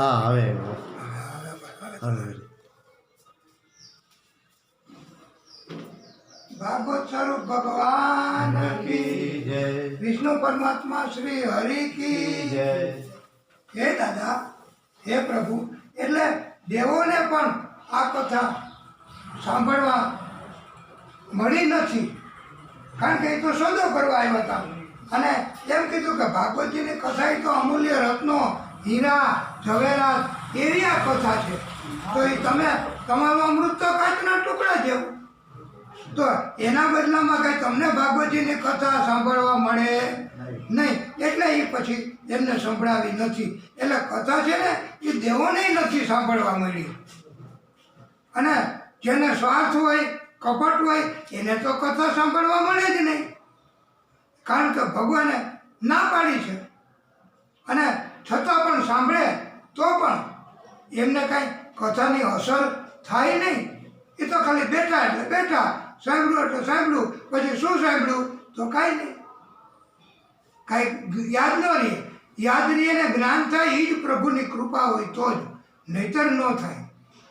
હા હવે હવે भागवत स्वरूप भगवान की जय विष्णु परमात्मा श्री हरि की जय हे दादा हे प्रभु એટલે દેવોને પણ આ કથા સાંભળવા મળી નથી, કારણ કે એ તો સોદો કરવા આવ્યા હતા અને એમ કીધું કે ભાગવતજીની કથા એ તો અમૂલ્ય રત્નો હીરા ઝવેરાત એવી આ કથા છે, તો એ તમે તમારું અમૃત તો કાચના ટુકડા જેવું, તો એના બદલામાં કાંઈ તમને ભાગવતજીની કથા સાંભળવા મળે નહીં, એટલે એ પછી એમને સંભળાવી નથી. એટલે કથા છે ને એ દેવોને નથી સાંભળવા મળી, અને જેને સ્વાર્થ હોય કપટ હોય એને તો કથા સાંભળવા મળે જ નહીં, કારણ કે ભગવાને ના પાડી છે. અને છતાં પણ સાંભળે તો પણ એમને કાંઈ કથાની અસર થાય નહીં. એ તો ખાલી બેઠા એટલે બેઠા, સાંભળ્યું એટલે સાંભળ્યું, પછી શું સાંભળ્યું તો કાંઈ નહીં, કાંઈ યાદ ન રહે. યાદ રહીએ ને જ્ઞાન થાય એ જ પ્રભુની કૃપા હોય તો જ, નહીતર ન થાય.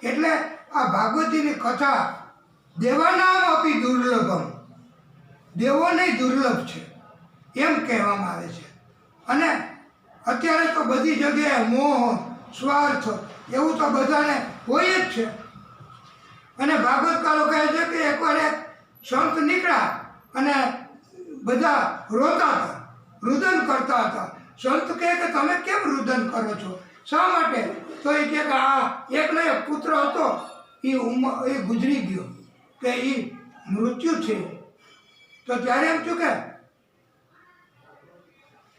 એટલે આ ભાગવતજીની કથા દેવાનામ અપી દુર્લભમ, દેવોને દુર્લભ છે એમ કહેવામાં આવે છે. અને અત્યારે તો બધી જગ્યાએ મોહ સ્વાર્થ એવું તો બધાને હોય જ છે. અને ભાગવતકારો કહે છે કે એકવાર એક સંત નીકળ્યા અને બધા રોતા હતા, રુદન કરતા હતા. સંત કહે કે તમે કેમ રુદન કરો છો, શા માટે? તો એ કહે કે આ એકનો એક પુત્ર હતો એ ગુજરી ગયો, કે એ મૃત્યુ છે. તો ત્યારે એમ થયું કે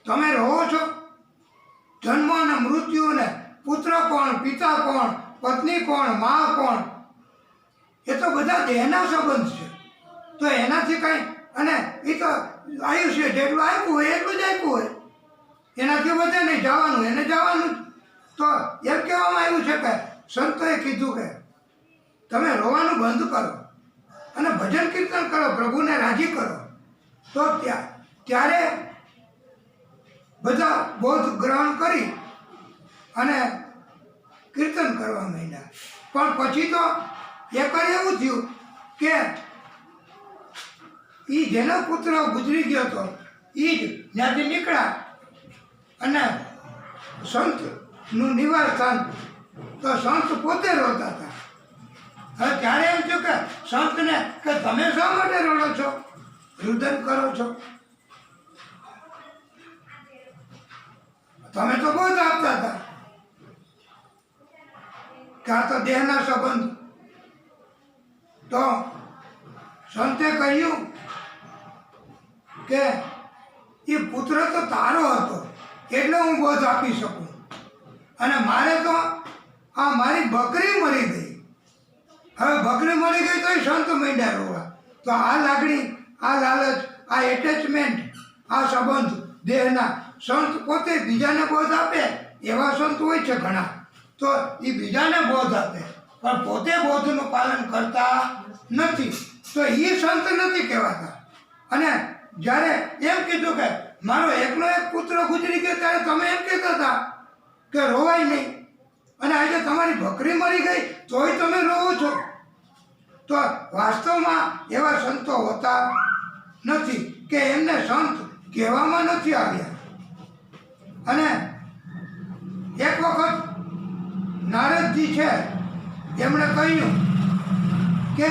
તમે રહો છો, જન્મ અને મૃત્યુ ને પુત્ર કોણ, પિતા કોણ, પત્ની કોણ, મા કોણ, એ તો બધા દેહના સંબંધ છે. તો એનાથી કંઈ, અને એ તો આયુષ્ય જેટલું આપ્યું હોય એટલું જ આપ્યું હોય, એનાથી વધે નહીં, જવાનું એને જવાનું જ. તો એમ કહેવામાં આવ્યું છે કે સંતોએ કીધું કે તમે રોવાનું બંધ કરો અને ભજન કીર્તન કરો, પ્રભુને રાજી કરો. તો ત્યારે બધા બોધ ગ્રહણ કરી અને કીર્તન કરવા માંડ્યા. પણ પછી તો એકવાર એવું થયું કે એ જેનો પુત્ર ગુજરી ગયો હતો એ જ જ્યાંથી નીકળ્યા અને સંતનું નિવાસ સ્થાન, તો સંત પોતે રોતા હતા. હવે ત્યારે એમ થયું કે સંતને કે તમે શા માટે રડો છો, રુદન કરો છો, તમે તો બહુ જ આપતા હતા કે આ તો દેહના સંબંધ. તો સંતે કહ્યું કે એ પુત્ર તો તારો હતો એટલે હું બોધ આપી શકું, અને મારે તો આ મારી બકરી મરી ગઈ, હવે બકરી મરી ગઈ તો એ સંત માંડ્યા રોવા. તો આ લાગણી, આ લાલચ, આ એટેચમેન્ટ, આ સંબંધ દેહના, સંત પોતે બીજાને બોધ આપે એવા સંત હોય છે ઘણા, તો એ બીજાને બોધ આપે પણ પોતે બોધનું પાલન કરતા નથી, તો એ સંત નથી કહેવાતા. અને જ્યારે એમ કીધું કે મારો એકનો એક પુત્ર ગુજરી ગયો, ત્યારે તમે એમ કહેતા હતા કે રોવાય નહીં, અને આજે તમારી બકરી મરી ગઈ તોય તમે રોવો છો. તો વાસ્તવમાં એવા સંતો હોતા નથી, કે એમને સંત કહેવામાં નથી આવ્યા. અને એક વખત નારદજી છે એમણે કહ્યું કે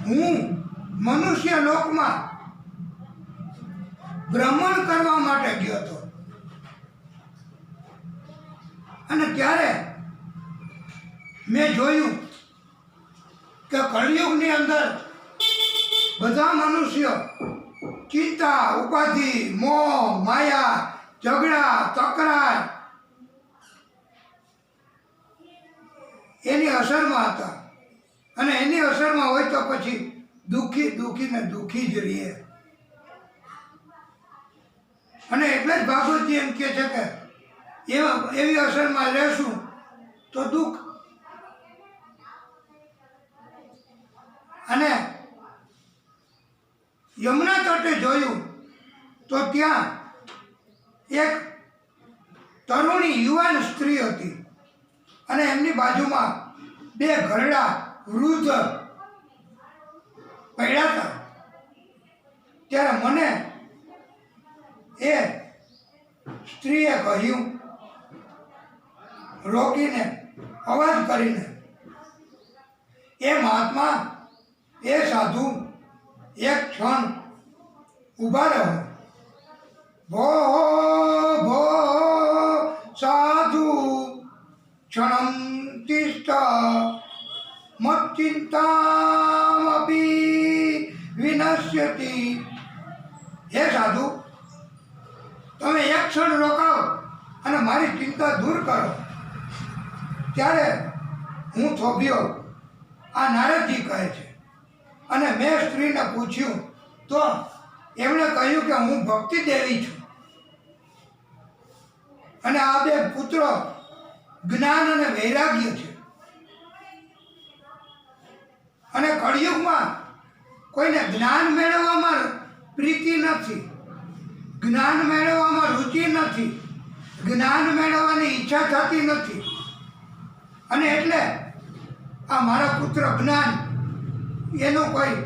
હું મનુષ્ય લોકમાં ભ્રમણ કરવા માટે ગયો હતો, અને ત્યારે મેં જોયું કે કળિયુગની અંદર બધા મનુષ્યો ચિંતા, ઉપાધિ, મોહ, માયા, ઝઘડા, તકરાર એની અસરમાં હતા. અને એની અસરમાં હોય તો પછી દુઃખી ને દુઃખી જ રહીએ. અને એટલે જ ભાગવતજી એમ કહે છે કે એવી અસરમાં રહેશું તો દુઃખ. અને યમુના તટે જોયું તો ત્યાં એક તરુણી યુવાન સ્ત્રી હતી અને એમની બાજુમાં બે ઘરડા વૃદ્ધ પડ્યા હતા. ત્યારે મને એ સ્ત્રીએ કહ્યું, રોકીને, અવાજ કરીને, એ મહાત્મા, એ સાધુ, એક ક્ષણ ઊભા રહો. ભો ભો સાધુ ક્ષણમ તિષ્ઠ મચ્ચિંતામપી વિનશ્યતિ. હે સાધુ, તમે એક ક્ષણ રોકાઓ અને મારી ચિંતા દૂર કરો. ત્યારે હું થોભ્યો, આ નારદજી કહે છે. અને મેં સ્ત્રીને પૂછ્યું તો એમણે કહ્યું કે હું ભક્તિ દેવી છું અને આ બે પુત્રો જ્ઞાન અને વૈરાગ્ય છે. અને કળિયુગમાં કોઈને જ્ઞાન મેળવવામાં પ્રીતિ નથી, જ્ઞાન મેળવવામાં રુચિ નથી, જ્ઞાન મેળવવાની ઈચ્છા થતી નથી. અને એટલે આ મારા પુત્ર જ્ઞાન એનો કોઈ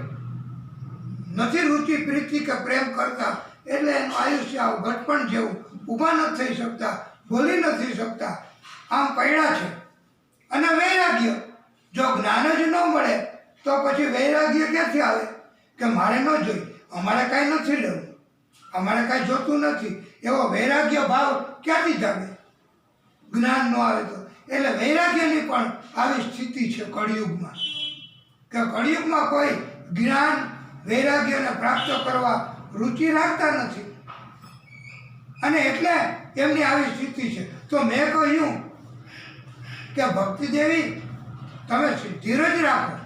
નથી રુચિ પ્રીતિ કે પ્રેમ કરતા, એટલે એનું આયુષ્ય આવું ઘટપણ જેવું, ઊભા નથી થઈ શકતા, બોલી નથી શકતા, આમ પડ્યા છે. અને વૈરાગ્ય, જો જ્ઞાન જ ન મળે તો પછી વૈરાગ્ય ક્યાંથી આવે કે મારે ન જોઈ, અમારે કાંઈ નથી લેવું, અમારે કાંઈ જોતું નથી, એવો વૈરાગ્ય ભાવ ક્યાંથી જાગે જ્ઞાન ન આવે તો. એટલે વૈરાગ્યની પણ આવી સ્થિતિ છે કળિયુગમાં, કે કળિયુગમાં કોઈ જ્ઞાન વૈરાગ્યને પ્રાપ્ત કરવા રુચિ રાખતા નથી. અને એટલે એમની આવી સ્થિતિ છે. તો મેં કહ્યું કે ભક્તિ દેવી, તમે ધીરજ રાખો,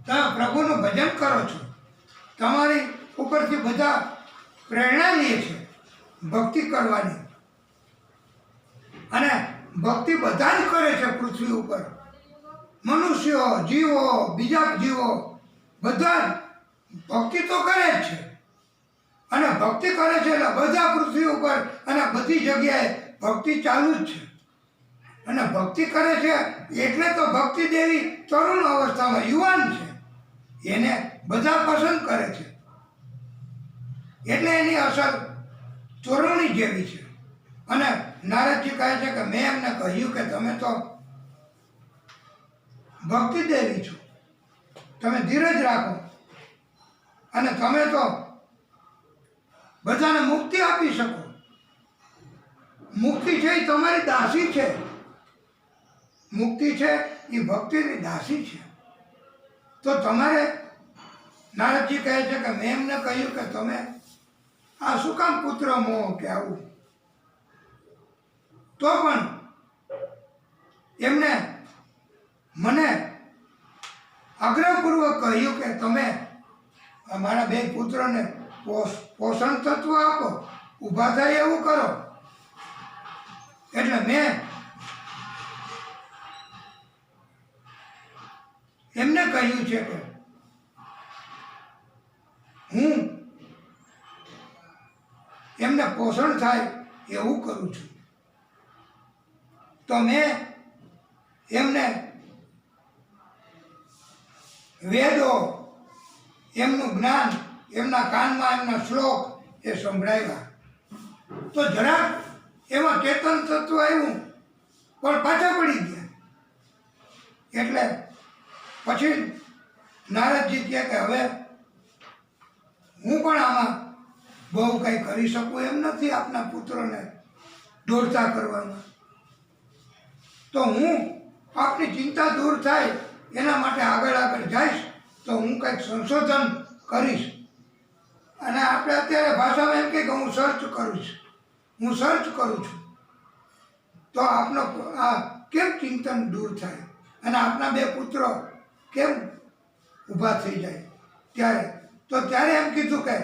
તમે પ્રભુનું ભજન કરો છો, તમારી ઉપરથી બધા પ્રેરણા લે છે ભક્તિ કરવાની. અને ભક્તિ બધા જ કરે છે પૃથ્વી ઉપર, મનુષ્યો, જીવો, બીજા જીવો બધા જ ભક્તિ તો કરે જ છે. અને ભક્તિ કરે છે એટલે બધા પૃથ્વી ઉપર અને બધી જગ્યાએ ભક્તિ ચાલુ જ છે. અને ભક્તિ કરે છે એટલે તો ભક્તિ દેવી તરુણ અવસ્થામાં યુવાન છે, એને બધા પસંદ કરે છે. એટલે એની અસર તરુણી જેવી છે. અને નારદજી કહે છે કે મેં એમને કહ્યું કે તમે તો ભક્તિ દેવી છો, તમે ધીરજ રાખો અને તમે તો બધાને મુક્તિ આપી શકો. મુક્તિ છે એ તમારી દાસી છે, મુક્તિ છે એ ભક્તિની દાસી છે. તો તમારે, નારદજી કહે છે કે મેં એમને કહ્યું કે તમે આ શું કામ પુત્ર મોહ કે આવું. તો પણ એમને મને આગ્રહપૂર્વક કહ્યું કે તમે અમારા બે પુત્રોને પોષણ તત્વ આપો, ઊભા થાય એવું કરો. એટલે મેં એમને કહ્યું છે કે હું એમને પોષણ થાય એવું કરું છું. તો મેં એમને વેદો, એમનું જ્ઞાન, એમના કાનમાં એમના શ્લોક એ સંભળાવ્યા. તો જરાક એમાં ચેતન તત્વ આવ્યું પણ પાછા પડી ગયા. એટલે પછી નારદજી કહે કે હવે હું પણ આમાં બહુ કંઈ કરી શકું એમ નથી, આપના પુત્રોને દોડતા કરવામાં. તો હું આપની ચિંતા દૂર થાય એના માટે આગળ જઈશ, તો હું કંઈક સંશોધન કરીશ. અને આપણે અત્યારે ભાષામાં એમ કે હું સર્ચ કરું છું, હું સર્ચ કરું છું. તો આપનો આ કેમ ચિંતન દૂર થાય અને આપના બે પુત્રો કેમ ઊભા થઈ જાય. ત્યારે એમ કીધું કે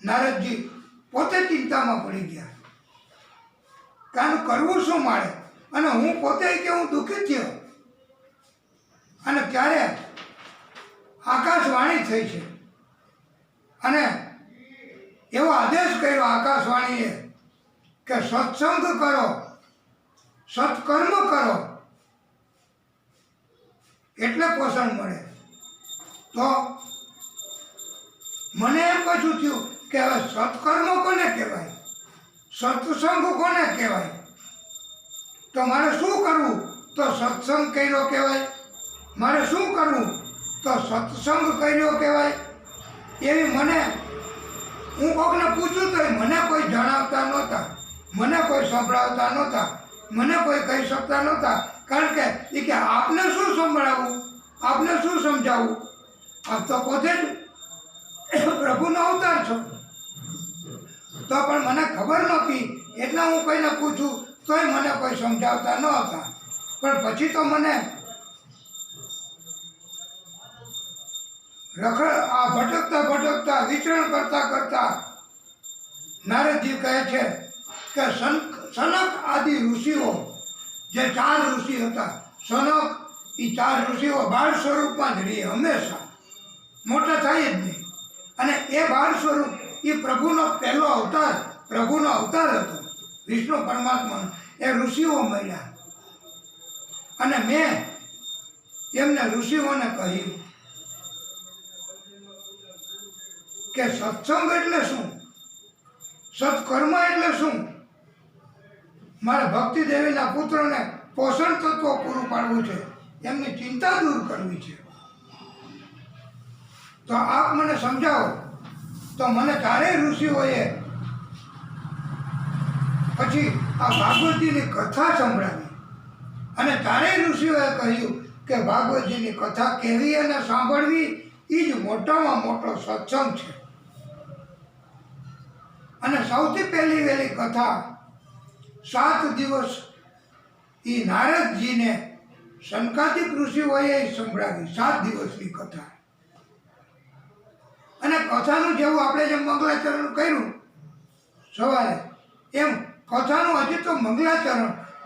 નારદજી પોતે ચિંતામાં પડી ગયા કે આનું કરવું શું મારે. અને હું પોતે કે હું દુઃખી થયો. અને ત્યારે આકાશવાણી થઈ છે અને એવો આદેશ કર્યો આકાશવાણીએ કે સત્સંગ કરો સત્કર્મ કરો એટલે પોષણ મળે. તો મને એમ પાછું થયું કે હવે સત્કર્મ કોને કહેવાય, સત્સંગ કોને કહેવાય? તો મારે શું કરવું? તો સત્સંગ કર્યો કહેવાય. મારે શું કરવું? તો સત્સંગ કર્યો કહેવાય. એવી મને હું કોકને પૂછું તો મને કોઈ જણાવતા નહોતા, મને કોઈ સંભળાવતા નહોતા, મને કોઈ કહી શકતા નહોતા. કારણ કે એ કે આપને શું સંભળાવવું, આપને શું સમજાવવું? આપ તો પોતે જ પ્રભુનો અવતાર છો. તો પણ મને ખબર નહોતી એટલે હું કોઈને પૂછું તોય મને કોઈ સમજાવતા ન હતા. પણ પછી તો મને આ ભટકતા વિચરણ કરતા નારદજી કહે છે કે સનક આદિ ઋષિઓ, જે 4 ઋષિ હતા, સનક એ 4 ઋષિઓ બાળ સ્વરૂપમાં જ રહે, હંમેશા મોટા થાય જ નહીં. અને એ બાળ સ્વરૂપ એ પ્રભુનો પહેલો અવતાર, પ્રભુનો અવતાર હતો, વિષ્ણુ પરમાત્માનો. એ ઋષિઓ મળ્યા અને મેં એમને ઋષિઓને કહ્યું કે સત્સંગ એટલે શું, સત્કર્મ એટલે શું? મારે ભક્તિ દેવીના પુત્રોને પોષણ તત્વ પૂરું પાડવું છે, એમની ચિંતા દૂર કરવી છે. તો આપ મને સમજાવો. તો મને 4 ઋષિઓએ પછી આ ભાગવતજીની કથા સંભળાવી અને 4 ઋષિઓએ કહ્યું કે ભાગવતજીની કથા કહેવી અને સાંભળવી એ જ મોટામાં મોટો સત્સંગ છે. અને સૌથી વહેલી કથા 7 દિવસ એ નારદજીને સનકાદિક ઋષિઓએ સંભળાવી, 7 દિવસની કથા. અને કથાનું જેવું આપણે જેમ મંગલાચરણ કર્યું સવારે, એમ કથાનું હજી તો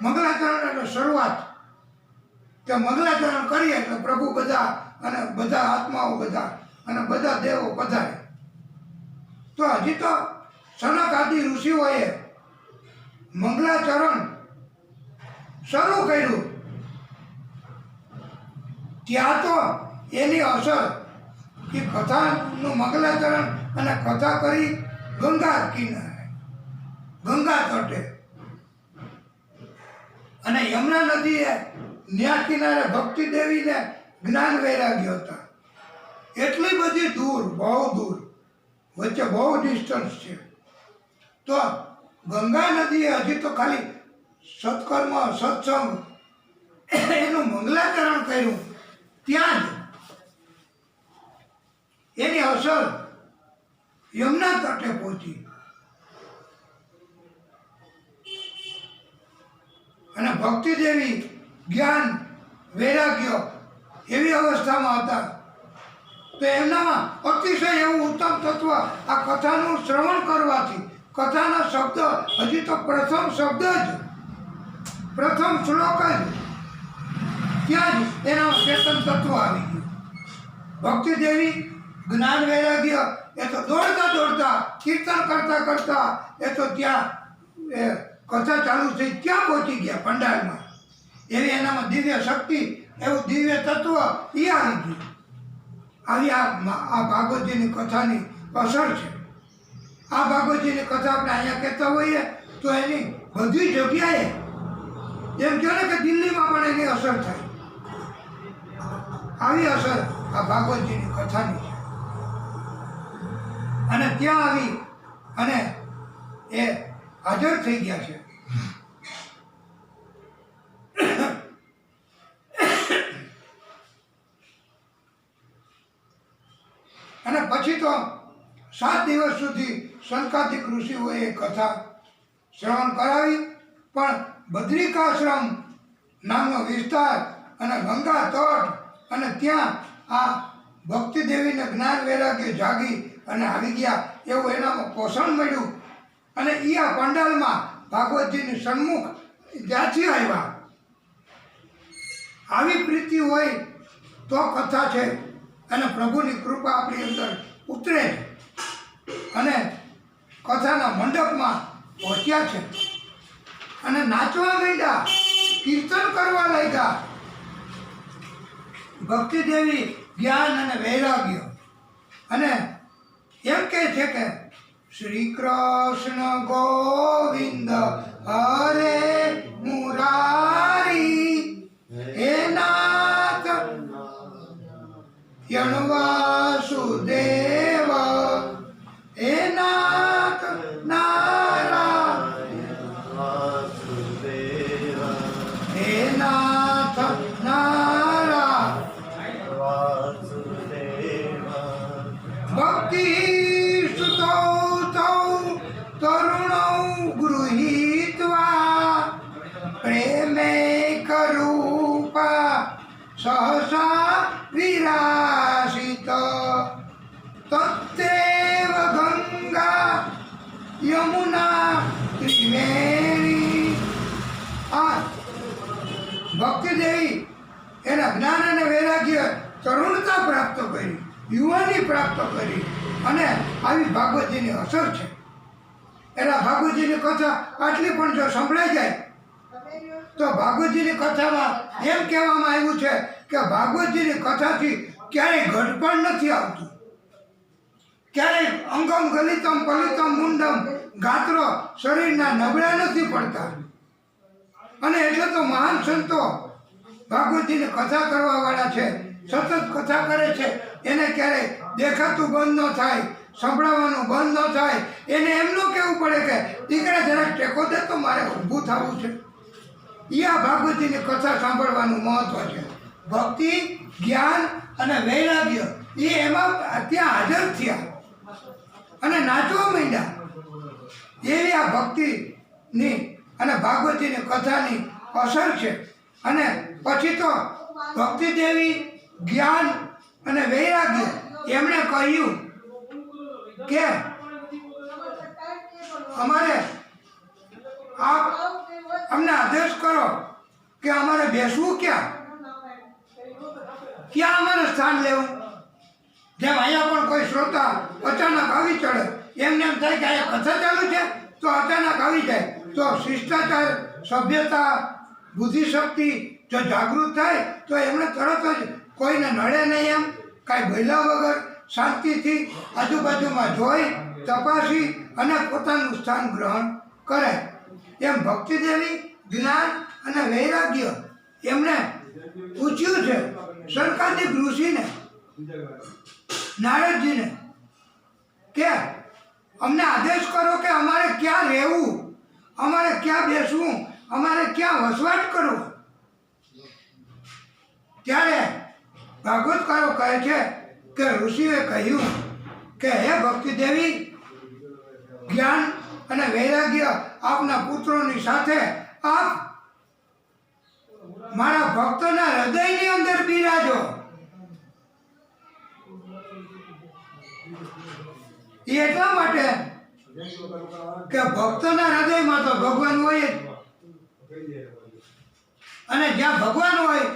મંગલાચરણ એટલે શરૂઆત. કે મંગલાચરણ કરીએ એટલે પ્રભુ બધા અને બધા આત્માઓ બધા અને બધા દેવો પધારે. તો હજી તો સનક આદિ ઋષિઓએ મંગલાચરણ શરૂ કર્યું, ત્યાં તો એની અસર કે કથાનું મંગલાચરણ અને કથા કરી ગંગા કિનારે, ગંગા તટે અને યમુના નદીએ ન્યા કિનારે ભક્તિ દેવીને જ્ઞાન વૈરાગ્ય હતા. એટલી બધી દૂર, બહુ દૂર, વચ્ચે બહુ ડિસ્ટન્સ છે. તો ગંગા નદીએ હજી તો ખાલી સત્કર્મ સત્સંગ એનું મંગલાચરણ કર્યું, ત્યાં જ એની અસર યમુના તટે પહોંચી. અને ભક્તિ દેવી જ્ઞાન વૈરાગ્ય એવી અવસ્થામાં હતા. તો એમનામાં અતિશય એવું ઉત્તમ તત્વ આ કથાનું શ્રવણ કરવાથી, કથાના શબ્દ હજી તો પ્રથમ શબ્દ જ, પ્રથમ શ્લોક જ, ત્યાં જ એના ચેતન તત્વ આવી ગયું. ભક્તિ દેવી જ્ઞાન વૈરાગ્ય એ તો દોડતા કીર્તન કરતા એ તો ત્યાં કથા ચાલુ થઈ ત્યાં પહોંચી ગયા પંડાલમાં. એવી એનામાં દિવ્ય શક્તિ, એવું દિવ્ય તત્વ એ આવી ગયું. આવી આ ભાગવતજીની કથાની અસર છે. આ ભાગવતજીની કથા આપણે અહીંયા કહેતા હોઈએ તો એની બધી જગ્યાએ એમ કહો ને કે દિલ્હીમાં પણ એની અસર થાય. આવી અસર આ ભાગવતજીની કથાની છે. અને ત્યાં આવી અને એ હાજર થઈ ગયા છે. અને પછી તો 7 દિવસ સુધી સનકાદિક ઋષિઓએ કથા શ્રવણ કરાવી. પણ બદ્રિકાશ્રમ નામનો વિસ્તાર અને ગંગા તટ અને ત્યાં આ ભક્તિ દેવીને જ્ઞાન વૈરાગ્ય જાગી અને આવી ગયા એવું એનામાં પોષણ મળ્યું. અને એ આ પંડાલમાં ભાગવતજીની સન્મુખ જ્યાંથી આવ્યા. આવી પ્રીતિ હોય તો કથા છે અને પ્રભુની કૃપા આપણી અંદર ઉતરે અને કથાના મંડપમાં પહોંચ્યા છે અને નાચવા માંડ્યા. કીર્તન કરવા લાગ્યા. ભક્તિ દેવી જ્ઞાન અને વૈરાગ્ય. અને એમ કહે છે કે શ્રી કૃષ્ણ ગોવિંદ હરે મુરારી હે નાથ યણવાસુદેવ હે નાથ નારાયણ હે નાથ નારાયણ ભક્તિ સુતૌ તૌ તરુણૌ ગૃહીત્વા પ્રેમે કરૂપા સહસા વિરાસિત તત્તેવ ગંગા યમુના ત્રિવેણી. આ ભક્તિ દેવી એના જ્ઞાન અને વૈરાગ્ય તરુણતા પ્રાપ્ત કરી, યુવાની પ્રાપ્ત કરી. અને આવી ભાગવતજીની અસર છે. એના ભાગવતજીની કથા આટલી પણ જો સંભળાઈ જાય તો ભાગવતજીની કથામાં એમ કહેવામાં આવ્યું છે કે ભાગવતજીની કથાથી ક્યારેય ઘટપણ નથી આવતું, ક્યારેય અંગમ ગલિતમ પલિતમ મુંડમ ગાત્રો શરીરના નબળા નથી પડતા. અને એટલે તો મહાન સંતો ભાગવતજીની કથા કરવાવાળા છે, સતત કથા કરે છે. એને ક્યારેય દેખાતું બંધ ન થાય, સંભળાવવાનું બંધ ન થાય. એને એમ ન કહેવું પડે કે દીકરા જરાક ટેકો દે તો મારે ઊભું થવું છે. એ આ ભાગવતજીની કથા સાંભળવાનું મહત્વ છે. ભક્તિ, જ્ઞાન અને વૈરાગ્ય એ એમાં ત્યાં હાજર થયા અને નાચવા માંડ્યા. એવી આ ભક્તિની અને ભાગવતજીની કથાની અસર છે. અને પછી તો ભક્તિ દેવી જ્ઞાન અને વૈરાગ્ય એમણે કહ્યું કે અમારે આપ અમને આદેશ કરો કે અમારે બેસવું ક્યાં અમારે સ્થાન લેવું. જેમ અહીંયા પણ કોઈ શ્રોતા અચાનક આવી ચડે, એમને એમ થાય કે અહીંયા કથા ચાલુ છે તો અચાનક આવી જાય. તો શિષ્ટાચાર, સભ્યતા, બુદ્ધિશક્તિ જો જાગૃત થાય તો એમણે તરત જ કોઈને નડે નહીં એમ કાંઈ ભયલા વગર શાંતિથી આજુબાજુમાં જોઈ તપાસી અને પોતાનું સ્થાન ગ્રહણ કરે. એમ ભક્તિ દેવી જ્ઞાન અને વૈરાગ્ય એમણે પૂછ્યું છે સનકાદિક ઋષિને, નારદજીને કે અમને આદેશ કરો કે અમારે ક્યાં રહેવું, અમારે ક્યાં બેસવું, અમારે ક્યાં વસવાટ કરવો. ત્યારે ભાગવતકારો કહે છે કે ઋષિએ કહ્યું કે હે ભક્તિ દેવી, જ્ઞાન અને વૈરાગ્ય આપના પુત્રોની સાથે આપ મારા ભક્તોના હૃદયની અંદર બિરાજો. એ એટલા માટે કે ભક્તોના હૃદયમાં તો ભગવાન હોય જ. અને જ્યાં ભગવાન હોય,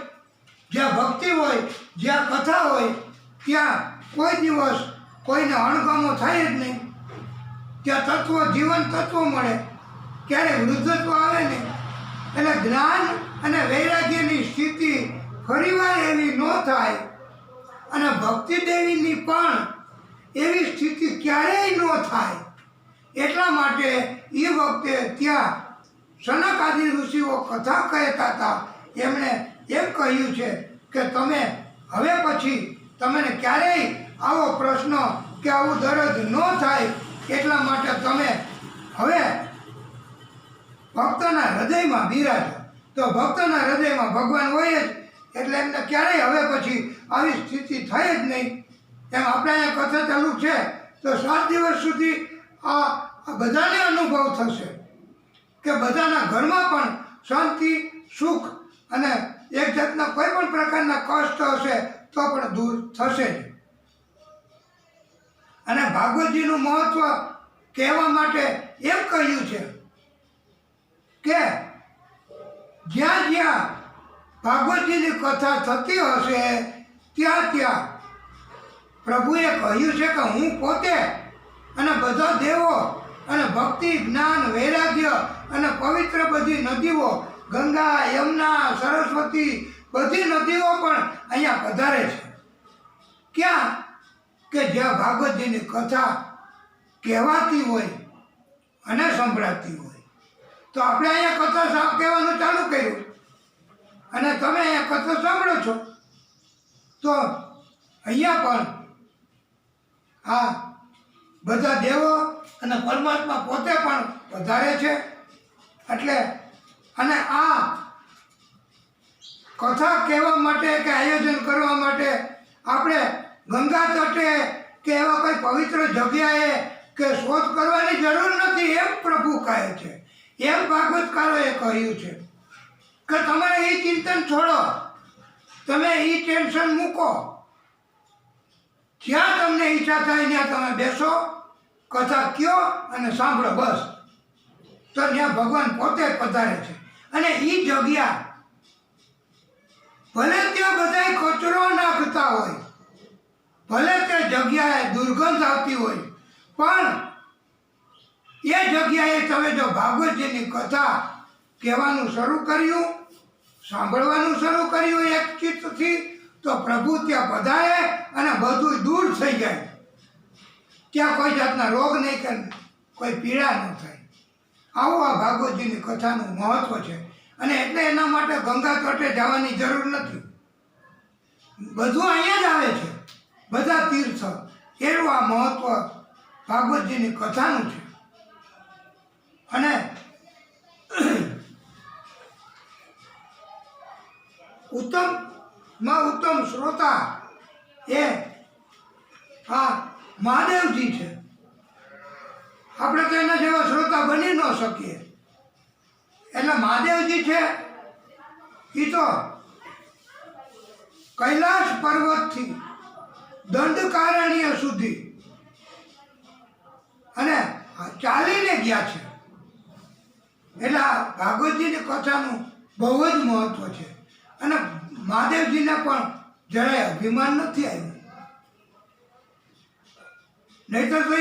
જ્યાં ભક્તિ હોય, જ્યાં કથા હોય, ત્યાં કોઈ દિવસ કોઈને અણગમો થાય જ નહીં. ત્યાં તત્વ, જીવન તત્વ મળે, ક્યારે વૃદ્ધત્વ આવે નહીં. એટલે જ્ઞાન અને વૈરાગ્યની સ્થિતિ ફરીવાર એવી ન થાય. અને ભક્તિ દેવીની પણ એવી સ્થિતિ ક્યારેય ન થાય. એટલા માટે એ વખતે ત્યાં સનક આદિ ઋષિઓ કથા કહેતા હતા. એમણે એમ કહ્યું છે કે તમે હવે પછી તમને ક્યારેય આવો પ્રશ્ન કે આવું દરદ ન થાય, એટલા માટે તમે હવે ભક્તના હૃદયમાં બિરાજો. તો ભક્તના હૃદયમાં ભગવાન હોય જ, એટલે એમને ક્યારેય હવે પછી આવી સ્થિતિ થાય જ નહીં. એમ આપણે અહીંયા કથા ચાલુ છે તો 7 દિવસ સુધી આ બધાને અનુભવ થશે કે બધાના ઘરમાં પણ શાંતિ, સુખ અને એક જાતના કોઈ પણ પ્રકારના કષ્ટ હશે તો પણ દૂર થશે જ. અને ભાગવતજીનું મહત્વ કહેવા માટે એમ કહ્યું છે કે જ્યાં જ્યાં ભાગવતજીની કથા થતી હશે ત્યાં ત્યાં પ્રભુએ કહ્યું છે કે હું પોતે અને બધા દેવો અને ભક્તિ, જ્ઞાન, વૈરાગ્ય અને પવિત્ર બધી નદીઓ, ગંગા, યમુના, સરસ્વતી, બધી નદીઓ પણ અહીંયા પધારે છે. ક્યાં? કે જ્યાં ભાગવતજીની કથા કહેવાતી હોય અને સંભળાતી હોય. તો આપણે અહીંયા કથા કહેવાનું ચાલુ કર્યું અને તમે અહીંયા કથા સાંભળો છો. તો અહીંયા પણ આ બધા દેવો અને પરમાત્મા પોતે પણ વધારે છે. એટલે અને આ કથા કહેવા માટે કે આયોજન કરવા માટે આપણે ગંગા તટે કે એવા કોઈ પવિત્ર જગ્યાએ કે શોધ કરવાની જરૂર નથી, એમ પ્રભુ કહે છે. એમ ભાગવતકારોએ કહ્યું છે કે તમારે એ ચિંતન છોડો, તમે એ ટેન્શન મૂકો. જ્યાં તમને ઈચ્છા થાય ત્યાં તમે બેસો, કથા કયો અને સાંભળો, બસ. તો ત્યાં ભગવાન પોતે પધારે છે. અને એ જગ્યા ભલે ત્યાં બધાય કચરો નાખતા હોય, ભલે તે જગ્યાએ દુર્ગંધ આવતી હોય, પણ એ જગ્યાએ તમે જો ભાગવતજીની કથા કહેવાનું શરૂ કર્યું, સાંભળવાનું શરૂ કર્યું એક ચિત્તથી, તો પ્રભુ ત્યાં પધારે અને બધું દૂર થઈ જાય. ત્યાં કોઈ જાતના રોગ નહીં કે કોઈ પીડા ન થાય. આવું આ ભાગવતજીની કથાનું મહત્વ છે. અને એટલે એના માટે ગંગા તટે જવાની જરૂર નથી, બધું અહીંયા જ આવે છે, બધા તીર્થ. એવું આ મહત્વ ભાગવતજીની કથાનું છે. અને ઉત્તમમાં ઉત્તમ શ્રોતા એ આ મહાદેવજી છે. આપણે તો એના જેવા શ્રોતા બની ન શકીએ. એટલે મહાદેવજી છે એ તો કૈલાશ પર્વતથી દંડકારણ્ય સુધી અને ચાલીને ગયા છે. એટલે આ ભાગવતજીની કથાનું બહુ જ મહત્વ છે. અને મહાદેવજીને પણ જરાય અભિમાન નથી આવ્યું. નહીતર તો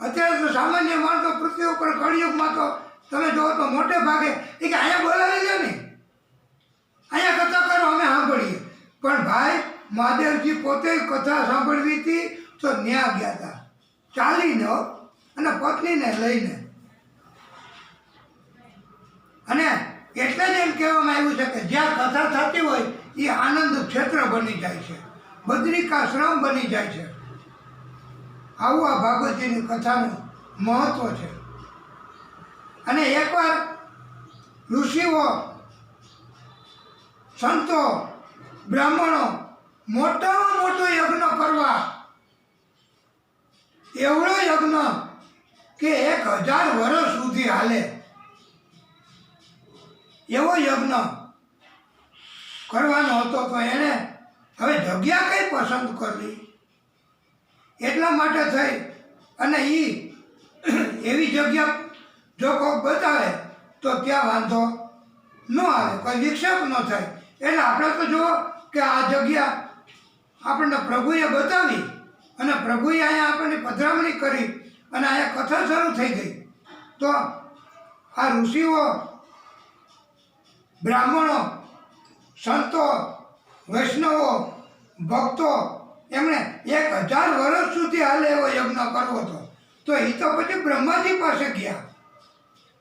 અત્યારે તો સામાન્ય માણસો પૃથ્વી ઉપર કળિયુગમાં તો તમે જુઓ તો મોટે ભાગે એ કે અહીંયા બોલાવી લે ને, અહીંયા કથા કરો, અમે સાંભળીએ. પણ ભાઈ મહાદેવજી પોતે કથા સાંભળવી હતી તો ન્યા ગયા હતા, ચાલીને અને પત્નીને લઈને. અને એટલે જ એમ કહેવામાં આવ્યું છે કે જ્યાં કથા થતી હોય એ આનંદ ક્ષેત્ર બની જાય છે, બદ્રિકાશ્રમ બની જાય છે. આવું આ ભાગવતજીની કથાનું મહત્વ છે. અને એકવાર ઋષિઓ, સંતો, બ્રાહ્મણો મોટામાં મોટો યજ્ઞ કરવા, એવડો યજ્ઞ કે 1000 વર્ષ સુધી હાલે એવો યજ્ઞ કરવાનો હતો. તો એણે હવે જગ્યા કઈ પસંદ કરવી, એટલા માટે થઈ અને એ એવી જગ્યા જો કોઈ બતાવે તો ત્યાં વાંધો ન આવે, કોઈ વિક્ષેપ ન થાય. એટલે આપણે તો જુઓ કે આ જગ્યા આપણને પ્રભુએ બતાવી અને પ્રભુએ અહીંયા આપણને પધરામણી કરી અને અહીંયા કથા શરૂ થઈ ગઈ. તો આ ઋષિઓ, બ્રાહ્મણો, સંતો, વૈષ્ણવો, ભક્તો એમણે 1000 વર્ષ સુધી હાલે એવો યજ્ઞ કરવો હતો. તો એ તો પછી બ્રહ્માજી પાસે ગયા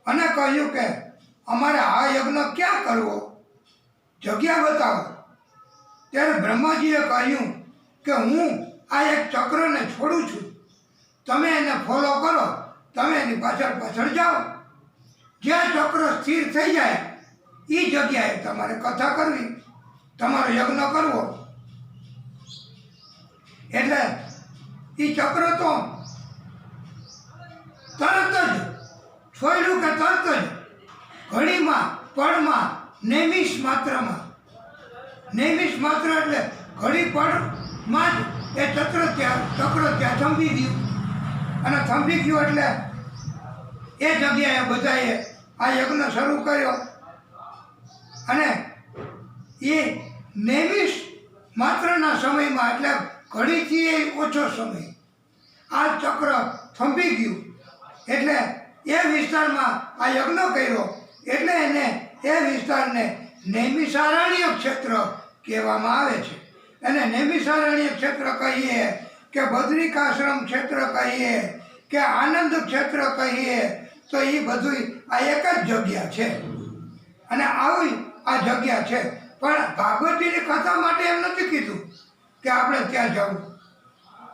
અને કહ્યું કે અમારે આ યજ્ઞ ક્યાં કરવો, જગ્યા બતાવો. ત્યારે બ્રહ્માજીએ કહ્યું કે હું આ એક ચક્રને છોડું છું, તમે એને ફોલો કરો, તમે એની પાછળ પાછળ જાઓ. જ્યાં ચક્ર સ્થિર થઈ જાય એ જગ્યાએ તમારે કથા કરવી, તમારો યજ્ઞ કરવો. એટલે એ ચક્ર તો તરત જ છોડ્યું કે તરત જ ઘડીમાં, પળમાં, નૈમિષ માત્રમાં, નૈમિષ માત્ર એટલે ઘડી પળમાં જ એ ચક્ર ત્યાં થંભી ગયું. અને થંભી ગયું એટલે એ જગ્યાએ બધાએ આ યજ્ઞ શરૂ કર્યો. અને એ નૈમિષ માત્રના સમયમાં એટલે ઘડીથી એ ઓછો સમય આ ચક્ર થંભી ગયું. એટલે એ વિસ્તારમાં આ યજ્ઞ કર્યો એટલે એને એ વિસ્તારને નૈમિષારણ્ય ક્ષેત્ર કહેવામાં આવે છે. અને નૈમિષારણ્ય ક્ષેત્ર કહીએ કે બદ્રિકાશ્રમ ક્ષેત્ર કહીએ કે આનંદ ક્ષેત્ર કહીએ તો એ બધું આ એક જ જગ્યા છે. અને આવી આ જગ્યા છે. પણ ભાગવતજીની કથા માટે એમ નથી કીધું કે આપણે ત્યાં જવું,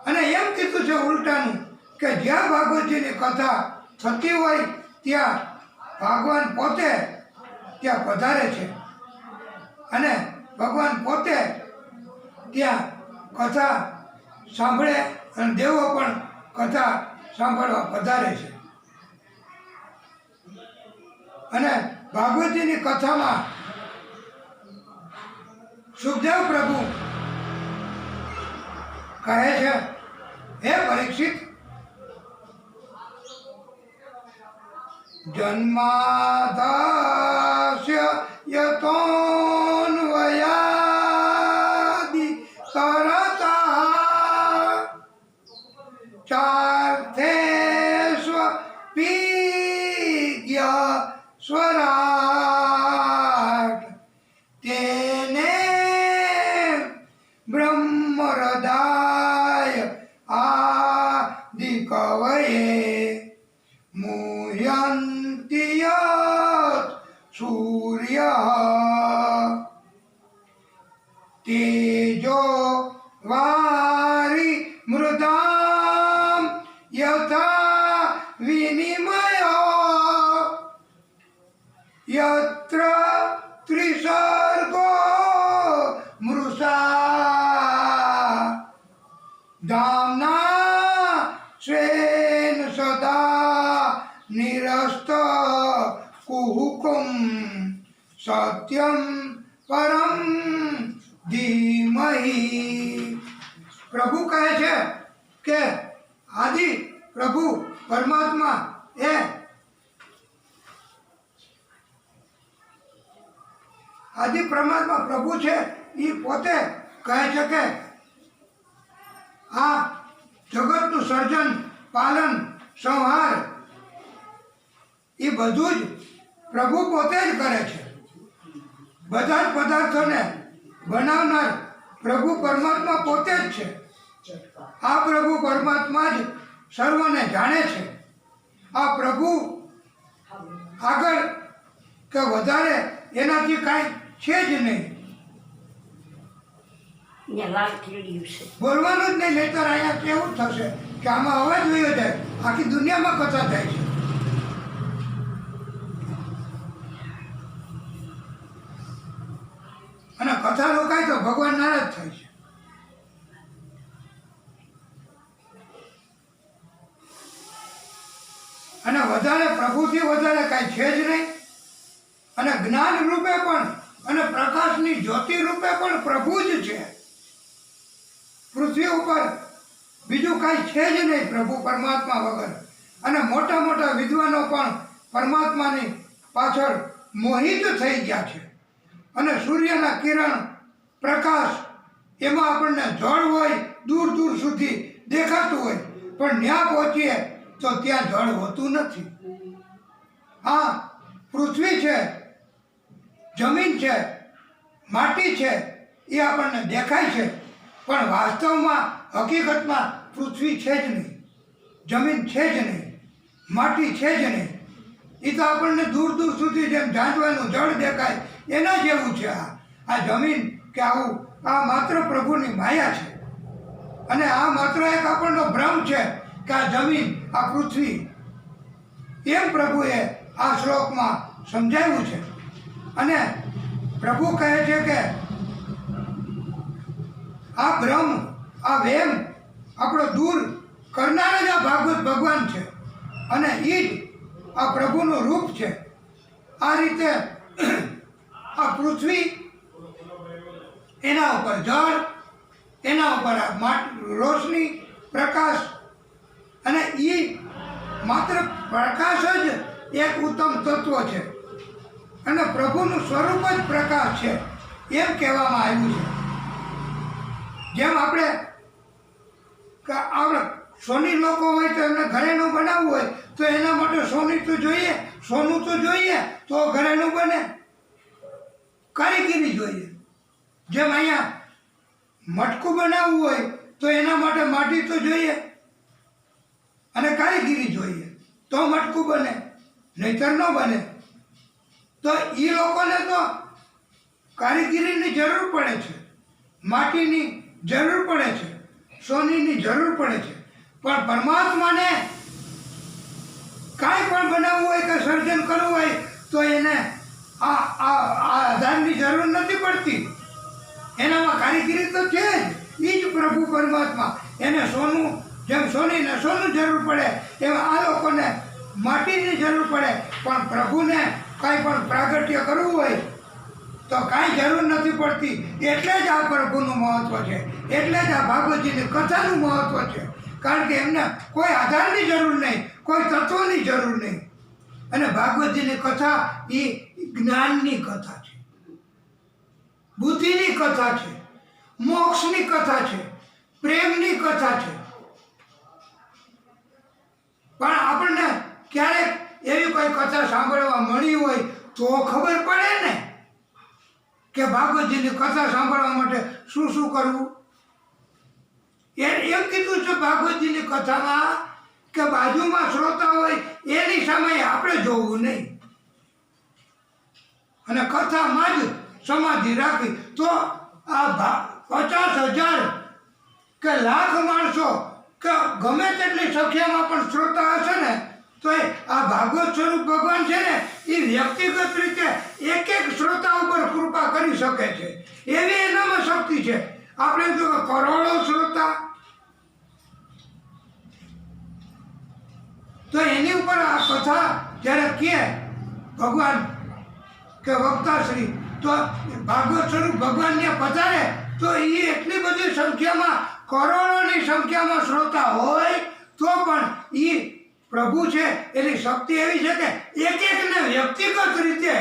અને એમ કીધું છે ઉલટાનું કે જ્યાં ભાગવતજીની કથા થતી હોય ત્યાં ભગવાન પોતે ત્યાં પધારે છે, અને ભગવાન પોતે ત્યાં કથા સાંભળે અને દેવો પણ કથા સાંભળવા પધારે છે. અને ભાગવતજીની કથામાં સુખદેવ પ્રભુ કહે છે, હે પરીક્ષિત, જન્માદાસ્ય યતોન્વયાદિ સરતા ચાર્થેષ્વ પીગ્ય સ્વરાટ તેને બ્રહ્મહૃદાય આદિ કવયે મુહ્યન્તિ યત સૂર્ય તેજો વારી મૃદામ યથા વિનિમય યત્ર ત્રિસર્ગો મૃષા દામ્ના સ્વેન સદા નિરસ્ત કુહુકુમ સત્યમ પરમ ધીમહિ. પ્રભુ કહે છે કે આદિ પ્રભુ પરમાત્મા એ આદિ પરમાત્મા પ્રભુ છે. એ પોતે કહે છે કે આ જગતનું સર્જન, પાલન, સંહાર એ બધું જ પ્રભુ પોતે જ કરે છે. બધા જ પદાર્થોને બનાવનાર પ્રભુ પરમાત્મા પોતે જ છે. આ પ્રભુ પરમાત્મા જ સર્વને જાણે છે. આ પ્રભુ આગળ કે વધારે એનાથી કાંઈ છે જ નહીં. બોલવાનું જ નહીં, નહીતર અહીંયા કેવું થશે કે આમાં અવાજ વયો જાય, આખી દુનિયામાં કથા થાય છે. અને કથા રોકાય તો ભગવાન નારાજ થાય છે. અને વધારે પ્રભુથી વધારે કાંઈ છે જ નહીં. અને જ્ઞાન રૂપે પણ અને પ્રકાશની જ્યોતિ રૂપે પણ પ્રભુ જ છે. પૃથ્વી ઉપર બીજું કાંઈ છે જ નહીં પ્રભુ પરમાત્મા વગર. અને મોટા મોટા વિદ્વાનો પણ પરમાત્માની પાછળ મોહિત થઈ ગયા છે. અને સૂર્યના કિરણ, પ્રકાશ, એમાં આપણને જળ હોય દૂર દૂર સુધી દેખાતું હોય, પણ ત્યાં પહોંચીએ તો ત્યાં જળ હોતું નથી. આ પૃથ્વી છે, જમીન છે, માટી છે, એ આપણને દેખાય છે, પણ વાસ્તવમાં હકીકતમાં પૃથ્વી છે જ નહીં, જમીન છે જ નહીં, માટી છે જ નહીં. એ તો આપણને દૂર દૂર સુધી જેમ ઝાંઝવાનું જળ દેખાય એના જેવું છે. આ જમીન કે આવું આ માત્ર પ્રભુની માયા છે. અને આ માત્ર એક આપણનો ભ્રમ છે કે આ જમીન, આ પૃથ્વી, એમ પ્રભુએ આ શ્લોકમાં સમજાવ્યું છે. અને પ્રભુ કહે છે કે આ ભ્રમ, આ વહેમ આપણો દૂર કરનાર જ આ ભાગવત ભગવાન છે. અને એ જ આ પ્રભુનું રૂપ છે. આ રીતે આ પૃથ્વી, એના ઉપર જળ, એના ઉપર રોશની, પ્રકાશ, અને એ માત્ર પ્રકાશ જ એક ઉત્તમ તત્વ છે. અને પ્રભુનું સ્વરૂપ જ પ્રકાશ છે એમ કહેવામાં આવ્યું છે. જેમ આપણે સોની લોકો હોય તો એમને ઘરેણું બનાવવું હોય તો એના માટે સોનું તો જોઈએ, તો ઘરેણું બને. કારીગીરી જોઈએ. જેમ અહીંયા મટકું બનાવવું હોય તો એના માટે માટી તો જોઈએ અને કારીગીરી જોઈએ તો મટકું બને, નહીતર ન બને. તો એ લોકોને તો કારીગીરીની જરૂર પડે છે, માટીની જરૂર પડે છે, સોનીની જરૂર પડે છે. પણ પરમાત્માને કાંઈ પણ બનાવવું હોય કે સર્જન કરવું હોય તો એને આ આધારની જરૂર નથી પડતી. એનામાં કારીગીરી તો છે જ. એ જ પ્રભુ પરમાત્મા. એને સોનું, જેમ સોનીને સોનું જરૂર પડે એમ આ લોકોને માટીની જરૂર પડે. પણ પ્રભુને કાંઈ પણ પ્રાગટ્ય કરવું હોય તો કાંઈ જરૂર નથી પડતી. એટલે જ આ પ્રભુનું મહત્ત્વ છે, એટલે જ આ ભાગવતજીની કથાનું મહત્ત્વ છે. કારણ કે એમને કોઈ આધારની જરૂર નહીં, કોઈ તત્વની જરૂર નહીં. અને ભાગવતજીની કથા એ જ્ઞાનની કથા છે, બુદ્ધિની કથા છે, મોક્ષની કથા છે, પ્રેમની કથા છે. પણ આપણને ક્યારેક એવી કોઈ કથા સાંભળવા મળી હોય તો ખબર પડે ને કે ભાગવતજીની કથા સાંભળવા માટે શું શું કરવું. એમ કીધું છે ભાગવતજીની કથામાં કે બાજુમાં શ્રોતા હોય એની સામે આપણે જોવું નહીં અને કથામાં જ સમાધિ રાખવી. તો આ 50,000 કે લાખ માણસો કે ગમે તેટલી સંખ્યામાં પણ શ્રોતા હશે ને તો આ ભાગવત સ્વરૂપ ભગવાન છે ને એ વ્યક્તિગત રીતે એક શ્રોતા ઉપર કૃપા કરી શકે છે. એવી એનામાં શક્તિ છે. આપણે જો કરોડો શ્રોતા તો એની ઉપર આ કથા જ્યારે કહે ભગવાન કે વક્તાશ્રી તો ભાગવત સ્વરૂપ ભગવાનને પધારે તો એ એટલી બધી સંખ્યામાં, કરોડોની સંખ્યામાં શ્રોતા હોય તો પણ એ પ્રભુ છે એની શક્તિ એવી છે કે એકને વ્યક્તિગત રીતે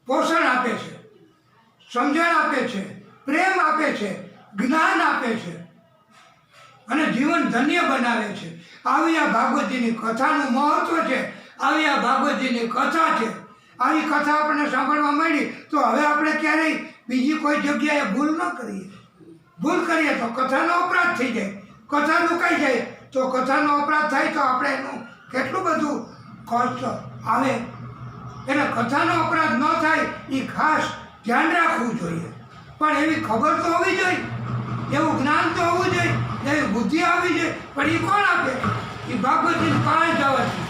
પોષણ આપે છે, સમજણ આપે છે, પ્રેમ આપે છે, જ્ઞાન આપે છે અને જીવન ધન્ય બનાવે છે. આવી આ ભાગવતજીની કથાનું મહત્વ છે. આવી આ ભાગવતજીની કથા છે. આવી કથા આપણને સાંભળવા મળી તો હવે આપણે ક્યારેય બીજી કોઈ જગ્યાએ ભૂલ ન કરીએ. ભૂલ કરીએ તો કથાનો અપરાધ થઈ જાય, કથા રોકાઈ જાય તો કથાનો અપરાધ થાય તો આપણે એનું કેટલું બધું ખર્ચ આવે. એટલે કથાનો અપરાધ ન થાય એ ખાસ ધ્યાન રાખવું જોઈએ. પણ એવી ખબર તો હોવી જોઈએ, એવું જ્ઞાન તો હોવું જોઈએ, એવી બુદ્ધિ આવી જોઈએ. પણ એ કોણ આપે? એ ભાગવતજીની પાસે જવાથી.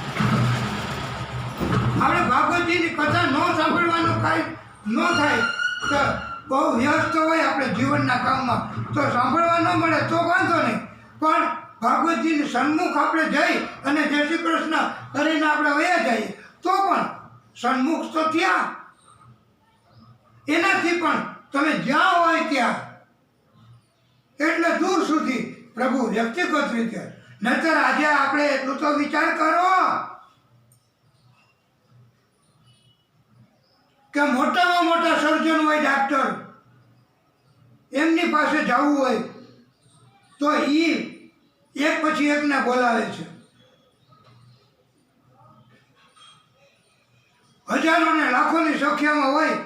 આપણે ભાગવતજીની કથા ન સાંભળવાનું કાંઈ ન થાય તો બહુ વ્યસ્ત હોય આપણે જીવનના કામમાં તો સાંભળવા ન મળે તો વાંધો નહીં. પણ ભાગવતજીની સન્મુખ આપણે જઈ અને જય શ્રી કૃષ્ણ કરીને આપણે વયા જઈએ તો પણ સન્મુખ તો ત્યાં. એનાથી પણ તમે જ્યાં હોય ત્યાં એટલે દૂર સુધી પ્રભુ વ્યક્તિગત રીતે. નહીતર આજે આપણે એટલું તો વિચાર કરો કે મોટામાં મોટા સર્જન હોય, ડાક્ટર, એમની પાસે જવું હોય તો એ એક પછી એકને બોલાવે છે. હજારો ને લાખોની સંખ્યામાં હોય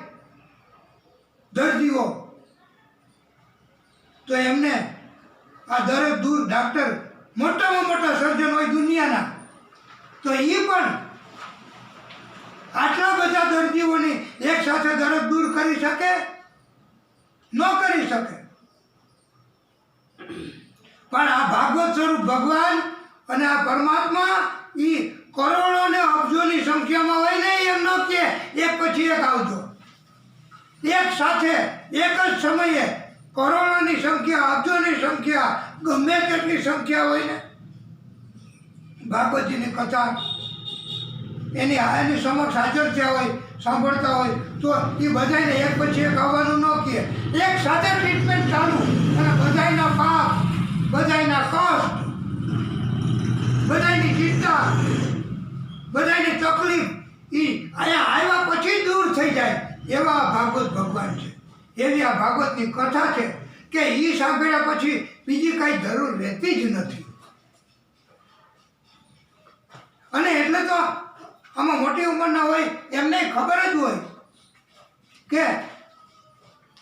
દર્દીઓ તો એમને આ દરદ દૂર ડાક્ટર મોટામાં મોટા સર્જન હોય દુનિયાના તો એ પણ આટલા બધા દર્દીઓની એક સાથે દર્દ દૂર કરી શકે? ન કરી શકે. પણ આ ભાગવત સ્વરૂપ ભગવાન અને આ પરમાત્મા એ કરોડો ને અબજોની સંખ્યામાં હોય ને એમ ન કે એક પછી એક આવજો. એક સાથે એક જ સમયે કરોડોની સંખ્યા, અબજોની સંખ્યા, ગમે તેટલી સંખ્યા હોય ને ભાગવતજીની કથા એની સમક્ષ હાજર થયા હોય, સાંભળતા હોય તો એ બધાને એક પછી એક આવવાનું ન કહે. એક સાથે ટ્રીટમેન્ટ ચાલુ અને બધાના પાપ, બધાના કષ્ટ, બધાની ચિંતા, બધાની તકલીફ એ અહીંયા આવ્યા પછી દૂર થઈ જાય એવા ભાગવત ભગવાન છે. એવી આ ભાગવતની કથા છે કે એ સાંભળ્યા પછી બીજી કાંઈ જરૂર રહેતી જ નથી. અને એટલે તો આમાં મોટી ઉંમરના હોય એમને ખબર જ હોય કે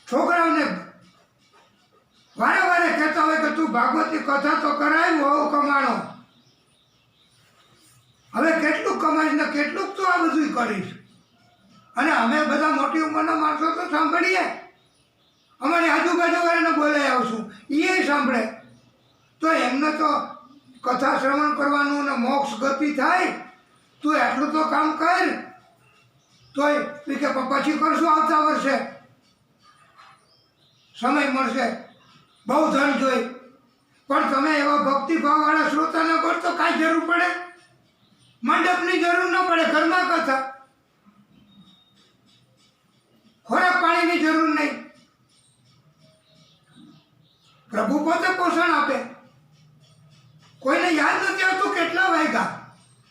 છોકરાઓને વારે વારે કહેતા હોય કે તું ભાગવતી કથા તો કરાય બહુ કમાણો. હવે કેટલું કમાઈશ ને કેટલું તું આ બધું કરીશ. અને અમે બધા મોટી ઉંમરના માણસો તો સાંભળીએ, અમારી આજુબાજુવાળાને બોલાવી આવશું, એ સાંભળે. તો એમને તો કથા શ્રવણ કરવાનું ને મોક્ષ ગતિ થાય. તું એટલું તો કામ કર. તોય કે પછી કરશું આવતા વર્ષે, સમય મળશે, બહુ ધન જોઈ. પણ તમે એવા ભક્તિભાવવાળા શ્રોતાને કહો તો કાંઈ જરૂર પડે? મંડપની જરૂર ન પડે, ઘરમાં કથા. ખોરાક પાણીની જરૂર નહીં. પ્રભુ પોતે પોષણ આપે. કોઈને યાદ નથી આવતું કેટલા વાગ્યા,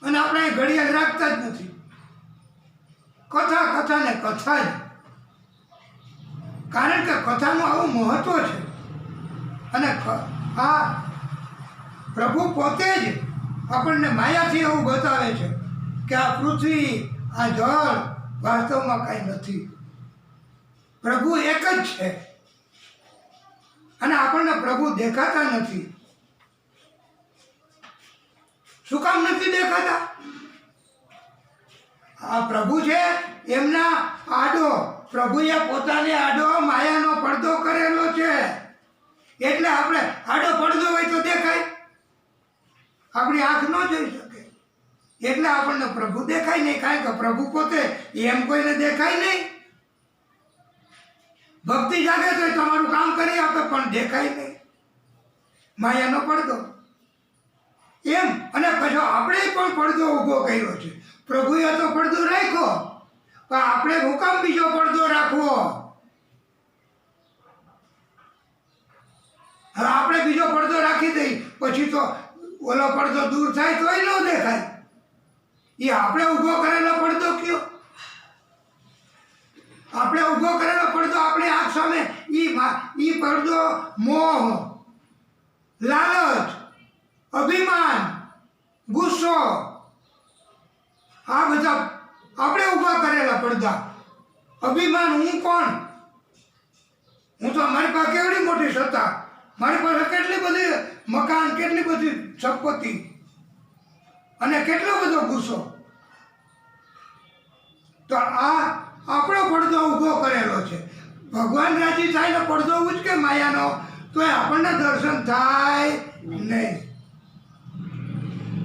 અને આપણે ઘડિયાળ રાખતા જ નથી. કથા કથા ને કથા જ. કારણ કે કથાનું આવું મહત્વ છે. અને આ પ્રભુ પોતે જ આપણને માયાથી એવું બતાવે છે કે આ પૃથ્વી, આ જળ વાસ્તવમાં કાંઈ નથી. પ્રભુ એક જ છે. અને આપણને પ્રભુ દેખાતા નથી. શું કામ નથી દેખાતા? આ પ્રભુ છે એમના આડો, પ્રભુએ પોતાને આડો માયાનો પડદો કરેલો છે. એટલે આપણે આડો પડદો હોય તો દેખાય, આપણી આંખ ન જોઈ શકે. એટલે આપણને પ્રભુ દેખાય નહીં. કારણ કે પ્રભુ પોતે એમ કોઈને દેખાય નહીં. ભક્તિ જાગે તો તમારું કામ કરી આપે, પણ દેખાય નહીં. માયાનો પડદો એમ. અને પછી આપણે પણ પડદો ઊભો કર્યો છે. પ્રભુએ તો પડદો રાખ્યો, પણ આપણે હું કામ બીજો પડદો રાખવો? હવે આપણે બીજો પડદો રાખી દઈ, પછી તો ઓલો પડદો દૂર થાય તોય ન દેખાય. એ આપણે ઊભો કરેલો પડદો કયો? આપણે ઊભો કરેલો પડદો આપણી આંખ સામે, ઈ પડદો મોહ, લાલચ, અભિમાન, ગુસ્સો, આ બધા આપણે ઊભા કરેલા પડદા. અભિમાન, હું કોણ? હું તો મારી પાસે કેવડી મોટી સત્તા, મારી પાસે કેટલી બધી મકાન, કેટલી બધી સંપત્તિ, અને કેટલો બધો ગુસ્સો. તો આ આપણો પડદો ઊભો કરેલો છે. ભગવાન રાજી થાય ને પડદો ઉચકે માયાનો, તો એ આપણને દર્શન થાય નહીં.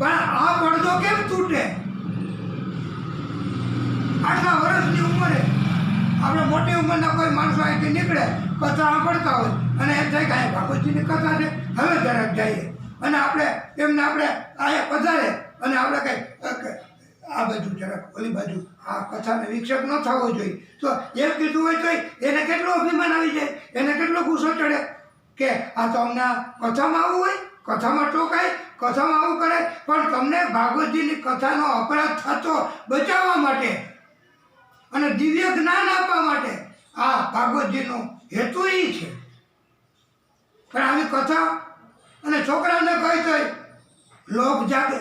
પણ આ પડદો કેમ તૂટે? આટલા વર્ષની ઉંમરે આપણે મોટી ઉંમરના કોઈ માણસો અહીંથી નીકળે, કથા સાંભળતા હોય, અને એમ થાય કે અહીંયા ભાગવતજીની કથા છે, હવે જરાક જઈએ. અને આપણે એમને અહીંયા પધારે, અને આપણે કંઈ આ બાજુ જરાક ઓલી બાજુ આ કથાને વિક્ષેપ ન થવો જોઈએ. તો એમ કીધું હોય તો એને કેટલો અભિમાન આવી જાય, એને કેટલો ગુસ્સો ચડે કે આ તો અમને કથામાં આવવું હોય, કથામાં ટોકાય, કથામાં આવું કરે. પણ તમને ભાગવતજીની કથાનો અપરાધ થતો બચાવવા માટે અને દિવ્ય જ્ઞાન આપવા માટે આ ભાગવતજીનો હેતુ એ છે. પણ આવી કથા અને છોકરાને કહી તો લોભ જાગે.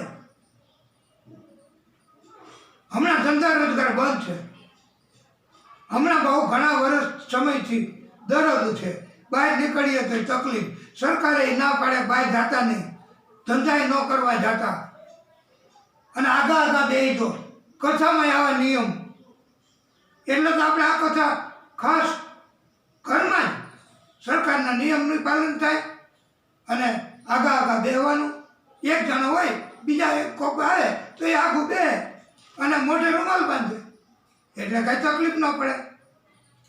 હમણાં ધંધા રોજગાર બંધ છે. હમણાં બહુ ઘણા વર્ષ સમયથી દરદ છે. બહાર નીકળીએ તો તકલીફ. સરકારે ના પાડે, બહાર જતા નહીં, ધંધાએ ન કરવા જતા. અને આગા આગા બેસી દો. કથામાં આવા નિયમ. એટલે તો આપણે આ કથા ખાસ ઘરમાં જ સરકારના નિયમનું પાલન થાય, અને આગા આગા બેસવાનું. એક જણો હોય, બીજા એક કોક આવે તો એ આખું બે અને મોઢે રૂમાલ બાંધે, એટલે કાંઈ તકલીફ ન પડે.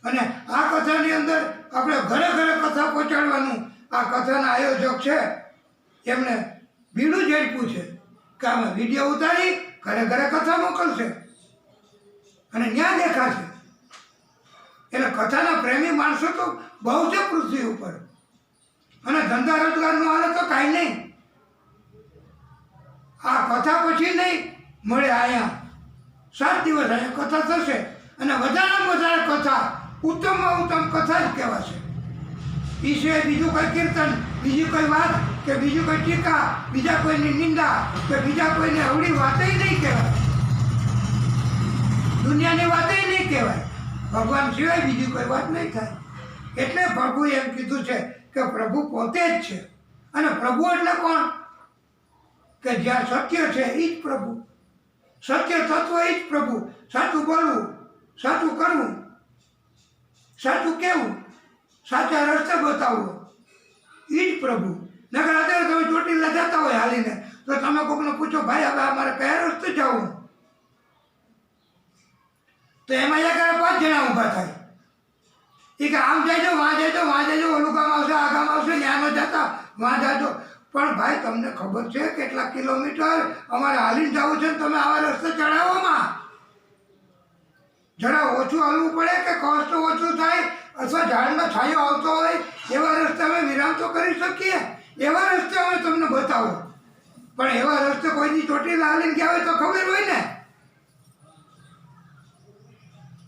અને આ કથાની અંદર આપણે ઘરે ઘરે કથા પહોંચાડવાનું આ કથાના આયોજક છે, એમણે બીડું ઝડપ્યું છે કે આમાં વિડીયો ઉતારી ઘરે ઘરે કથા મોકલશે અને ન્યા દેખાશે. એટલે કથાના પ્રેમી માણસો તો બહુ છે પૃથ્વી ઉપર. અને ધંધા રોજગારનો હાલે તો કાંઈ નહીં. આ કથા પછી નહીં મળે. અહીંયા 7 દિવસ અહીંયા કથા થશે, અને વધારેમાં વધારે કથા, ઉત્તમમાં ઉત્તમ કથા જ કહેવાશે. એ સિવાય બીજું કોઈ કીર્તન, બીજી કોઈ વાત કે બીજી કોઈ ટીકા, બીજા કોઈની નિંદા કે બીજા કોઈને અવળી વાતે નહીં કહેવાય, દુનિયાની વાતે નહીં કહેવાય, ભગવાન સિવાય બીજી કોઈ વાત નહીં થાય. એટલે પ્રભુએ એમ કીધું છે કે પ્રભુ પોતે જ છે. અને પ્રભુ એટલે કોણ? કે જ્યાં સત્ય છે એ જ પ્રભુ, સત્ય તત્વ એ જ પ્રભુ. સાચું બોલવું, સાચું કરવું, સાચું કહેવું, સાચા રસ્તે બતાવવો એ જ પ્રભુ. નકર અત્યારે તમે ચોટીલા જતા હોય હાલીને, તો તમે કોકને પૂછો, ભાઈ હવે અમારે કયા રસ્તે જવું, તો એમાં એક 5 જણા ઊભા થાય. એ કે આમ જજો, વાં જજો, વાં જજો, ઓલું કામ આવશે, આ કામ આવશે, ત્યાં ન જતા વાં જાજો. પણ ભાઈ તમને ખબર છે કેટલા કિલોમીટર અમારે હાલીને જવું છે, તમે આવા રસ્તે ચડાવવામાં જરા ઓછું હાલવું પડે કે કોસ્ટ ઓછું થાય, અથવા ઝાડનો છાંયો આવતો હોય એવા રસ્તે અમે વિરામ તો કરી શકીએ, એવા રસ્તે અમે તમને બતાવો. પણ એવા રસ્તે કોઈની ચોટીલા હાલીને ગયા હોય તો ખબર હોય ને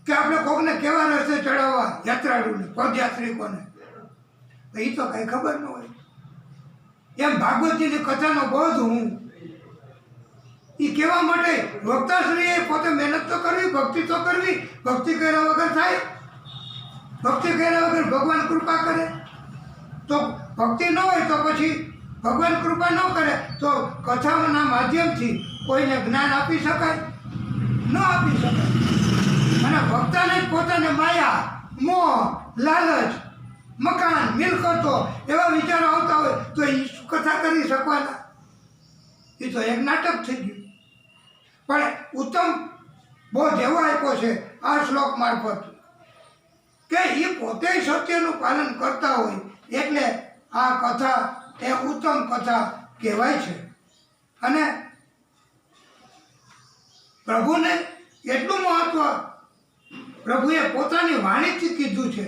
કે આપણે કોકને કેવા રસ્તે ચડાવવા, યાત્રાળુને, પદયાત્રિકોને, એ તો કંઈ ખબર ન હોય. એમ ભાગવતજીની કથાનો બોધ હું એ કહેવા માટે વક્તાશ્રીએ પોતે મહેનત તો કરવી, ભક્તિ તો કરવી. ભક્તિ કર્યા વગર થાય? ભક્તિ કર્યા વગર ભગવાન કૃપા કરે? તો ભક્તિ ન હોય તો પછી ભગવાન કૃપા ન કરે તો કથાઓના માધ્યમથી કોઈને જ્ઞાન આપી શકાય? ન આપી શકાય. અને ભક્તાને જ પોતાને માયા, મોહ, લાલચ, મકાન, મિલકતો એવા વિચારો આવતા હોય તો એ કથા કરી શકવાના? એ તો એક નાટક થઈ ગયું. પણ ઉત્તમ બોધ એવો આપ્યો છે આ શ્લોક મારફત કે એ પોતે સત્યનું પાલન કરતા હોય એટલે આ કથા એ ઉત્તમ કથા કહેવાય છે. અને પ્રભુને એટલું મહત્વ પ્રભુએ પોતાની વાણીથી કીધું છે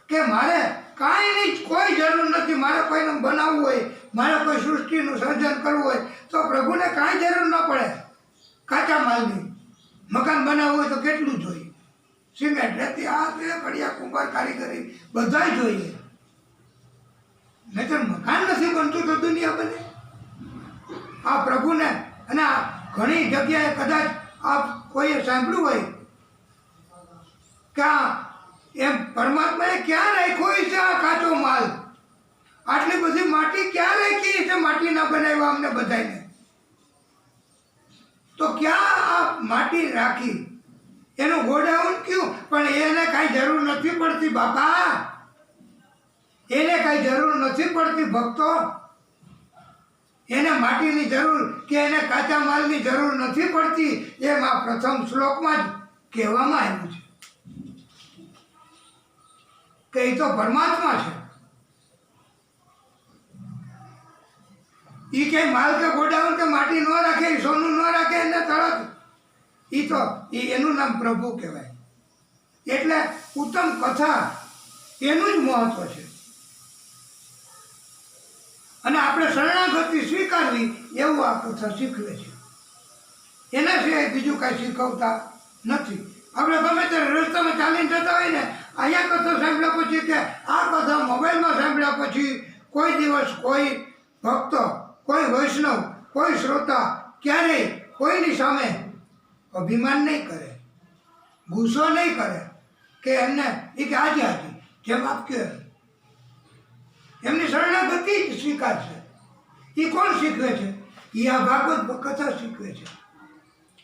કે મારે કાંઈ નહીં, કોઈ જરૂર નથી. મારે કોઈને બનાવવું હોય, મારે કોઈ સૃષ્ટિનું સર્જન કરવું હોય તો પ્રભુને કાંઈ જરૂર ન પડે કાચા માલની. મકાન બનાવવું હોય તો કેટલું જોઈએ? સિમેન્ટ, રેતી, આ તે કડિયા, કુંભાર, કારીગરી બધાય જોઈએ. નહીંતર મકાન નથી બનતું તો દુનિયા બને. આ પ્રભુને, અને આ ઘણી જગ્યાએ કદાચ આ કોઈએ સાંભળ્યું હોય કે એમ પરમાત્માએ ક્યાં રાખ્યો છે આ કાચો માલ? આટલી બધી માટી ક્યાં રાખી છે? માટી ના બનાવ્યા અમને બધાને તો ક્યાં આ માટી રાખી? એનું ગોડાઉન કયું? પણ એને કાંઈ જરૂર નથી પડતી બાપા, એને કાંઈ જરૂર નથી પડતી ભક્તો. એને માટીની જરૂર કે એને કાચા માલની જરૂર નથી પડતી. એમ આ પ્રથમ શ્લોકમાં જ કહેવામાં આવ્યું છે કે એ તો પરમાત્મા છે. એ કંઈ માલ કે ગોડાઉન કે માટી ન રાખે, સોનું ન રાખે, એને તરત એ તો એનું નામ પ્રભુ કહેવાય. એટલે ઉત્તમ કથા એનું જ મહત્વ છે. અને આપણે શરણાગતિ સ્વીકારવી એવું આ કથા શીખવે છે. એના સિવાય બીજું કાંઈ શીખવતા નથી. આપણે ગમે ત્યારે રસ્તામાં ચાલીને જતા હોય ને, અહીંયા કથા સાંભળ્યા પછી કે આ કથા મોબાઈલમાં સાંભળ્યા પછી કોઈ દિવસ કોઈ ભક્ત, કોઈ વૈષ્ણવ, કોઈ શ્રોતા ક્યારેય કોઈની સામે અભિમાન નહીં કરે, ગુસ્સો નહીં કરે કે એમને એ કે આજે હતી જેમ આપ કહે. એમની શરણાગતિ જ સ્વીકારશે. એ કોણ શીખવે છે? એ આ ભાગવત કથા શીખવે છે.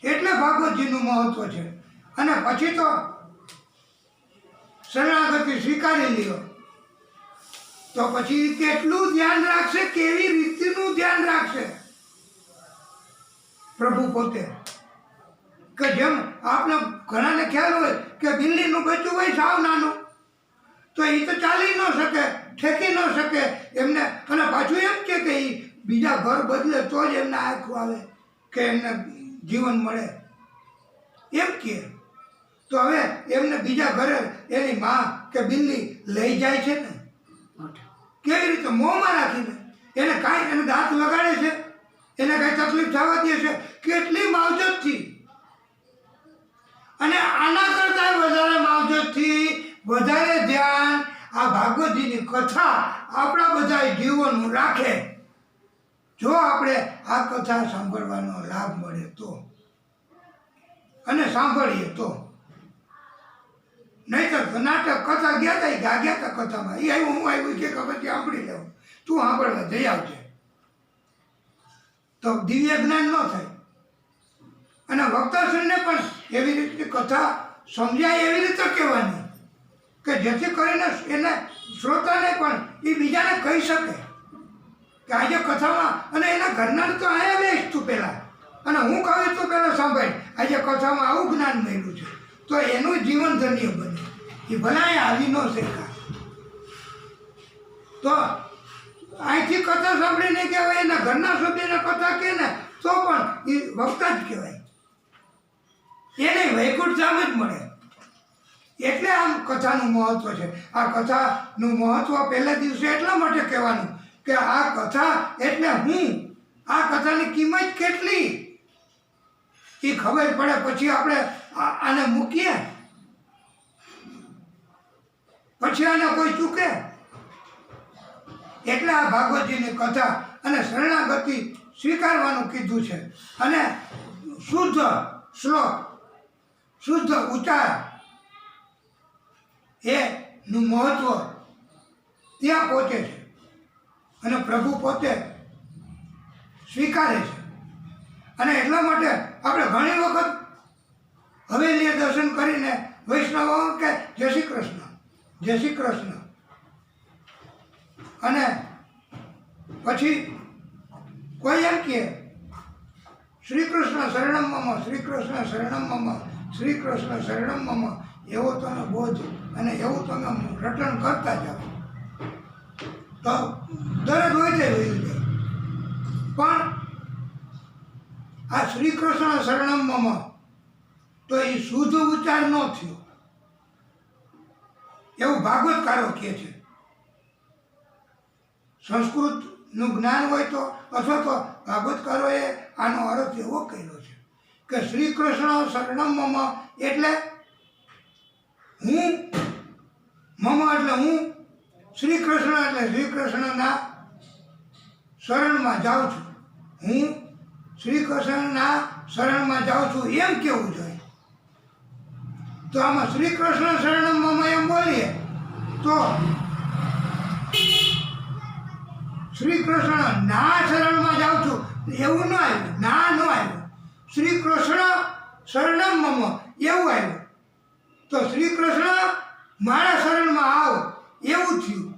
એટલે ભાગવતજીનું મહત્વ છે. અને પછી તો શરણાગતિ સ્વીકારી લ્યો તો પછી કેટલું ધ્યાન રાખશે, કેવી રીતનું ધ્યાન રાખશે પ્રભુ પોતે. કે જેમ આપણે ઘણાને ખ્યાલ હોય કે બિલ્લીનું બચ્ચું હોય સાવ નાનું, તો એ તો ચાલી ન શકે, ઠેકી ન શકે એમને. અને પાછું એમ કે એ બીજા ઘર બદલે તો જ એમને આંખું આવે કે એમને જીવન મળે એમ કે. તો હવે એમને બીજા ઘરે એની માં કે બિલ્લી લઈ જાય છે ને, કેવી રીતે મોંમાં રાખીને. એને કાંઈ, એને દાંત લગાડે છે, એને કાંઈ તકલીફ થવા દે છે? કેટલી માવજતથી. અને આના કરતાં વધારે માવજતથી, વધારે ધ્યાન આ ભાગવતજીની કથા આપણા બધા જીવોનું રાખે, જો આપણે આ કથા સાંભળવાનો લાભ મળે તો, અને સાંભળીએ તો. નહીં તો નાટક કથા ગયા હતા કથામાં, એ આવ્યું હું આવ્યું કે ખબર સાંભળી લેવું, તું સાંભળવા જઈ આવજે, તો દિવ્ય જ્ઞાન ન થાય. અને વક્તાશ્રીને પણ એવી રીતે કથા સમજાય એવી રીતે કહેવાની કે જેથી કરીને એને શ્રોતાને પણ એ બીજાને કહી શકે કે આજે કથામાં, અને એના ઘરના તો અહીંયા બેસ તું પહેલાં, અને હું કહું તું પહેલાં સાંભળ, આજે કથામાં આવું જ્ઞાન મળ્યું છે, તો એનું જીવન ધન્ય બને. એ ભલાય આવી ન શેખા, તો અહીંથી કથા સાંભળીને કહેવાય, એના ઘરના સભ્યને કથા કહે ને તો પણ એ વક્તા જ કહેવાય, એને વૈકુંઠ ધામ જ મળે. એટલે આમ કથાનું મહત્વ છે. આ કથાનું મહત્વ પહેલા દિવસે એટલા માટે કહેવાનું કે આ કથા એટલે હું, આ કથાની કિંમત કેટલી એ ખબર પડે, પછી આપણે આને મૂકીએ, પછી આને કોઈ ચૂકે. એટલે આ ભાગવતજીની કથા અને શરણાગતિ સ્વીકારવાનું કીધું છે. અને શુદ્ધ શ્લોક, શુદ્ધ ઉચ્ચાર એનું મહત્વ ત્યાં પહોંચે છે, અને પ્રભુ પોતે સ્વીકારે છે. અને એટલા માટે આપણે ઘણી વખત હવેલીએ દર્શન કરીને વૈષ્ણવો કે જય શ્રી કૃષ્ણ, જય શ્રી કૃષ્ણ, અને પછી કોઈ એમ કહે શ્રી કૃષ્ણ શરણમ મમ, શ્રી કૃષ્ણ શરણમ મમ, શ્રી કૃષ્ણ શરણમ મમ, એવો તમે બોધ અને એવું તમે રટણ કરતા જાઓ તો દરદ હોય જાય વયું જાય. પણ આ શ્રી કૃષ્ણ શરણમ મમ તો એ શુદ્ધ ઉચ્ચાર ન થયો એવું ભાગવતકારો કહે છે. સંસ્કૃતનું જ્ઞાન હોય તો, અથવા તો ભાગવતકારોએ આનો અર્થ એવો કર્યો છે કે શ્રી કૃષ્ણ શરણમ મમ એટલે હું, મમ એટલે હું, શ્રી કૃષ્ણ એટલે શ્રી કૃષ્ણના શરણમાં જાઉં છું, હું શ્રી કૃષ્ણના શરણમાં જાઉં છું એમ કેવું જોઈએ. તો આમાં શ્રી કૃષ્ણ શરણમ મમ એમ બોલીએ તો શ્રી કૃષ્ણ ના શરણમાં જાઉં છું એવું ન આવ્યું, ના ન આવ્યું, શ્રી કૃષ્ણ શરણમ મમ એવું આવ્યું. તો શ્રી કૃષ્ણ મારા શરણમાં આવ એવું થયું.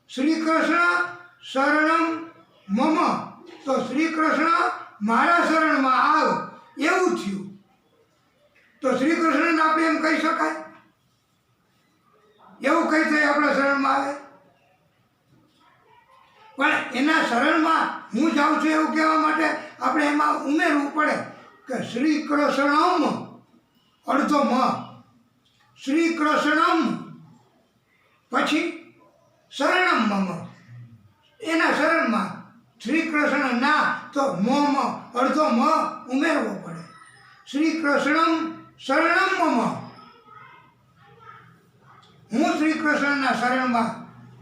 શ્રી કૃષ્ણ શરણમ મમ તો શ્રી કૃષ્ણ મારા શરણમાં આવ એવું થયું. તો શ્રી કૃષ્ણને આપણે એમ કહી શકાય? એવું કઈ થાય આપણા શરણમાં આવે? પણ એના શરણમાં હું જાઉં છું એવું કહેવા માટે આપણે એમાં ઉમેરવું પડે કે શ્રી કૃષ્ણમ અડધો મ, શ્રી કૃષ્ણમ પછી શરણમ મમ, એના શરણમાં શ્રી કૃષ્ણ ના તો મમ અડધો મ ઉમેરવો પડે. શ્રી કૃષ્ણમ શરણમ મમ, હું શ્રી કૃષ્ણના શરણમાં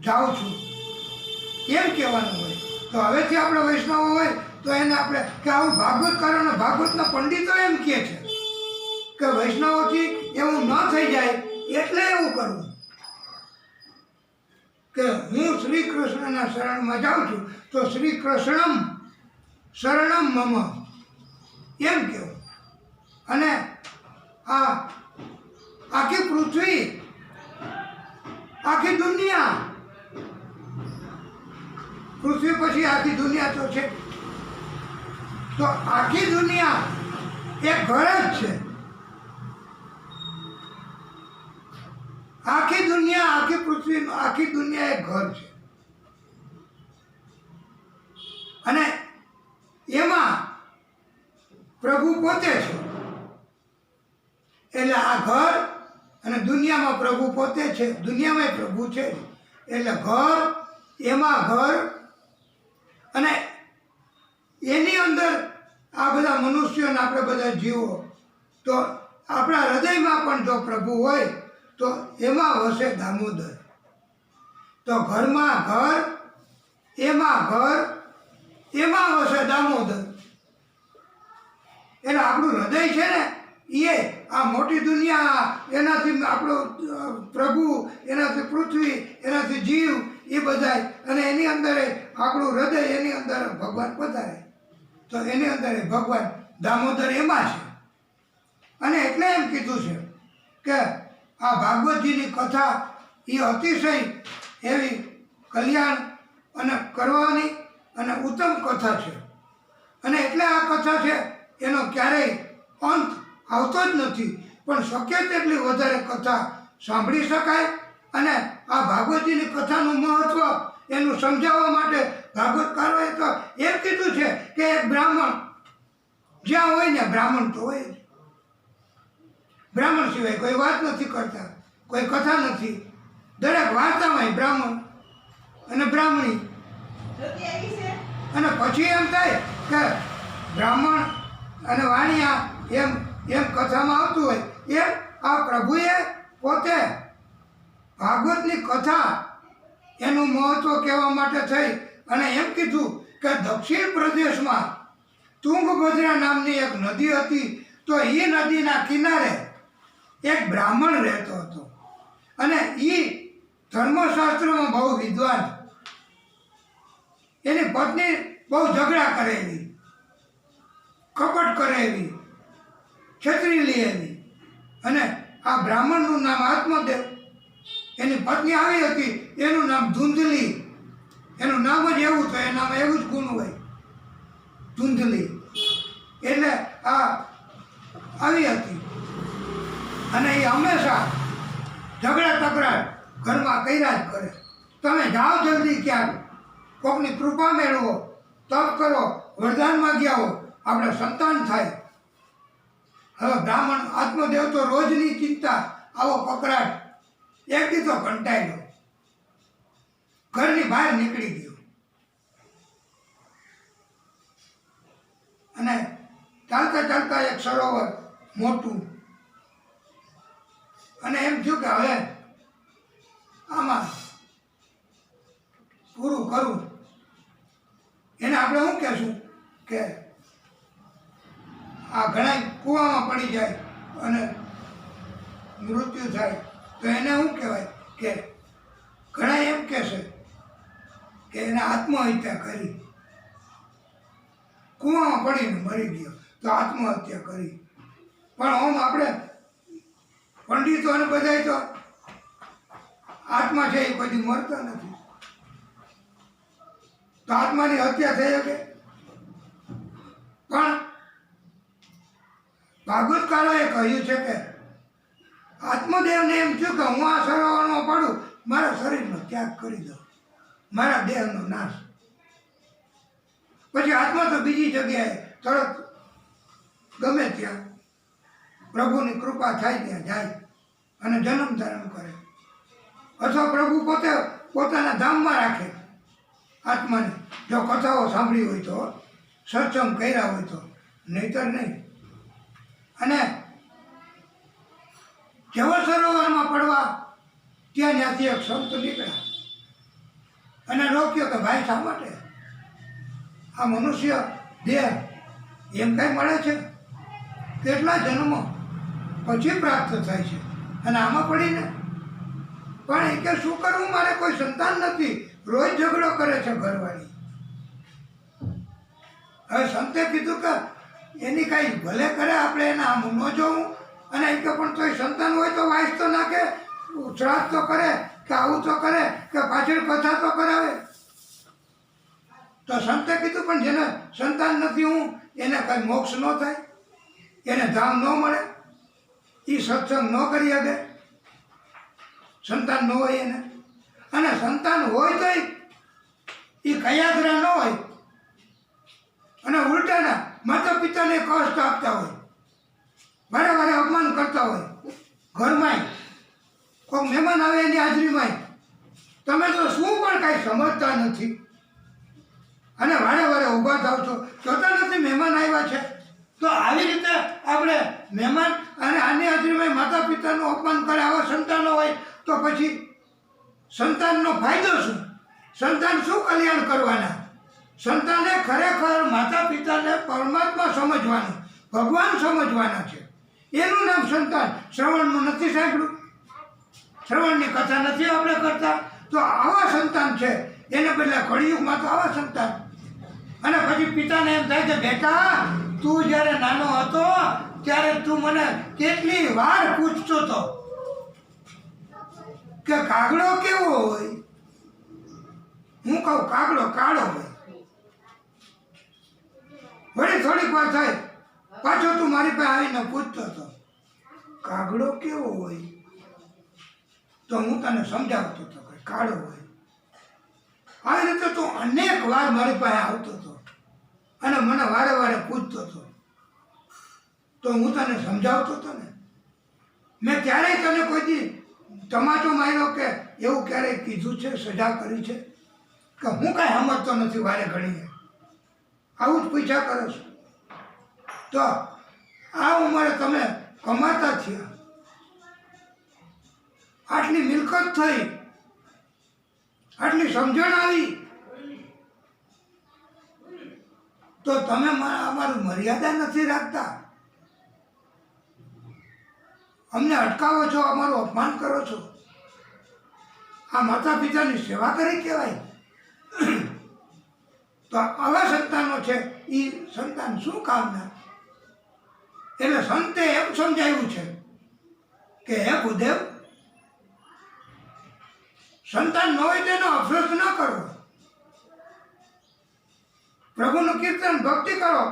જાઉં છું એમ કહેવાનું હોય. તો હવેથી આપણે વૈષ્ણવ હોય તો એને આપણે કે આવું ભાગવતકારોના, ભાગવતના પંડિતો એમ કહે છે કે વૈષ્ણવોથી એવું ન થઈ જાય એટલે એવું કરવું કે હું શ્રી કૃષ્ણના શરણમાં જાઉં છું તો શ્રી કૃષ્ણમ શરણમ મમ એમ કહેવું. અને આ આખી પૃથ્વી, આખી દુનિયા, પૃથ્વી પછી આખી દુનિયા તો છે, તો આખી દુનિયા એક ઘર જ છે. આખી દુનિયા, આખી પૃથ્વી, આખી દુનિયા એક ઘર છે. અને એમાં પ્રભુ પોતે છે. એટલે આ ઘર અને દુનિયામાં પ્રભુ પોતે છે, દુનિયામાં પ્રભુ છે. એટલે ઘર, એમાં ઘર, અને એની અંદર આ બધા મનુષ્યો અને આપણે બધા જીવો, તો આપણા હૃદયમાં પણ જો પ્રભુ હોય તો એમાં વસે દામોદર. તો ઘરમાં ઘર, એમાં ઘર, એમાં વસે દામોદર. એટલે આપણું હૃદય છે ને એ આ મોટી દુનિયા, એનાથી આપણો પ્રભુ, એનાથી પૃથ્વી, એનાથી જીવ, એ બધાય, અને એની અંદર આપણું હૃદય, એની અંદર ભગવાન પધારે. તો એની અંદર ભગવાન દામોદર એમાં છે. અને એટલે એમ કીધું છે કે આ ભાગવતજીની કથા એ અતિશય એવી કલ્યાણ અને કરવાની અને ઉત્તમ કથા છે. અને એટલે આ કથા છે એનો ક્યારેય અંત આવતો જ નથી. પણ શક્ય તેટલી વધારે કથા સાંભળી શકાય. અને આ ભાગવતજીની કથાનું મહત્ત્વ એનું સમજાવવા માટે ભાગવતકારોએ તો એમ કીધું છે કે એક બ્રાહ્મણ જ્યાં હોય ને, બ્રાહ્મણ તો હોય જ. બ્રાહ્મણ સિવાય કોઈ વાત નથી કરતા, કોઈ કથા નથી. દરેક વાર્તામાં બ્રાહ્મણ અને બ્રાહ્મણી. અને પછી એમ થાય કે બ્રાહ્મણ અને વાણિયા એમ કથામાં આવતું હોય એમ આ પ્રભુએ પોતે ભાગવતની કથા એનું મહત્ત્વ કહેવા માટે થઈ અને એમ કીધું કે દક્ષિણ પ્રદેશમાં તુંગભદ્રા નામની એક નદી હતી. તો એ નદીના કિનારે એક બ્રાહ્મણ રહેતો હતો. અને એ ધર્મશાસ્ત્રમાં બહુ વિદ્વાન. એની પત્ની બહુ ઝઘડા કરે એવી, કપટ કરે એવી, ક્ષત્રિય એવી. અને આ બ્રાહ્મણનું નામ આત્મદેવ, એની પત્ની આવી હતી, એનું નામ ધૂંધલી. એનું નામ જ એવું તો એનામાં એવું જ ગુણ હોય, ધૂંધલી. એટલે આ આવી હતી. અને એ હંમેશા ઝઘડા તકરાર ઘરમાં કર્યા જ કરે. તમે જાઓ જલ્દી ક્યાંક, કોકની કૃપા મેળવો, તપ કરો, વરદાન માગ્યા હો, આપણે સંતાન થાય. હવે બ્રાહ્મણ આત્મદેવ તો રોજની ચિંતા, આવો કકરાટ. એક દી તો કંટાઈ ગયો, ઘરની બહાર નીકળી ગયો. અને ચાલતા ચાલતા એક સરોવર મોટું. અને એમ થયું કે હવે આમાં પૂરું કરું. એને આપણે શું કહેશું કે આ ઘણા કૂવામાં પડી જાય અને મૃત્યુ થાય તો એને શું કહેવાય કે ઘણા એમ કહેશે કે એને આત્મહત્યા કરી. કૂવામાં પડીને મરી ગયો તો આત્મહત્યા કરી. પણ આમ આપણે પંડિતો અને બધા તો આત્મા છે એ કોઈ મરતા નથી, તો આત્માની હત્યા થઈ શકે. પણ ભાગવતકારોએ કહ્યું છે કે આત્મદેવને એમ થયું કે હું આ સરોવરમાં પડું, મારા શરીરનો ત્યાગ કરી દઉં, મારા દેહનો નાશ. પછી આત્મા તો બીજી જગ્યાએ તરત ગમે ત્યાં પ્રભુની કૃપા થાય ત્યાં જાય અને જન્મ ધારણ કરે. અથવા પ્રભુ પોતે પોતાના ધામમાં રાખે આત્માને, જો કથાઓ સાંભળી હોય તો, સત્સંગ કર્યા હોય તો, નહીતર નહીં. અને જેવો સરોવરમાં પડવા ત્યાં ત્યાંથી એક સંત નીકળ્યા અને રોક્યો કે ભાઈ શા માટે આ મનુષ્ય દેહ એમ કાંઈ મળે છે? કેટલા જન્મો પછી પ્રાપ્ત થાય છે અને આમાં પડીને પણ એ કે શું કરવું, મારે કોઈ સંતાન નથી, રોજ ઝઘડો કરે છે ઘરવાળી. હવે સંતે કીધું કે એની કાંઈ ભલે કરે, આપણે એને આમ ન જોવું. અને એ કે પણ તોય સંતાન હોય તો વાંચ તો નાખે, શ્રાદ્ધ તો કરે, કે આવું તો કરે, કે પાછળ કથા તો કરાવે. તો સંતે કીધું પણ જેને સંતાન નથી હું એને કાંઈ મોક્ષ ન થાય, એને ધામ ન મળે, એ સત્સંગ ન કરી શકે, સંતાન ન હોય એને. અને સંતાન હોય તો એ કયાગ્રહ ન હોય અને ઉલટાના માતા પિતાને કષ્ટ આપતા હોય, વારે વારે અપમાન કરતા હોય. ઘરમાં કોઈ મહેમાન આવે એની હાજરીમાં તમે તો શું પણ કાંઈ સમજતા નથી અને વારે વારે ઊભા થાવ છો, જોતા નથી મહેમાન આવ્યા છે. તો આવી રીતે આપણે મહેમાન અને આની હાજરીમાં માતા પિતાનું અપમાન કરે આવા સંતાનો હોય તો પછી સંતાનનો ફાયદો શું, સંતાન શું કલ્યાણ કરવાના. સંતાને ખરેખર માતા પિતાને પરમાત્મા સમજવાનું, ભગવાન સમજવાના છે. એનું નામ સંતાન. શ્રવણનું નથી સાંભળ્યું, શ્રવણની કથા નથી આપણે કરતા. તો આવા સંતાન છે. એને બદલે કળિયુગમાં તો આવા સંતાન. અને પછી પિતાને એમ થાય કે બેટા, તું જ્યારે નાનો હતો ત્યારે તું મને કેટલી વાર પૂછતો હતો કે કાગડો કેવો હોય. હું કહું કાગડો કાળો હોય. વળી થોડીક વાર થાય પાછો તું મારી પાસે આવીને પૂછતો હતો કાગડો કેવો હોય. તો હું તને સમજાવતો હતો કે કાળો હોય. આવી રીતે તું અનેક વાર મારી પાસે આવતો હતો અને મને વારે વારે પૂછતો હતો. તો હું તને સમજાવતો હતો ને. મેં ક્યારેય તને કોઈ દી તમાચો માર્યો કે એવું ક્યારેય કીધું છે, સજા કરી છે કે હું કાંઈ સમજતો નથી વારે ઘડીએ. આવું જ પૂછ્યા કરો છો. તો આ ઉંમરે તમે કમાતા થયા, આટલી મિલકત થઈ, આટલી સમજણ આવી, તો તમે અમારું મર્યાદા નથી રાખતા. અમને અટકાવો છો, અમારું અપમાન કરો છો. આ માતા પિતાની સેવા કરી કહેવાય. તો આવા સંતાનો છે એ સંતાન શું કામના. એટલે સંતે એમ સમજાવ્યું છે કે હે ભૂદેવ, સંતાન ન હોય તેનો અફસોસ ન કરો. પ્રભુનું કીર્તન ભક્તિ કરો,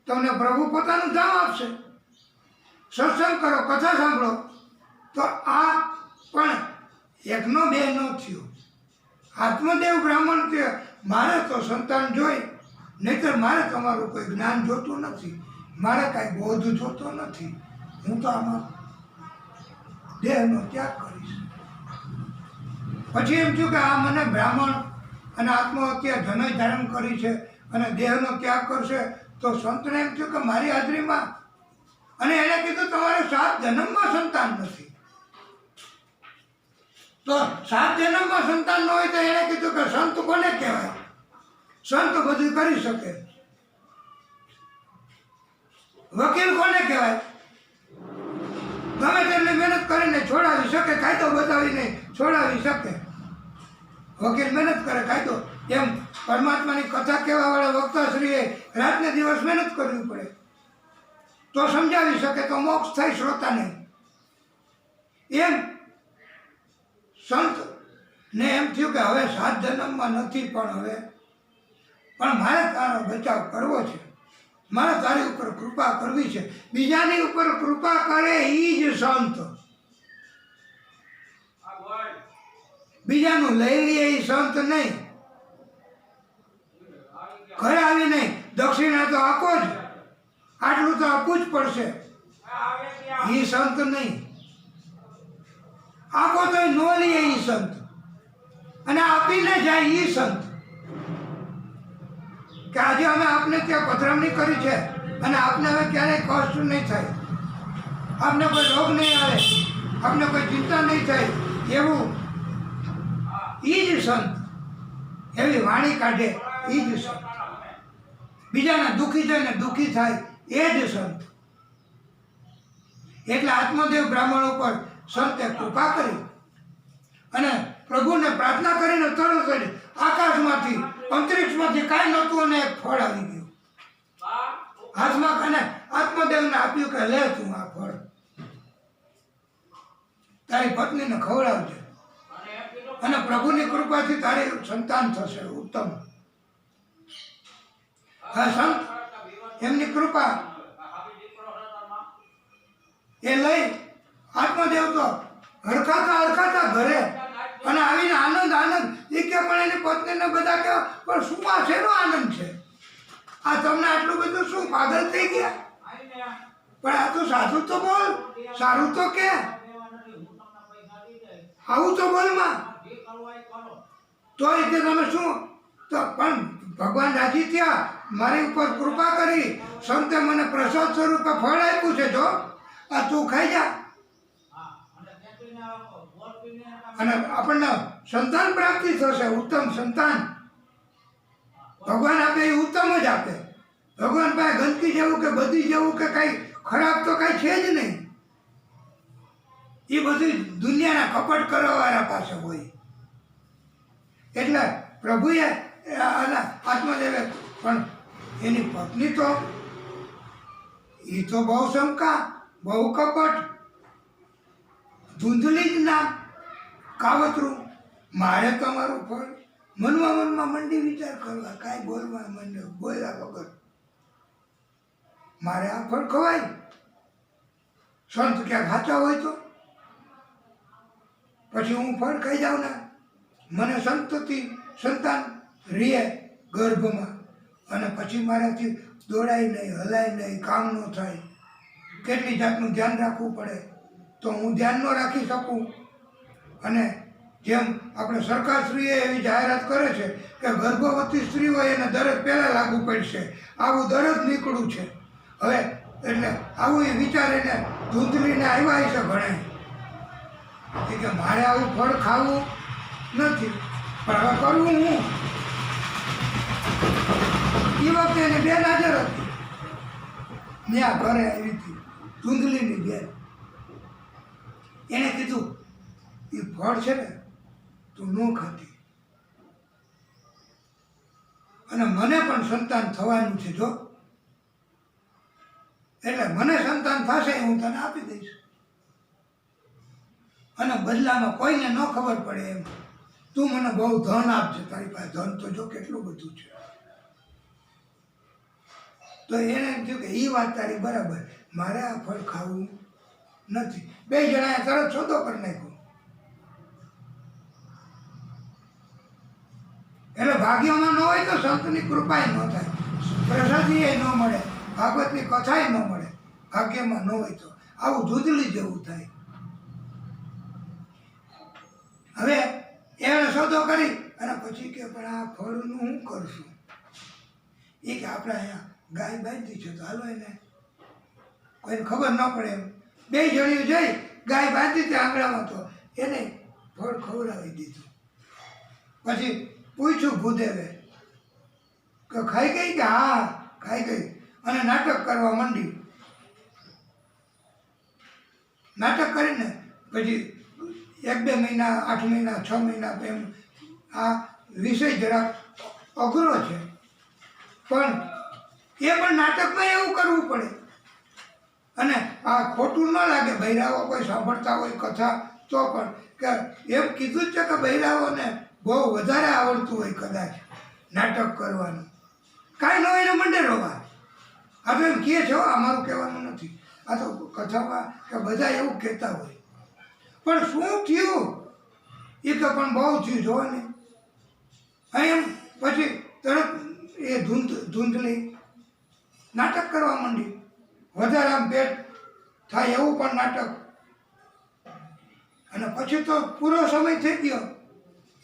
તમને પ્રભુ પોતાનું ધામ આપશે. સત્સંગ કરો, કથા સાંભળો. તો આ પણ એકનો બે નો થયો. આત્મદેવ બ્રાહ્મણ કે મારે તો સંતાન જોઈ, નહીંતર મારે તમારું કોઈ જ્ઞાન જોતું નથી, મારે કાંઈ બોધ જોતો નથી. હું તો આમાં દેહનો ત્યાગ કરીશ. પછી એમ થયું કે આ મને બ્રાહ્મણ અને આત્મહત્યા જનય ધારણ કરી છે અને દેહનો ત્યાગ કરશે. તો સંતને એમ થયું કે મારી હાજરીમાં, અને એણે કીધું તમારે 7 જન્મમાં સંતાન નથી. તો 7 જન્મમાં સંતાન ન હોય તો એણે કીધું કે સંત કોને કહેવાય. સંત બધું કરી શકે. વકીલ કોને કહેવાય. ગમે તેટલી મહેનત કરીને છોડાવી શકે, કાયદો બતાવીને છોડાવી શકે. વકીલ મહેનત કરે કાયદો. એમ પરમાત્માની કથા કહેવાવાળા વક્તાશ્રીએ રાતને દિવસ મહેનત કરવી પડે તો સમજાવી શકે, તો મોક્ષ થાય શ્રોતાને. એમ સંત ને એમ થયું કે હવે 7 જન્મમાં નથી, પણ મારે તારો બચાવ કરવો છે, મારે તારી ઉપર કૃપા કરવી છે. બીજાની ઉપર કૃપા કરે એ જ સંત. બીજાનું લઈ લે એ સંત નહીં. ઘરે આવીને દક્ષિણા તો આપો જ, આટલું તો આપવું જ પડશે, એ સંત નહીં. આપો તો ન લે એ સંત, અને આપીને જાય એ સંત. કે આજે અમે આપને ત્યાં પધરામણી કરી છે અને આપને હવે ક્યારેય કષ્ટ નહીં થાય, આપને કોઈ રોગ નહીં આવે, આપને કોઈ ચિંતા નહીં થાય, એવું એ જ સંત. એવી વાણી કાઢે એ જ સંત. બીજાના દુઃખી જોઈને દુઃખી થાય એ જ સંત. એટલે આત્મદેવ બ્રાહ્મણ ઉપર સંતે કૃપા કરી અને પ્રભુને પ્રાર્થના કરીને તરત જ આકાશમાંથી, અંતરિક્ષમાંથી કાંઈ નહોતું અને એક ફળ આવી ગયું હાથમાં. અને આત્મદેવને આપ્યું કે લે તું આ ફળ તારી પત્નીને ખવડાવજે અને પ્રભુની કૃપાથી તારી સંતાન થશે ઉત્તમ. હા, સંત એમની કૃપા એ લઈ આત્મદેવ તો હરખાતા ઘરે અને આવીને આનંદ એ કે પણ એની પત્નીને બધા કે પણ શું આ શેનો આનંદ છે, આ તમને આટલું બધું શું પાગલ થઈ ગયા, પણ આ તો સાચું તો બોલ, સારું તો કે, આવું તો બોલમાં. તો એ કે તમે શું, તો પણ ભગવાન રાજી થયા, મારી ઉપર કૃપા કરી, સંતે મને પ્રસાદ સ્વરૂપે ફળ આપ્યું છે, જો આ તું ખાઈ જા. અને આપણને સંતાન પ્રાપ્તિ થશે, ઉત્તમ સંતાન ભગવાન આપે એ ઉત્તમ જ આપે. ભગવાન પાસે ગંદકી જેવું કે બધી જેવું કે કાંઈ ખરાબ તો કાંઈ છે જ નહીં. એ બધી દુનિયાના કપટ કરવાવાળા પાસે હોય. એટલે પ્રભુએ આત્મદેવે પણ એની પત્ની તો એ તો બહુ શંકા, બહુ કપટ, ધૂંધલી જ ના કાવતરું. મારે તમારું ફળ મનમાં મંડી વિચાર કરવા, કાંઈ બોલવા માંડ્યો, બોલ્યા વગર મારે આ ફળ ખવાય. સંત ક્યાંક સાચા હોય તો પછી હું ફળ ખાઈ જાઉં ને, મને સંતતિ સંતાન રીએ ગર્ભમાં, અને પછી મારાથી દોડાય નહીં, હલાય નહીં, કામ ન થાય. કેટલી જાતનું ધ્યાન રાખવું પડે તો હું ધ્યાન ન રાખી શકું. અને જેમ આપણે સરકારશ્રીએ એવી જાહેરાત કરે છે કે ગર્ભવતી સ્ત્રી હોય એને દરદ પહેલાં લાગુ પડશે, આવું દરદ નીકળ્યું છે હવે. એટલે આવું એ વિચારીને ધૂંધલીને આવ્યા છે ઘણે કે મારે આવું ફળ ખાવું નથી, પણ હવે કરવું હું. એ વખતે એની બેન હાજર હતી, ત્યાં ઘરે આવી હતી ધૂંધલીની બેન. એણે કીધું એ ફળ છે ને તું ન ખાતી, અને મને પણ સંતાન થવાનું છે જો, એટલે મને સંતાન થશે હું તને આપી દઈશ, અને બદલામાં કોઈને ન ખબર પડે એમ તું મને બહુ ધન આપજે. તારી પાસે ધન તો જો કેટલું બધું છે. તો એને એમ થયું કે એ વાત તારી બરાબર, મારે આ ફળ ખાવું નથી. બે જણાએ તરત સોદો કરી નાખ્યો. એટલે ભાગ્યમાં ન હોય તો સંતની કૃપાએ ન થાય, પ્રસાદી એ ન મળે, ભાગવતની કથાએ ન મળે. ભાગ્યમાં ન હોય તો આવું ધૂંધલી જેવું થાય. હવે એણે સોદો કરી અને પછી કે પણ આ ફળનું હું કરશું? એ કે આપણે અહીંયા ગાય બાંધી છે તો હાલો એને કોઈને ખબર ન પડે એમ. બે જણીઓ જઈ ગાય બાંધી હતી આંગણામાં, તો એને ફળ ખવડાવી દીધું. પછી પૂછ્યું ભૂદેવે કે ખાઈ ગઈ કે હા ખાઈ ગઈ, અને નાટક કરવા માંડી. નાટક કરીને પછી 1-2 મહિના, 8 મહિના, 6 મહિના એમ. આ વિષય જરાક અઘરો છે, પણ એ પણ નાટકમાં એવું કરવું પડે. અને આ ખોટું ન લાગે, બૈરાઓ કોઈ સાંભળતા હોય કથા તો પણ કે એમ કીધું જ છે કે બૈરાઓને બહુ વધારે આવડતું હોય કદાચ નાટક કરવાનું. કાંઈ ન હોય એને મંડે રોવા. આ તો એમ કહે છે, અમારું કહેવાનું નથી, આ તો કથામાં કે બધા એવું કહેતા હોય. પણ શું થયું એ તો પણ બહુ થયું જોવાની. એમ પછી તરત એ ધૂંધલી નાટક કરવા માંડી, વધારે આમ પેટ થાય એવું પણ નાટક. અને પછી તો પૂરો સમય થઈ ગયો,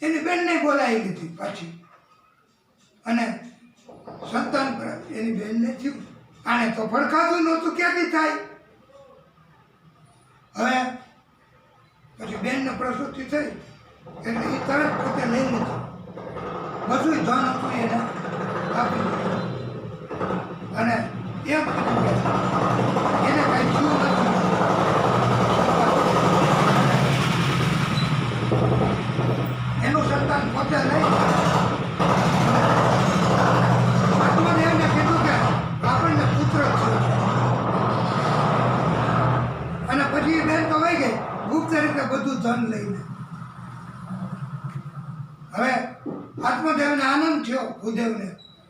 એની બેનને બોલાવી લીધી પાછી, અને સંતાન એની બેનને થયું. આને તો ફડકાતું નહોતું, ક્યાંથી થાય? હવે પછી બેનને પ્રસૂતિ થઈ એટલે એ તરત પોતે લઈ લીધું, બધું ધન હતું એને આપી દીધું. અને એમ કીધું કે એને કાંઈ થયું નથી. એનું સંતાન પોતે લઈ આત્મદેવને કીધું કે આપણને પુત્ર થયો છે. અને પછી બેન તો વહી ગઈ ગુપ્ત રીતે બધું ધન લઈને. હવે આત્મદેવને આનંદ થયો, ભૂદેવને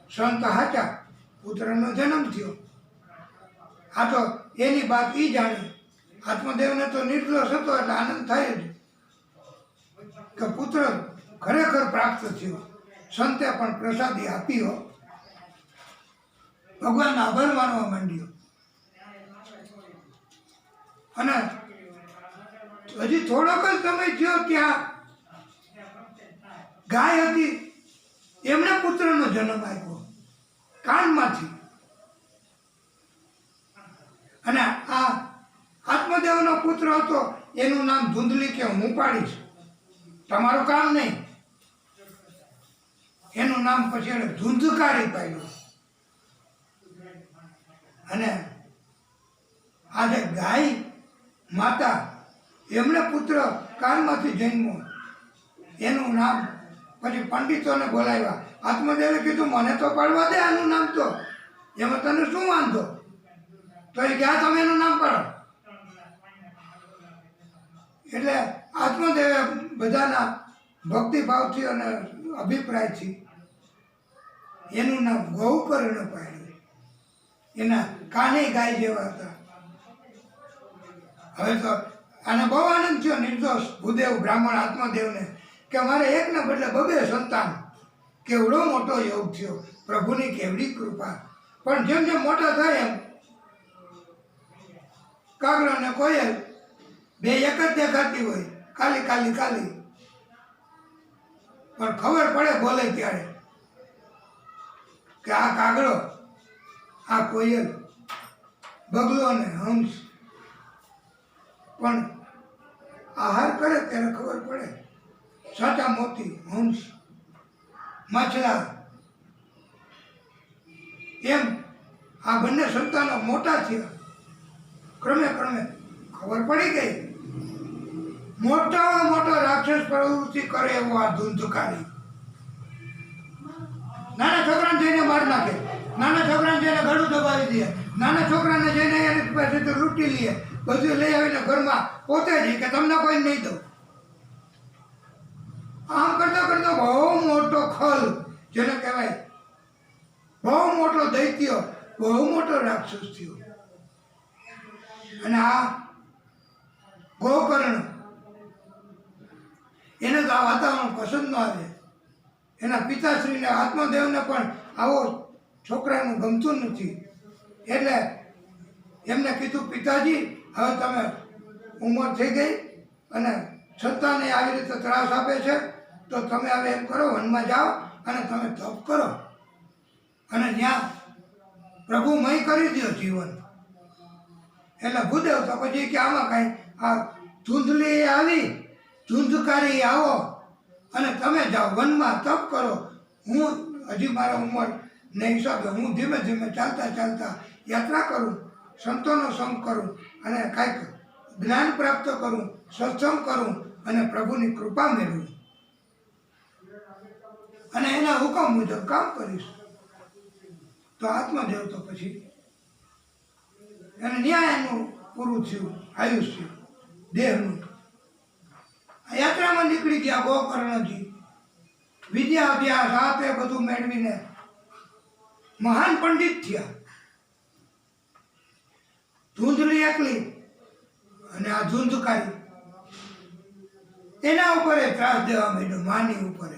સંત હાચા પુત્રનો જન્મ થયો. આ તો એની વાત એ જાણી. આત્મદેવને તો નિર્દોષ હતો એટલે આનંદ થાય જ કે પુત્ર ખરેખર પ્રાપ્ત થયો. સંતે પણ પ્રસાદી આપી. ભગવાનનો આભાર માનવા માંડ્યો. અને હજી થોડોક જ સમય થયો ત્યાં ગાય હતી, એમને પુત્રનો જન્મ આપ્યો કાનમાંથી. અને આ આત્મદેવનો પુત્ર હતો એનું નામ ધૂંધલી કે હું પાડીશ, તમારું કામ નહીં. એનું નામ પછી એને ધૂંધકારી પાડ્યું. અને આજે ગાય માતા એમણે પુત્ર કાનમાંથી જન્મ્યો, એનું નામ પછી પંડિતોને બોલાવ્યા. આત્મદેવે કીધું મને તો પાડવા દે આનું નામ, તો એમાં તને શું વાંધો? તો એ ક્યાં તમે એનું નામ પાડો. એટલે આત્મદેવે બધાના ભક્તિભાવથી અને અભિપ્રાયથી એનું નામ ગૌકર્ણ પાડ્યું. એના કાને ગાય જેવા હતા. હવે તો આને બહુ આનંદ થયો નિર્દોષ ભૂદેવ બ્રાહ્મણ આત્મદેવને કે મારે એકને બદલે બબે સંતાન. કેવડો મોટો યોગ થયો, પ્રભુની કેવડી કૃપા. પણ જેમ જેમ મોટા થાય એમ કાગડો અને કોયલ બે એક જ દેખાતી હોય, કાલી કાલી કાલી. પણ ખબર પડે બોલે ત્યારે કે આ કાગડો, આ કોયલ, બગલો અને હંસ. પણ આહાર કરે ત્યારે ખબર પડે સાચા મોતી હંસ, માછલા. એમ આ બંને સંતાનો મોટા થયા. ક્રમે ક્રમે ખબર પડી ગઈ મોટામાં મોટો રાક્ષસ પ્રવૃત્તિ કરે એવો આ ધૂંધકારી. નાના છોકરાને જઈને માર નાખે, નાના છોકરાને જઈને ગળું દબાવી દે, નાના છોકરાને જઈને એની પાસેથી લૂંટી લે, બધું લઈ આવીને ઘરમાં પોતે જ કે તમને કોઈ નહીં દઉં. આમ કરતા કરતા બહુ મોટો ખલ, જેને કહેવાય બહુ મોટો દૈત્ય, બહુ મોટો રાક્ષસ થયો. અને આ ગોકર્ણ, એને તો આ વાતાવરણ પસંદ ન આવે. એના પિતાશ્રીને આત્મદેવને પણ આવો છોકરાનું ગમતું નથી. એટલે એમને કીધું પિતાજી હવે તમે ઉંમર થઈ ગઈ અને સંતાનને આવી રીતે ત્રાસ આપે છે, તો તમે હવે એમ કરો વનમાં જાઓ અને તમે તપ કરો અને ત્યાં પ્રભુમય કરી દો જીવન. એટલે ભૂદેવ તો પછી કે આમાં કાંઈ આ ધૂંધલી આવી, ધૂંધકારી આવો અને તમે જાઓ વનમાં તપ કરો. હું હજી મારા ઉંમરને હિસાબે હું ધીમે ધીમે ચાલતા ચાલતા યાત્રા કરું, સંતોનો સંગ કરું અને કાંઈક જ્ઞાન પ્રાપ્ત કરું, સત્સંગ કરું અને પ્રભુની કૃપા મેળવું અને એના હુકમ મુજબ કામ કરીશ. તો આત્મદેવ તો પછી એને ન્યાયનું પૂરું થયું, આયુષ્ય દેહનું. યાત્રામાં નીકળી ગયા ગોકર્ણજી. વિદ્યા અભ્યાસ આ તે બધું મેળવીને મહાન પંડિત થયા. ધૂંધલી એકલી અને આ ધૂંધકારી એના ઉપર ત્રાસ દેવા માંડ્યો. માની ઉપર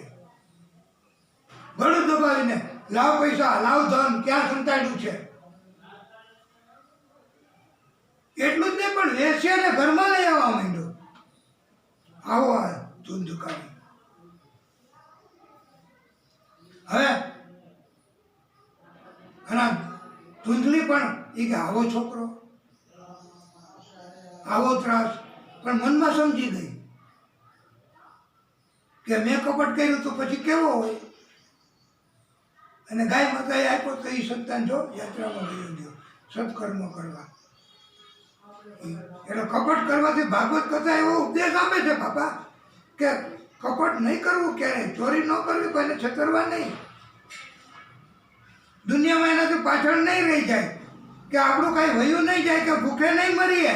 ગળું દબાવીને લાવ પૈસા, લાવ ધન, ક્યાં સંતાડ્યું છે. એટલું જ નહીં પણ વેશ્યાને ઘરમાં લઈ આવવા માંડ્યો. આવો આ ધૂંધકારી. હવે અને ધૂંધલી પણ એ કે આવો છોકરો, આવો ત્રાસ, પણ મનમાં સમજી ગઈ કે મેં કપટ કર્યું તો પછી કેવો હોય. અને ગાય માતાએ આપ્યો તો એ સંતાન જો યાત્રામાં લઈ ગયો સત્કર્મ કરવા. એટલે કપટ કરવાથી ભાગવત કથા એવો ઉપદેશ આપે છે બાપા કે કપટ નહીં કરવું, ક્યારેય ચોરી ન કરવી, કોઈને છતરવા નહીં, દુનિયામાં એનાથી પાછળ નહીં રહી જાય, કે આપણું કાંઈ વયું નહીં જાય, કે ભૂખે નહીં મરીએ.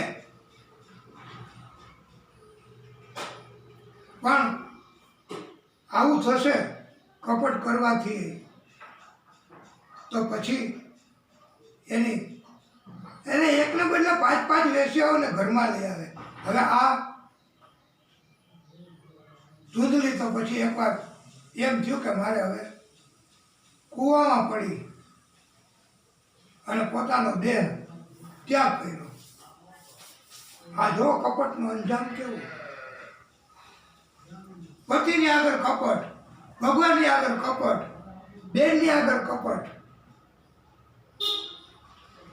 પણ આવું થશે કપટ કરવાથી તો પછી એને એકને બદલે 5-5 વેશ્યાઓને ઘરમાં લઈ આવે. હવે આ ધૂંધલી તો પછી એકવાર એમ થયું કે મારે હવે કૂવામાં પડી અને પોતાનો દેહ ત્યાગ કર્યો. આ જો કપટનું અંજામ કેવું. પતિની આગળ કપટ, ભગવાનની આગળ કપટ, બેનની આગળ કપટ.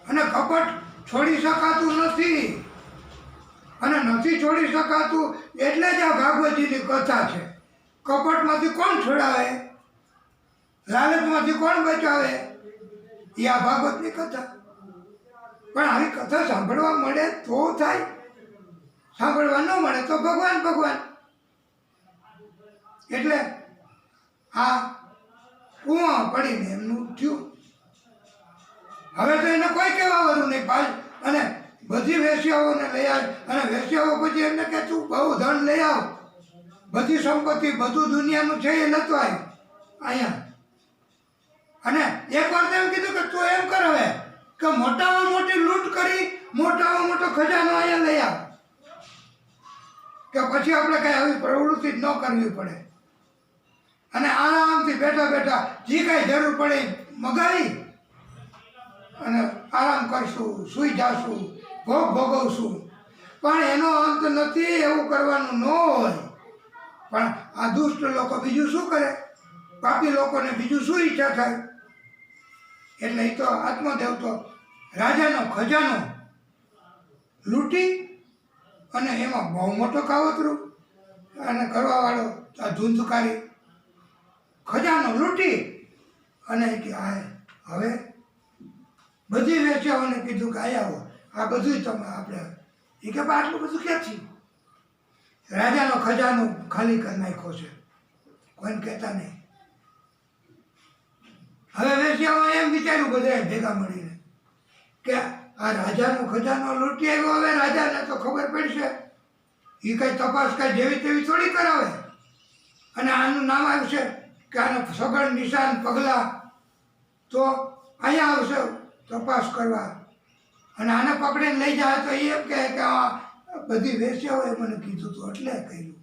અને કપટ છોડી શકાતું નથી. અને નથી છોડી શકાતું એટલે જ આ ભાગવતજીની કથા છે. કપટમાંથી કોણ છોડાવે, લાલચમાંથી કોણ બચાવે, એ આ ભાગવતની કથા. પણ આવી કથા સાંભળવા મળે તો થાય, સાંભળવા ન મળે તો ભગવાન ભગવાન. એટલે આ કૂવા પડીને એમનું થયું. હવે તો એને કોઈ કહેવા વાળું નહીં. અને બધી વેશ્યાઓને લઈ આવી, અને વેશ્યાઓ પછી એમને કે તું બહુ ધન લઈ આવ, બધી સંપત્તિ બધું દુનિયાનું છે એ નતું આવ્યું અહીંયા. અને એક વાર એમ કીધું કે તું એમ કર હવે કે મોટામાં મોટી લૂંટ કરી મોટામાં મોટો ખજાનો અહીંયા લઈ આવ, કે પછી આપણે કઈ આવી પ્રવૃત્તિ જ ન કરવી પડે. અને આરામથી બેઠા બેઠા જે કાંઈ જરૂર પડે મગાવી અને આરામ કરશું, સૂઈ જાશું, ભોગ ભોગવશું. પણ એનો અંત નથી, એવું કરવાનું ન હોય. પણ આ દુષ્ટ લોકો બીજું શું કરે, પાપી લોકોને બીજું શું ઈચ્છા થાય. એટલે એ તો આત્મદેવ તો રાજાનો ખજાનો લૂંટી અને એમાં બહુ મોટો કાવતરું અને કરવાવાળો આ ધૂંધકારી ખજાનો લૂંટી અને કે આ હવે બધી વેચ્યાઓને કીધું કે આવો આ બધું તમે આપણે. એ કે આટલું બધું ક્યાંથી, રાજાનો ખજાનો ખાલી કરી નાખ્યો છે, કોઈને કહેતા નહીં. હવે વેશ્યાઓ એમ વિચાર્યું બધાએ ભેગા મળીને કે આ રાજાનો ખજાનો લૂંટી આવ્યો, હવે રાજાને તો ખબર પડશે, એ કઈ તપાસ કઈ જેવી તેવી થોડી કરાવે. અને આનું નામ આવશે કે આને સગળ નિશાન પગલા, તો અહીંયા આવશે તપાસ કરવા. અને આને પકડીને લઈ જાય તો એમ કહે કે આ બધી વેશ્યાઓએ મને કીધું હતું એટલે કહ્યું,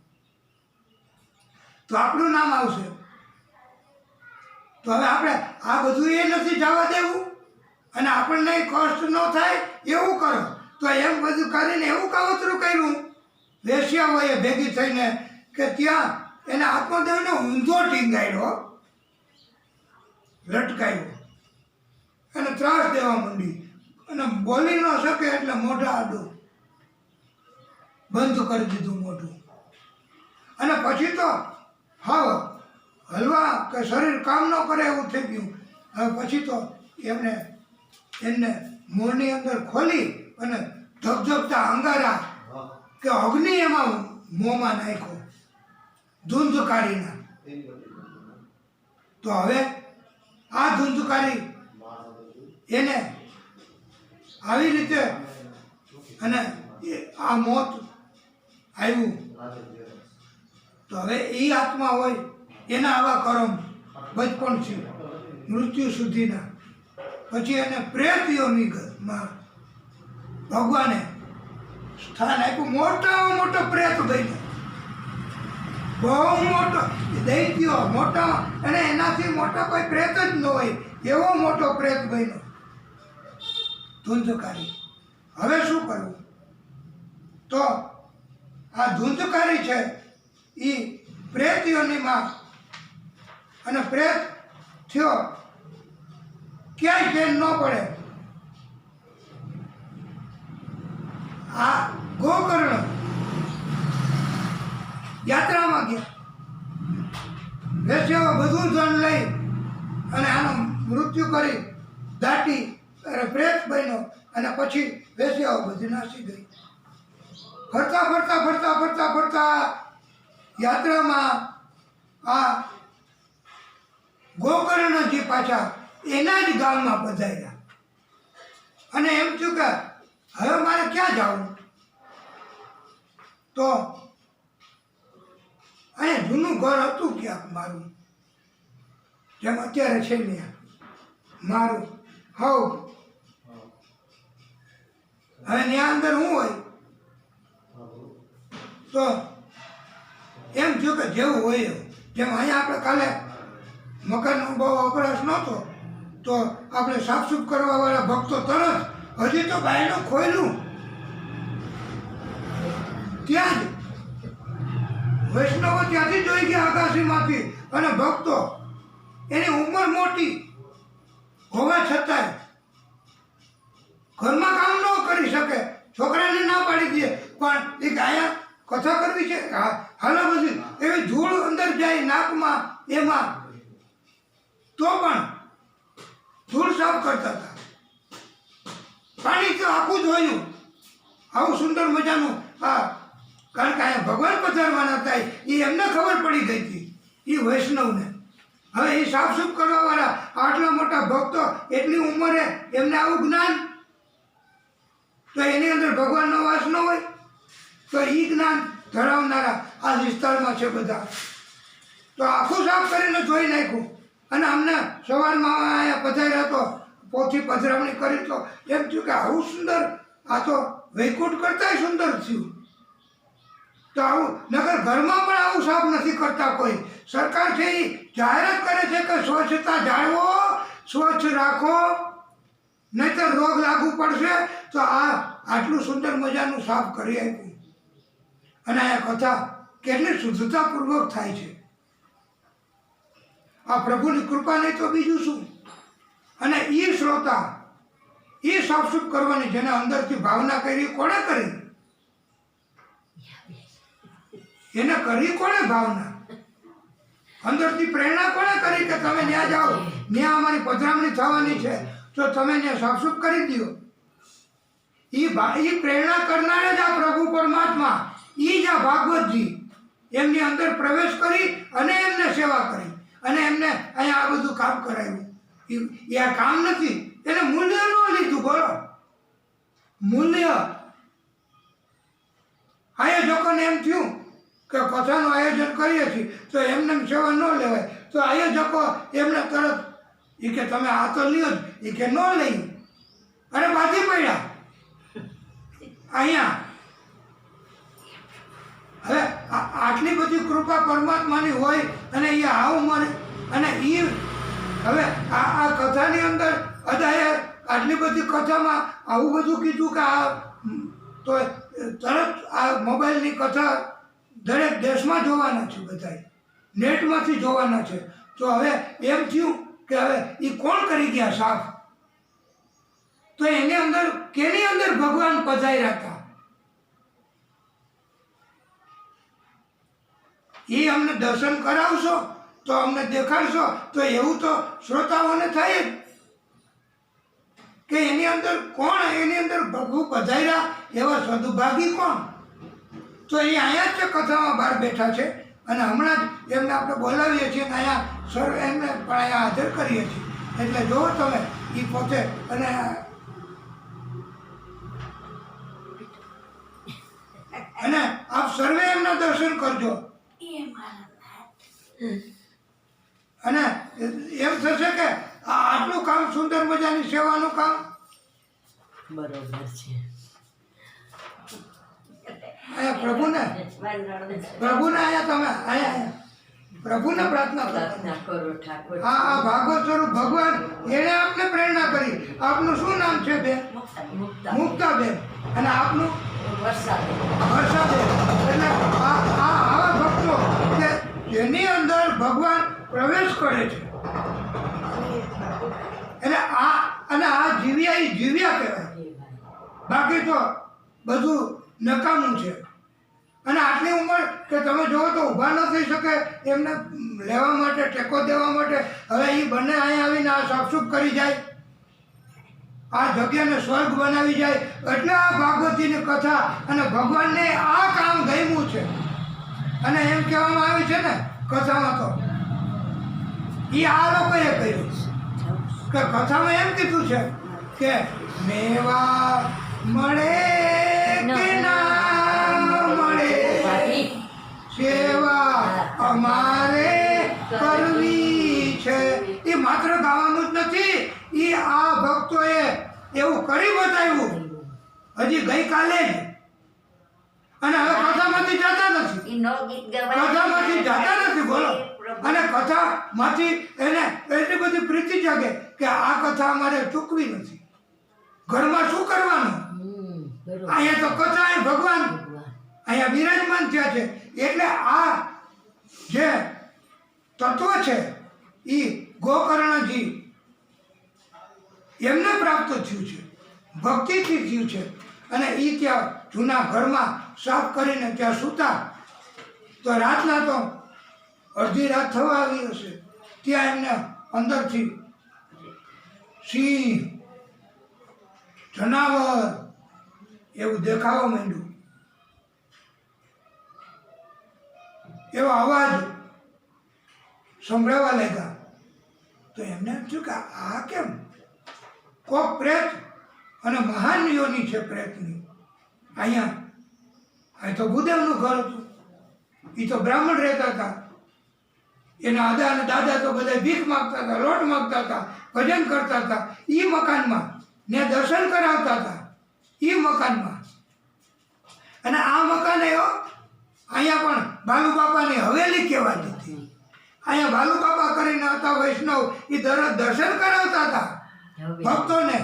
તો આપણું નામ આવશે. તો હવે આપણે આ બધું એ નથી જવા દેવું અને આપણને કષ્ટ ન થાય એવું કરો. તો એમ બધું કરીને એવું કાવતરું કર્યું વેશ્યાઓએ ભેગી થઈને કે ત્યાં એને આત્મદેવને ઊંધો ટીંગાડ્યો, લટકાયો અને ત્રાસ દેવા માંડી. અને બોલી ન શકે એટલે મોઢા આડું બંધ કરી દીધું મોઢું. અને પછી તો હાવ હલવા કે શરીર કામ ન કરે એવું થઈ ગયું. હવે પછી તો એમને મોંની અંદર ખોલી અને ધબધબતા અંગારા કે અગ્નિ એમાં મોંમાં નાખ્યો ધૂંધકારીના. તો હવે આ ધૂંધકારી એને આવી રીતે અને આ મોત આવ્યું. તો હવે એ આત્મા હોય એના આવા કર્મ બચપણથી મૃત્યુ સુધીના, પછી એને પ્રેત યોનિમાં ભગવાને સ્થાન આપ્યું. મોટામાં મોટો પ્રેત બન્યો, બહુ મોટો દૈત્યો મોટા, અને એનાથી મોટો કોઈ પ્રેત જ ન હોય એવો મોટો પ્રેત બન્યો ધૂંધકારી. હવે શું કરવું? તો આ ધૂંધકારી છે એ પ્રેત યોનિમાં, અને પ્રેત થયો ક્યાંય ચેન ન પડે. આ ગોકર્ણ યાત્રામાં ગયા, વેશ્યાઓ બધું ધન લઈ અને આનું મૃત્યુ કરી દાટી અને પ્રેત બન્યો. અને પછી વેશ્યાઓ બધી નાસી ગઈ. ફરતા ફરતા ફરતા ફરતા ફરતા યાત્રામાં આ ગોકર્ણજી પાછા એના જ ગામમાં પધાર્યા. અને એમ થયું કે હવે મારે ક્યાં જવું? તો અહીંયા જૂનું ઘર હતું ક્યાંક મારું, જેમ અત્યારે છે ને મારું હવ. હવે ત્યાં અંદર શું હોય? તો એમ થયું કે જેવું હોય એવું. જેમ અહીંયા આપણે કાલે મકાનનો બહુ વપરાશ નહોતો તો આપણે સાફસૂફ કરવાવાળા ભક્તો તરત હજી તો બાયણું ખોલ્યું ત્યાં જ વૈષ્ણવો ત્યાંથી જોઈ ગયા આકાશીમાંથી. અને ભક્તો એની ઉંમર મોટી હોવા છતાંય ઘરમાં કામ ન કરી શકે છોકરાને ના પાડી દઈએ પણ એક અહીંયા કથા કરવી છે હાલો બધી એવી ધૂળ અંદર જાય નાકમાં એમાં તો પણ ધૂળ સાફ કરતા હતા. પાણી તો આખું જોયું આવું સુંદર મજાનું કારણ કે અહીંયા ભગવાન પધારવાના હતા એ એમને ખબર પડી ગઈ હતી એ વૈષ્ણવને. હવે એ સાફસૂફ કરવાવાળા આટલા મોટા ભક્તો એટલી ઉંમરે એમને આવું જ્ઞાન, તો એની અંદર ભગવાનનો વાસ ન હોય તો એ જ્ઞાન ધરાવનારા આ વિસ્તારમાં છે બધા. તો આખું સાફ કરીને જોઈ નાખ્યું અને અમને સવારમાં અહીંયા પધાર્યા તો પોથી પધરામણી કરી તો એમ થયું કે આવું સુંદર, આ તો વૈકુંઠ કરતાંય સુંદર થયું. તો આવું નગર ઘરમાં પણ આવું સાફ નથી કરતા કોઈ. સરકાર છે એ જાહેરાત કરે છે કે સ્વચ્છતા જાળવો, સ્વચ્છ રાખો, નહીંતર રોગ લાગુ પડશે. તો આટલું સુંદર મજાનું સાફ કરી આપ્યું અને આ કથા કેટલી શુદ્ધતાપૂર્વક થાય છે. આ પ્રભુની કૃપા નહીં તો બીજું શું. અને એ શ્રોતા એ સાફસૂફ કરવાની જેને અંદરથી ભાવના કરી કોણે કરી? એને કરી કોણે ભાવના? અંદરથી પ્રેરણા કોણે કરી કે તમે ત્યાં જાઓ, ત્યાં અમારી પધરામણી થવાની છે તો તમે ત્યાં સાફસૂફ કરી દો? એ પ્રેરણા કરનાર જ આ પ્રભુ પરમાત્મા, એ જ આ ભાગવતજી એમની અંદર પ્રવેશ કરી અને એમને સેવા કરી અને એમને અહીંયા આ બધું કામ કરાવ્યું. એ આ કામ નથી, એને મૂલ્ય ન લીધું. બોલો, મૂલ્ય આયોજકોને એમ થયું કે કથાનું આયોજન કરીએ છીએ તો એમને સેવા ન લેવાય. તો આયોજકો એમને તરત એ કે તમે આ તો લ્યો જ, એ કે ન લઈ. અરે બાજી પડ્યા અહીંયા. હવે આટલી બધી કૃપા પરમાત્માની હોય અને એ આવું મળે અને એ હવે આ કથાની અંદર અદાએ આટલી બધી કથામાં આવું બધું કીધું કે આ તો તરત આ મોબાઈલની કથા દરેક દેશમાં જોવાના છે, બધાય નેટમાંથી જોવાના છે. તો હવે એમ થયું કે હવે એ કોણ કરી ગયા સાફ? તો એની અંદર કેની અંદર ભગવાન પધાર્યા હતા એ અમને દર્શન કરાવશો તો અમને દેખાડશો તો એવું તો શ્રોતાઓને થાય જ કે એની અંદર કોણ, એની અંદર પ્રભુ પધાર્યા એવા સદભાગી કોણ? તો એ અહીંયા જ કથામાં બહાર બેઠા છે અને હમણાં જ એમને આપણે બોલાવીએ છીએ અને અહીંયા સર એમને પણ અહીંયા હાજર કરીએ છીએ. એટલે જુઓ તમે એ પોતે અને આપ સર્વે એમના દર્શન કરજો અને એમ થશે કે આટલું કામ, સુંદર મજાની સેવાનું કામ બરોબર છે. અહીંયા પ્રભુને અહીંયા તમે અહીંયા પ્રભુને પ્રાર્થના કરો ઠાકોર. હા, ભાગવત સ્વરૂપ ભગવાન એને આપને પ્રેરણા કરી. આપનું શું નામ છે બેન? મુક્તાબેન. અને આપનું? વર્ષાબેન. એટલે આવા ભક્તો કે જેની અંદર ભગવાન પ્રવેશ કરે છે એટલે આ જીવ્યા કહેવાય. બાકી તો બધું નકામું છે. અને આટલી ઉંમર કે તમે જુઓ તો ઊભા ન થઈ શકે એમને લેવા માટે, ટેકો દેવા માટે. હવે એ બંને અહીંયા આવીને આ સાફસૂફ કરી જાય, આ જગ્યાને સ્વર્ગ બનાવી જાય. એટલે આ ભાગવતીની કથા અને ભગવાનને આ કામ ગમ્યું છે. અને એમ કહેવામાં આવ્યું છે ને કથામાં તો એ આ લોકોએ કહ્યું કે કથામાં એમ કીધું છે કે મેવા મળે કે ના મળે, સેવા અમારે કરવી છે. એ માત્ર ગાવાનું જ નથી, એ આ ભક્તોએ એવું કરી બતાવ્યું હજી ગઈકાલે જ. અને હવે કથામાંથી જતા નથી, કથામાંથી જતા નથી. બોલો, અને કથામાંથી એને એટલી બધી પ્રીતિ જાગે કે આ કથા અમારે ચૂકવી નથી. ઘરમાં શું કરવાનું? અહીંયા તો કથા, અહીં ભગવાન અહીંયા બિરાજમાન થયા છે. એટલે આ જે તત્વ છે એ ગોકર્ણજી એમને પ્રાપ્ત થયું છે, ભક્તિથી થયું છે. અને એ ત્યાં જૂના ઘરમાં સાફ કરીને ત્યાં સૂતા. તો રાતના તો અડધી રાત થવા આવી હશે, ત્યાં એમને અંદરથી સિંહ, જનાવર એવું દેખાવા માંડ્યું. એવા અવાજ સંભળાવા લાગ્યા. તો એમને એમ થયું કે આ કેમ? કોક પ્રેત, અને મહાન યોની છે પ્રેતની. અહીં તો ભૂદેવનું ઘર હતું. એ તો બ્રાહ્મણ રહેતા હતા. એના દાદા અને દાદા તો બધા ભીખ માગતા હતા, લોટ માગતા હતા, ભજન કરતા હતા. એ મકાનમાં ને દર્શન કરાવતા હતા એ મકાનમાં. અને આ મકાન અહીંયા પણ બાલુ બાપાની હવેલી કહેવાતી હતી. અહીંયા બાલુ બાપા કરીને હતા વૈષ્ણવ, એ દર્શન કરાવતા હતા ભક્તોને.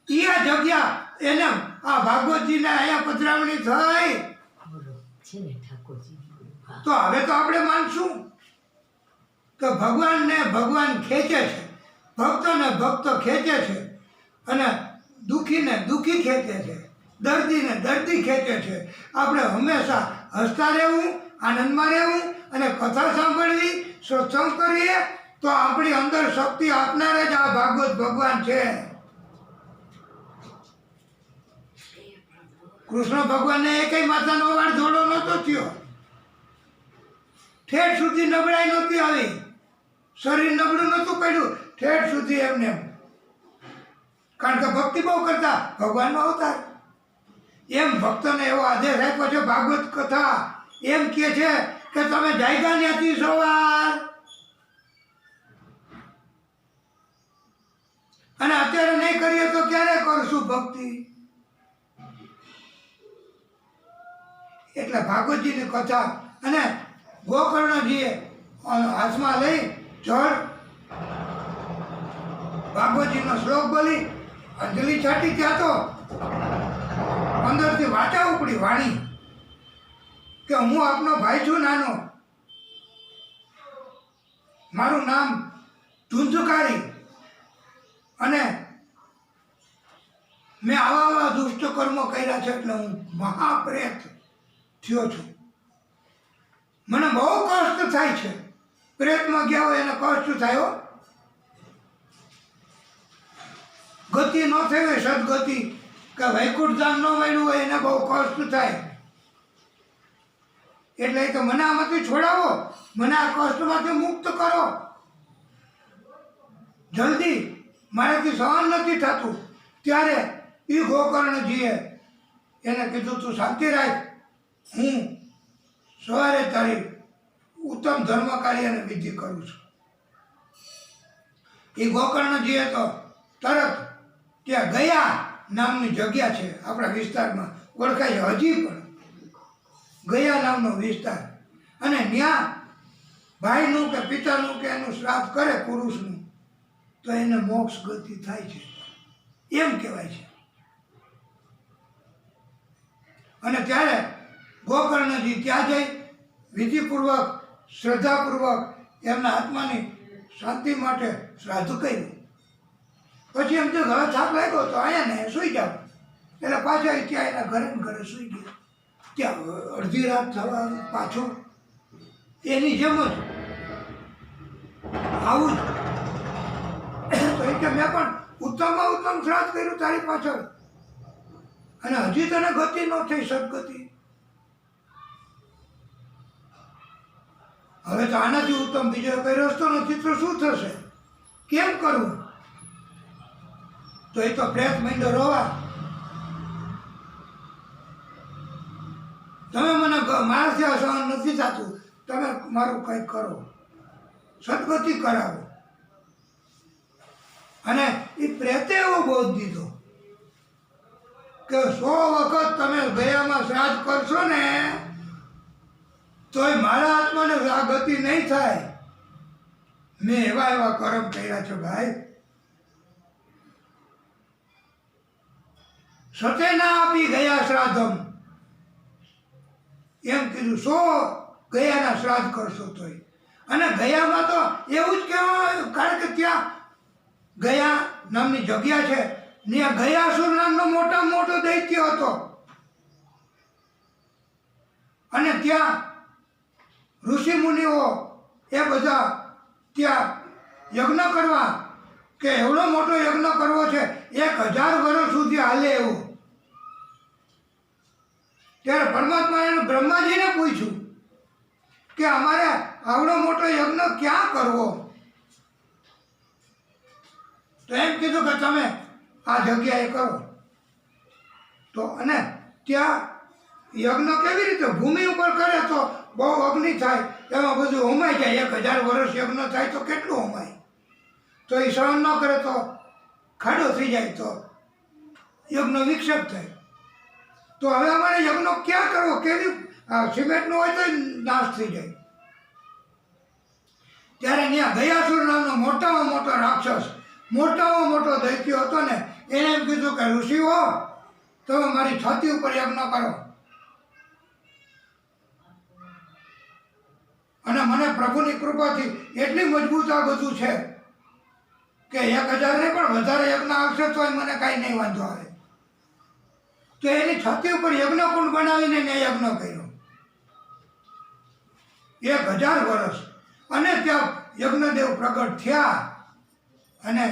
એ આ જગ્યા એને આ ભાગવતજીને અહીંયા પધરામણી થઈ. છે ને ઠાકોરજી. તો હવે તો આપણે માનશું કે ભગવાનને ભગવાન ખેંચે છે, ભક્તોને ભક્તો ખેંચે છે, અને દુઃખીને દુઃખી ખેંચે છે, દર્દીને દર્દી ખેંચે છે. આપણે હંમેશા હસતા રહેવું, આનંદમાં રહેવું અને કથા સાંભળવી, સત્સંગ કરીએ તો આપણી અંદર શક્તિ આપનાર જ આ ભાગવત ભગવાન છે. કૃષ્ણ ભગવાનને એકેય માતાનો વાળ જોડો નહોતો થયો, ઠેઠ સુધી નબળાઈ નહોતી આવી, શરીર નબળું નહોતું પડ્યું ઠેઠ સુધી એમને. કારણ કે ભક્તિ બહુ કરતા, ભગવાનનો અવતાર. એમ ભક્તોને એવો આદેશ આપ્યો છે ભાગવત કથા. એમ કહે છે કે તમે જાયગા ત્યાંથી સવાર. અને અત્યારે નહીં કરીએ તો ક્યારે કરશું ભક્તિ? એટલે ભાગવતજીની કથા. અને ગોકર્ણજીએ હાથમાં લઈ જળ ભાગવતજીનો શ્લોક બોલી અંજલિ છાટી. ત્યાં તો અંદરથી વાચા ઉપડી વાણી કે હું આપનો ભાઈ છું નાનો, મારું નામ ઝુંઝુકારી, અને મેં આવા દુષ્ટ કર્મો કર્યા છે એટલે હું મહાપ્રેત થયો છું. મને બહુ કષ્ટ થાય છે. પ્રેતમાં ગયા હોય એને કષ્ટ થાય. ગતિ ન થઈ હોય સદગતિ કે વૈકુંઠ ધામ ન મળ્યું હોય એને બહુ કષ્ટ થાય. એટલે તો મને આમાંથી છોડાવો, મને આ કષ્ટમાંથી મુક્ત કરો જલ્દી, મારાથી સહન નથી થતું. ત્યારે એ ગોકર્ણજીએ એને કીધું તું શાંતિ રાખ, હું સવારે તારી ઉત્તમ ધર્મ કાર્યને વિધિ કરું છું. એ ગોકર્ણજીએ તો તરત ત્યાં ગયા નામની જગ્યા છે આપણા વિસ્તારમાં, ઓળખાય છે હજી પણ, ગયા નામનો વિસ્તાર. અને ત્યાં ભાઈનું કે પિતાનું કે એનું શ્રાદ્ધ કરે પુરુષનું તો એને મોક્ષ ગતિ થાય છે એમ કહેવાય છે. અને ત્યારે ગોકર્ણજી ત્યાં જઈ વિધિપૂર્વક શ્રદ્ધાપૂર્વક એમના આત્માની શાંતિ માટે શ્રાદ્ધ કર્યું. પછી એમ તો ઘરે થાક લાગ્યો તો અહીંયા ને સૂઈ જાઓ. એટલે પાછા ત્યાં એના ઘરે ને ઘરે સૂઈ ગયા. ત્યાં અડધી રાત થવા પાછો એની જેમ જ આવું જ. તો એ કે મેં પણ ઉત્તમમાં ઉત્તમ શ્રાદ્ધ કર્યું તારી પાછળ, અને હજી તને ગતિ ન થઈ સદગતિ. હવે તો આનાથી ઉત્તમ બીજો કઈ રસ્તો નથી તો શું થશે, કેમ કરવું? તો એ તો પ્રેત માંડ્યો રોવા. તમે મને મારાથી આ સહન નથી થતું, તમે મારું કંઈક કરો, સદગતિ કરાવો. અને એ પ્રેતે એવો બોધ દીધો કે 100 વખત તમે ગયામાં શ્રાદ્ધ કરશો ને તોય મારા આત્માને આ ગતિ નહીં થાય. મેં એવા એવા કર્મ કર્યા છે ભાઈ. સતે ના આપી ગયા શ્રાદ્ધમ, એમ કીધું 100 ગયાના શ્રાદ્ધ કરશો તોય. અને ગયામાં તો એવું જ કહેવાય, કારણ કે ત્યાં ગયા નામની જગ્યા છે ત્યાં ગયાસુર નામનો મોટામાં મોટો દૈત્ય હતો અને ત્યાં ઋષિ મુનિઓ એ બધા ત્યાં યજ્ઞ કરવા કે એવડો મોટો યજ્ઞ કરવો છે 1000 વર્ષ સુધી હાલે એવું. ત્યારે પરમાત્માએ બ્રહ્માજીને પૂછ્યું કે અમારે આવડો મોટો યજ્ઞ ક્યાં કરવો? તો એમ કીધું કે તમે આ જગ્યાએ કરો. તો અને ત્યાં યજ્ઞ કેવી રીતે ભૂમિ ઉપર કરે તો બહુ અગ્નિ થાય, એમાં બધું હોમાઈ જાય. 1000 વર્ષ યજ્ઞ થાય તો કેટલું હોમાય? તો એ સહન ન કરે તો ખાડો થઈ જાય, તો યજ્ઞ વિક્ષેપ થાય. તો હવે અમારે યજ્ઞ ક્યાં કરવો? કેવી સિમેન્ટનું હોય તો નાશ થઈ જાય. ત્યારે ત્યાં ગયાસુર નામનો મોટામાં મોટો રાક્ષસ, મોટામાં મોટો દૈત્ય હતો ને, એને એમ કીધું કે ઋષિઓ તમે મારી છાતી ઉપર યજ્ઞ કરો અને મને પ્રભુની કૃપાથી એટલી મજબૂત આ બધું છે કે 1000 ને પણ વધારે યજ્ઞ આવશે તોય મને કાંઈ નહીં વાંધો આવે. તો એની છાતી ઉપર યજ્ઞકુંડ બનાવીને મેં યજ્ઞ કર્યો 1000 વર્ષ. અને ત્યાં યજ્ઞદેવ પ્રગટ થયા અને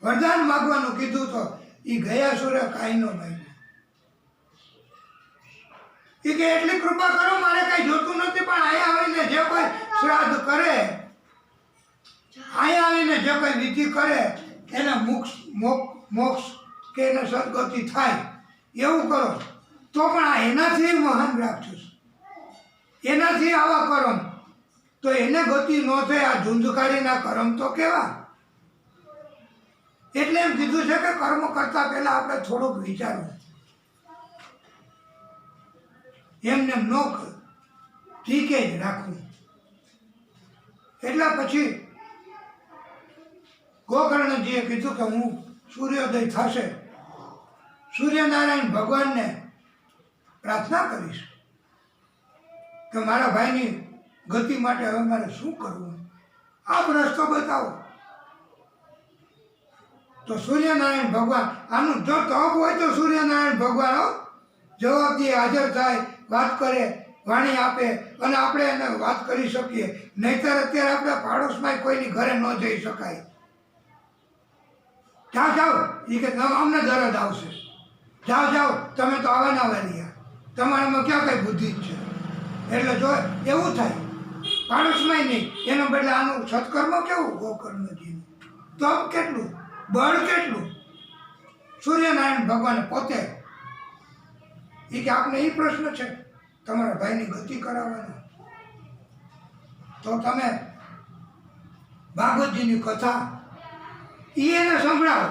વરદાન માગવાનું કીધું તો એ ગયાસુરે કાંઈ ન માગ્યું. એ કે એટલી કૃપા કરો, મારે કાંઈ જોતું નથી, પણ અહીંયા આવીને જે કોઈ શ્રાદ્ધ કરે, અહીંયા આવીને જે કોઈ વિધિ કરે એને મોક્ષ કે એને સદગતિ થાય એવું કરો. તો પણ આ એનાથી મહાન રાક્ષસ, એનાથી આવા કરમ, તો એને ગતિ ન થાય. આ ઝુંઝકારીના કરમ તો કેવા? એટલે એમ કીધું છે કે કર્મ કરતા પહેલા આપણે થોડુંક વિચારવું. એમને ન ઠીકે જ રાખવું. એટલે પછી ગોકર્ણજીએ કીધું કે હું સૂર્યોદય થશે, સૂર્યનારાયણ ભગવાનને પ્રાર્થના કરીશ કે મારા ભાઈની ગતિ માટે હવે મારે શું કરવું, આપ રસ્તો બતાવો. તો સૂર્યનારાયણ ભગવાન આનું જો તપ હોય તો સૂર્યનારાયણ ભગવાન જવાબ દે, હાજર થાય, વાત કરે, વાણી આપે અને આપણે એને વાત કરી શકીએ. નહીંતર અત્યારે આપણે પાડોશમાં કોઈની ઘરે ન જઈ શકાય. જાઓ એ કે અમને દરદ આવશે, જાઓ તમે તો આવવાના રહ્યા, તમારામાં ક્યાં કઈ બુદ્ધિ જ છે. એટલે જો એવું થાય પાડોશમાં નહીં, એના બદલે આનું સત્કર્મ કેવું ગોકર્ણજીનું, તપ કેટલું, બળ કેટલું. સૂર્યનારાયણ ભગવાન પોતે એ કે આપને એ પ્રશ્ન છે તમારા ભાઈની ગતિ કરાવવાનો, તો તમે ભાગવતજીની કથા એને સંભળાવો.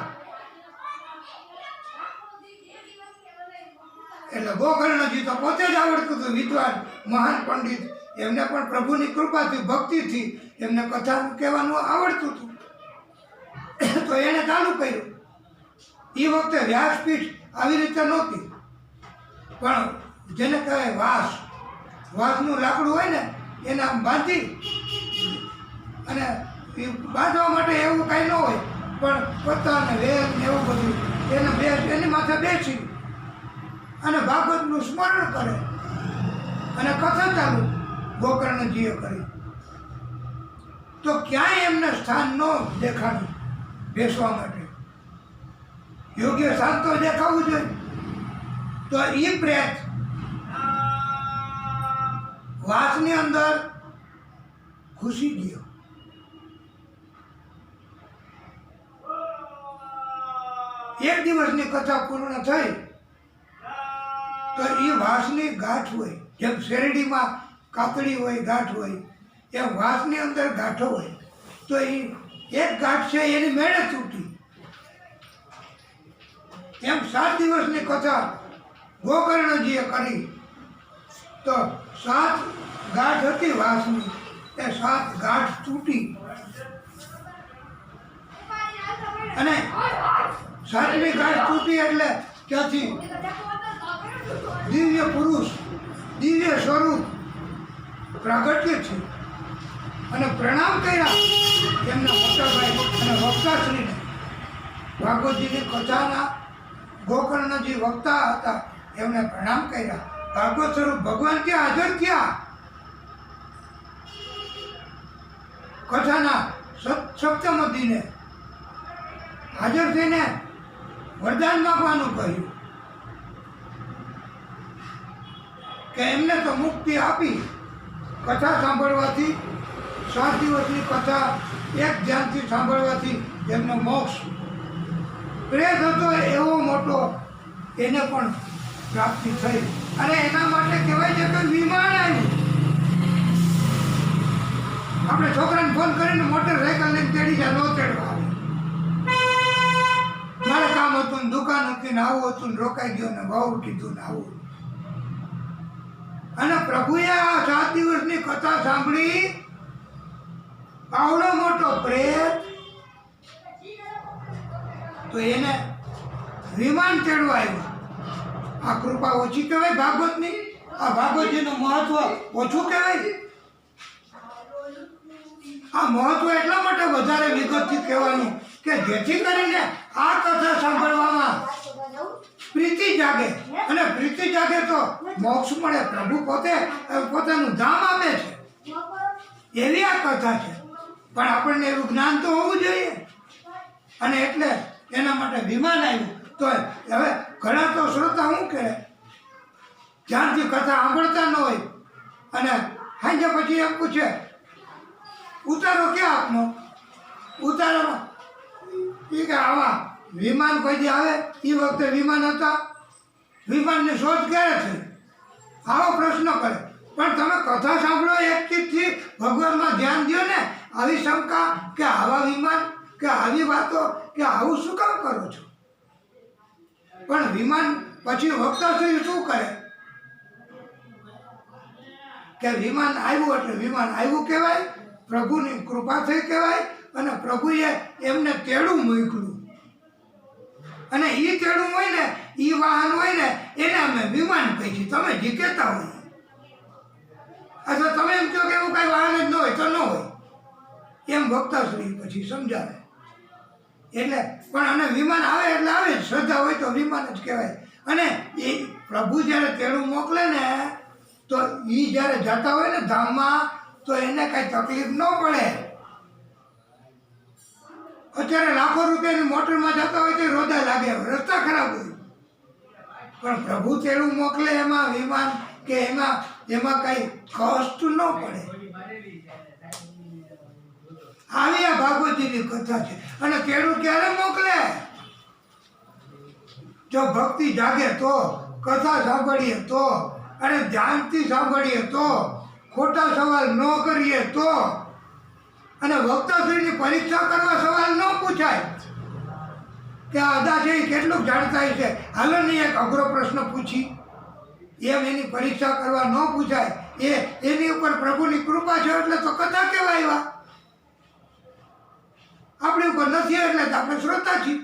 એટલે ગોકર્ણજી તો પોતે જ આવડતું હતું, વિદ્વાન મહાન પંડિત, એમને પણ પ્રભુની કૃપાથી ભક્તિથી એમને કથા કહેવાનું આવડતું હતું. તો એણે ચાલુ કર્યું. એ વખતે વ્યાસપીઠ આવી રીતે નહોતી, પણ જેને કહેવાય વાંસનું લાકડું હોય ને એને આમ બાંધી, અને એ બાંધવા માટે એવું કાંઈ ન હોય, પણ પત્તા ને વેલ ને એવું બધું એની માથે બેસી અને ભાગવતનું સ્મરણ કરે અને કથા ચાલુ ગોકર્ણજીએ કરી. તો ક્યાંય એમને સ્થાન ન દેખાડ્યું બેસવા માટે. યોગ્ય સ્થાન તો દેખાવું જોઈએ. તો એ પ્રેત વાસની અંદર ઘૂસી ગયો. એક દિવસની કથા પૂર્ણ થઈ તો એ વાસની ગાંઠ હોય, જેમ શેરડીમાં કાકડી હોય, ગાંઠ હોય, એમ વાસની અંદર ગાંઠો હોય. તો એ એક ગાંઠ છે એની મેળે તૂટી. એમ 7 દિવસની કથા ગોકર્ણજીએ કરી તો 7 ગાંઠ હતી વાસની, એ 7 ગાંઠ તૂટી અને 7મી ગાંઠ તૂટી એટલે ત્યાંથી દિવ્ય પુરુષ, દિવ્ય સ્વરૂપ પ્રાગટ્ય છે. અને પ્રણામ કર્યા એમના મોટાભાઈ અને વક્તાશ્રીને ભાગવતજીની કથાના ગોકર્ણજી વક્તા હતા એમને પ્રણામ કર્યા. ભાગવત સ્વરૂપ ભગવાન ત્યાં હાજર થયા. કથાના સપ્તમ દિને હાજર થઈને વરદાન માગવાનું કહ્યું કે એમને તો મુક્તિ આપી. કથા સાંભળવાથી 7 દિવસની કથા એક ધ્યાનથી સાંભળવાથી એમનો મોક્ષ. પ્રેત હતો એવો મોટો એને પણ પ્રાપ્તિ થઈ. અને એના માટે કહેવાય છે કે વિમાન આવ્યું. આપણે છોકરાને ફોન કરીને મોટરસાઇકલ લઈને તેડી જાય, નો તેડવા આવે. મારે કામ હતું ને દુકાન હતી ને આવું હતું ને રોકાઈ ગયો ને બહુ કીધું ને આવું. અને પ્રભુએ આ 7 દિવસની કથા સાંભળી. આવડો મોટો પ્રેત તો એને વિમાન તેડવા આવ્યું. આ કૃપા ઓછી કહેવાય ભાગવતની? આ ભાગવતજીનું મહત્વ ઓછું કહેવાય? આ મહત્વ એટલા માટે વધારે વિગતથી કહેવાનું કે જેથી કરીને આ કથા સાંભળવામાં પ્રીતિ જાગે. અને પ્રીતિ જાગે તો મોક્ષ મળે. પ્રભુ પોતે પોતાનું ધામ આપે છે એવી આ કથા છે. પણ આપણને એવું જ્ઞાન તો હોવું જોઈએ. અને એટલે એના માટે વિમાન આવ્યું. તો હવે ઘણા તો શ્રોતા શું કહે, ધ્યાનથી કથા સાંભળતા ન હોય અને સાંજે પછી એમ પૂછે ઉતારો ક્યાં આપનો? ઉતારો એ કે આવા વિમાન કોઈ દી આવે? એ વખતે વિમાન હતા? વિમાનની શોધ ક્યારે થઈ? આવો પ્રશ્ન કરે. પણ તમે કથા સાંભળો એક ચીજથી ભગવાનમાં ધ્યાન દો ને. આવી શંકા કે આવા વિમાન કે આવી વાતો કે આવું શું કામ કરો છો? પણ વિમાન પછી વક્તાશ્રી શું કરે કે વિમાન આવ્યું એટલે વિમાન આવ્યું કહેવાય. પ્રભુની કૃપા થઈ કહેવાય. અને પ્રભુએ એમને તેડું મોકલ્યું. અને એ તેડું હોય ને, એ વાહન હોય ને, એને અમે વિમાન કહીએ છીએ. તમે જે કહેતા હોય અથવા તમે એમ કહો કે એવું કાંઈ વાહન જ ન હોય તો ન હોય એમ વક્તાશ્રી પછી સમજાવે. એટલે પણ અને વિમાન આવે એટલે આવે જ. શ્રદ્ધા હોય તો વિમાન જ કહેવાય. અને એ પ્રભુ જ્યારે તેડું મોકલે ને તો એ જ્યારે જતા હોય ને ધામમાં તો એને કાંઈ તકલીફ ન પડે. અત્યારે લાખો રૂપિયાની મોટરમાં જતા હોય તો રોદા લાગે, રસ્તા ખરાબ હોય. પણ પ્રભુ તેડું મોકલે એમાં વિમાન કે એમાં કાંઈ કષ્ટ ન પડે. આવી આ ભાગવતજીની કથા છે. અને તેડું ક્યારે મોકલે? જો ભક્તિ જાગે તો, કથા સાંભળીએ તો, અને ધ્યાનથી સાંભળીએ તો, ખોટા સવાલ ન કરીએ તો, અને વક્તાશ્રીની પરીક્ષા કરવા સવાલ ન પૂછાય કે આ અદા છે એ કેટલુંક જાણતા છે, હાલો નહીં એક અઘરો પ્રશ્ન પૂછી, એમ એની પરીક્ષા કરવા ન પૂછાય. એની ઉપર પ્રભુની કૃપા છે એટલે તો કથા કેવા આવ્યા. આપણી ઉપર નથી એટલે આપણે શ્રોતા છીએ.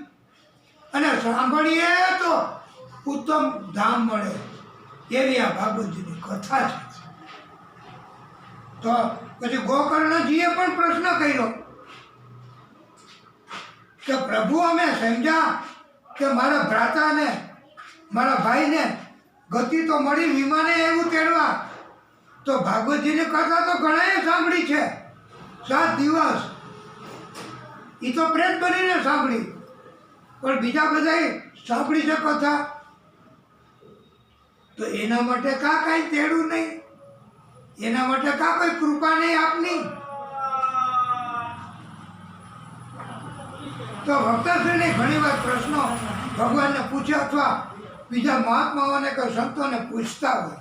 અને સાંભળીએ તો ઉત્તમ ધામ મળે એવી આ ભાગવતજીની કથા છે. તો પછી ગોકર્ણજીએ પણ પ્રશ્ન કર્યો કે પ્રભુ અમે સમજ્યા કે મારા ભ્રાતાને મારા ભાઈને ગતિ તો મળી, વિમાને એવું તેડવા. તો ભાગવતજીની કથા તો ઘણાએ સાંભળી છે. 7 દિવસ એ તો પ્રેત બનીને સાંભળી. પણ બીજા બધાએ સાંભળી છે કથા. તો એના માટે કાંઈ તેડું નહીં? એના માટે કોઈ કૃપા નહીં આપની? તો ભક્તશ્રીને ઘણી વાર પ્રશ્નો ભગવાનને પૂછે અથવા બીજા મહાત્માઓને કે સંતોને પૂછતા હોય.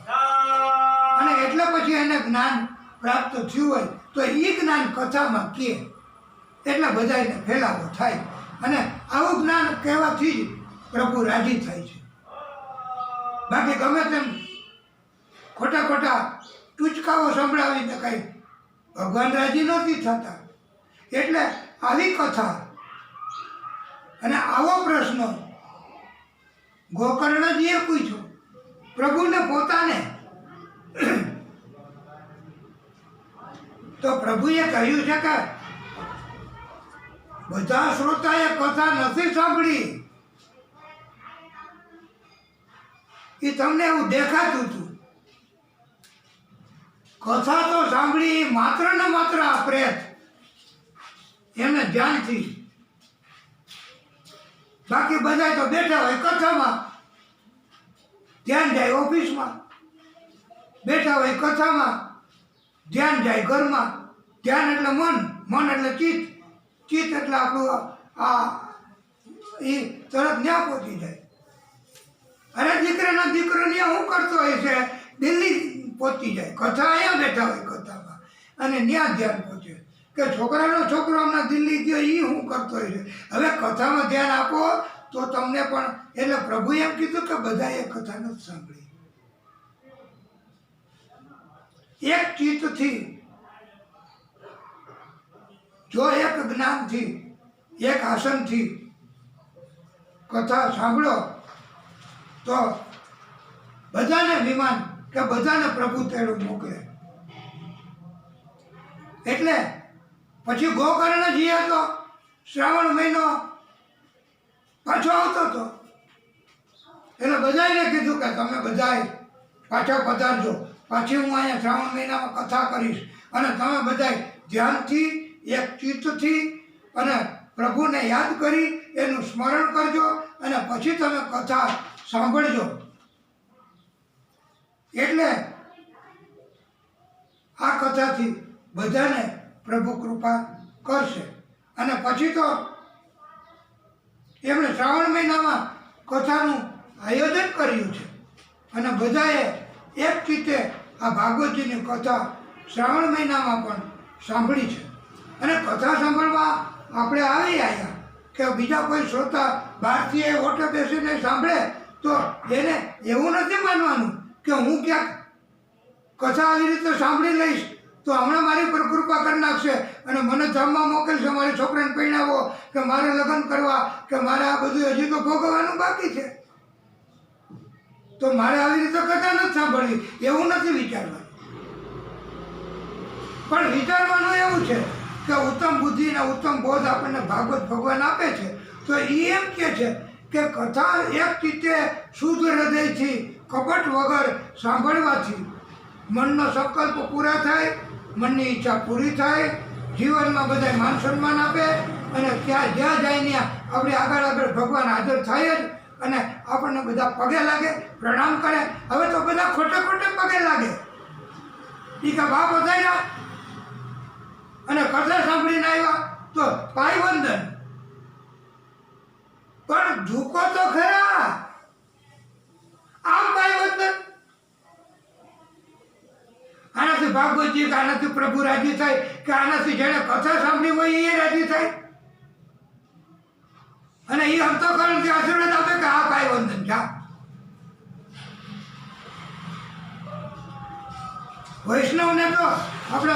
અને એટલે પછી એને જ્ઞાન પ્રાપ્ત થયું હોય તો એ જ્ઞાન કથામાં કહે એટલે બધાને ફેલાવો થાય. અને આવું જ્ઞાન કહેવાથી જ પ્રભુ રાજી થાય છે. બાકી ગમે તેમ ખોટા ખોટા ટૂચકાઓ સંભળાવીને કંઈ ભગવાન રાજી નથી થતા. એટલે આવી કથા અને આવો પ્રશ્ન ગોકર્ણજીએ પૂછ્યો પ્રભુને પોતાને. તો પ્રભુએ કહ્યું છે કે બધા શ્રોતાએ કથા નથી સાંભળી. એ તમને એવું દેખાતું હતું. કથા તો સાંભળી માત્ર ને માત્ર આ પ્રેત એમને ધ્યાનથી. બાકી બધા તો બેઠા હોય કથામાં, ધ્યાન જાય ઓફિસમાં, બેઠા હોય કથામાં, ધ્યાન જાય ઘરમાં. ધ્યાન એટલે મન, મન એટલે ચિત્ત, ચિત્ત એટલે આપણું આ એ તરત ન્યા પહોંચી જાય. અરે દીકરાનો દીકરો ન્યા શું કરતો હોય છે, દિલ્હી પહોંચી જાય. કથા અહીંયા બેઠા હોય કથામાં અને ન્યા ધ્યાન પહોંચે કે છોકરાનો છોકરો હમણાં દિલ્હી ગયો, એ શું કરતો હોય છે. હવે કથામાં ધ્યાન આપો તો તમને પણ, એટલે પ્રભુએ એમ કીધું કે બધાએ કથા નથી સાંભળી. એક ચિત્તથી, જો એક જ્ઞાનથી, એક આસનથી કથા સાંભળો તો બધાને વિમાન કે બધાને પ્રભુ તેડું મોકલે. એટલે પછી ગોકર્ણજી હતો, શ્રાવણ મહિનો પાછો આવતો હતો, એટલે બધાને કીધું કે તમે બધાય પાછા પધારજો. પાછી હું અહીંયા શ્રાવણ મહિનામાં કથા કરીશ અને તમે બધાય ધ્યાનથી, એક ચિત્તથી અને પ્રભુને યાદ કરી એનું સ્મરણ કરજો અને પછી તમે કથા સાંભળજો. એટલે આ કથાથી બધાને પ્રભુ કૃપા કરશે. અને પછી તો એમણે શ્રાવણ મહિનામાં કથાનું આયોજન કર્યું છે અને બધાએ એક ચિત્તે આ ભાગવતજીની કથા શ્રાવણ મહિનામાં પણ સાંભળી છે. અને કથા સાંભળવા આપણે આવી આવ્યા કે બીજા કોઈ શ્રોતા બહારથી એ ઓટો બેસીને સાંભળે તો એને એવું નથી માનવાનું કે હું ક્યાંક કથા આવી રીતે સાંભળી લઈશ તો હમણાં મારી પર કૃપા કરી નાખશે અને મને ધામમાં મોકલશે, મારી છોકરાને પરણાવો કે મારે લગ્ન કરવા કે મારે આ બધું હજી તો ભોગવવાનું બાકી છે, તો મારે આવી રીતે કથા નથી સાંભળવી, એવું નથી વિચારવાનું. પણ વિચારવાનું એવું છે કે ઉત્તમ બુદ્ધિ અને ઉત્તમ બોધ આપણને ભાગવત ભગવાન આપે છે. તો એ એમ કહે છે કે કથા એક ચિત્તે શુદ્ધ હૃદયથી કપટ વગર સાંભળવાથી મનનો સંકલ્પ પૂરા થાય, મનની ઈચ્છા પૂરી થાય, જીવનમાં બધા માન સન્માન આપે અને ત્યાં જ્યાં જાય ત્યાં આપણે આગળ આગળ ભગવાન હાજર થાય જ અને આપણને બધા પગે લાગે, પ્રણામ કરે. હવે તો બધા ખોટે ખોટે પગે લાગે. એ કે બાપ વધાર્યા અને કથા સાંભળીને આવ્યા તો પાયવંદન, પણ ઝૂકો તો ખરા. આમ પાયવંદન આનાથી ભાગવતજી કે આનાથી પ્રભુ રાજી થાય કે આનાથી જેને કથા સાંભળી હોય એ રાજી થાય અને એ અંતઃકરણથી આશીર્વાદ આપે કે આ પાયવંદન જા. વૈષ્ણવને તો આપણે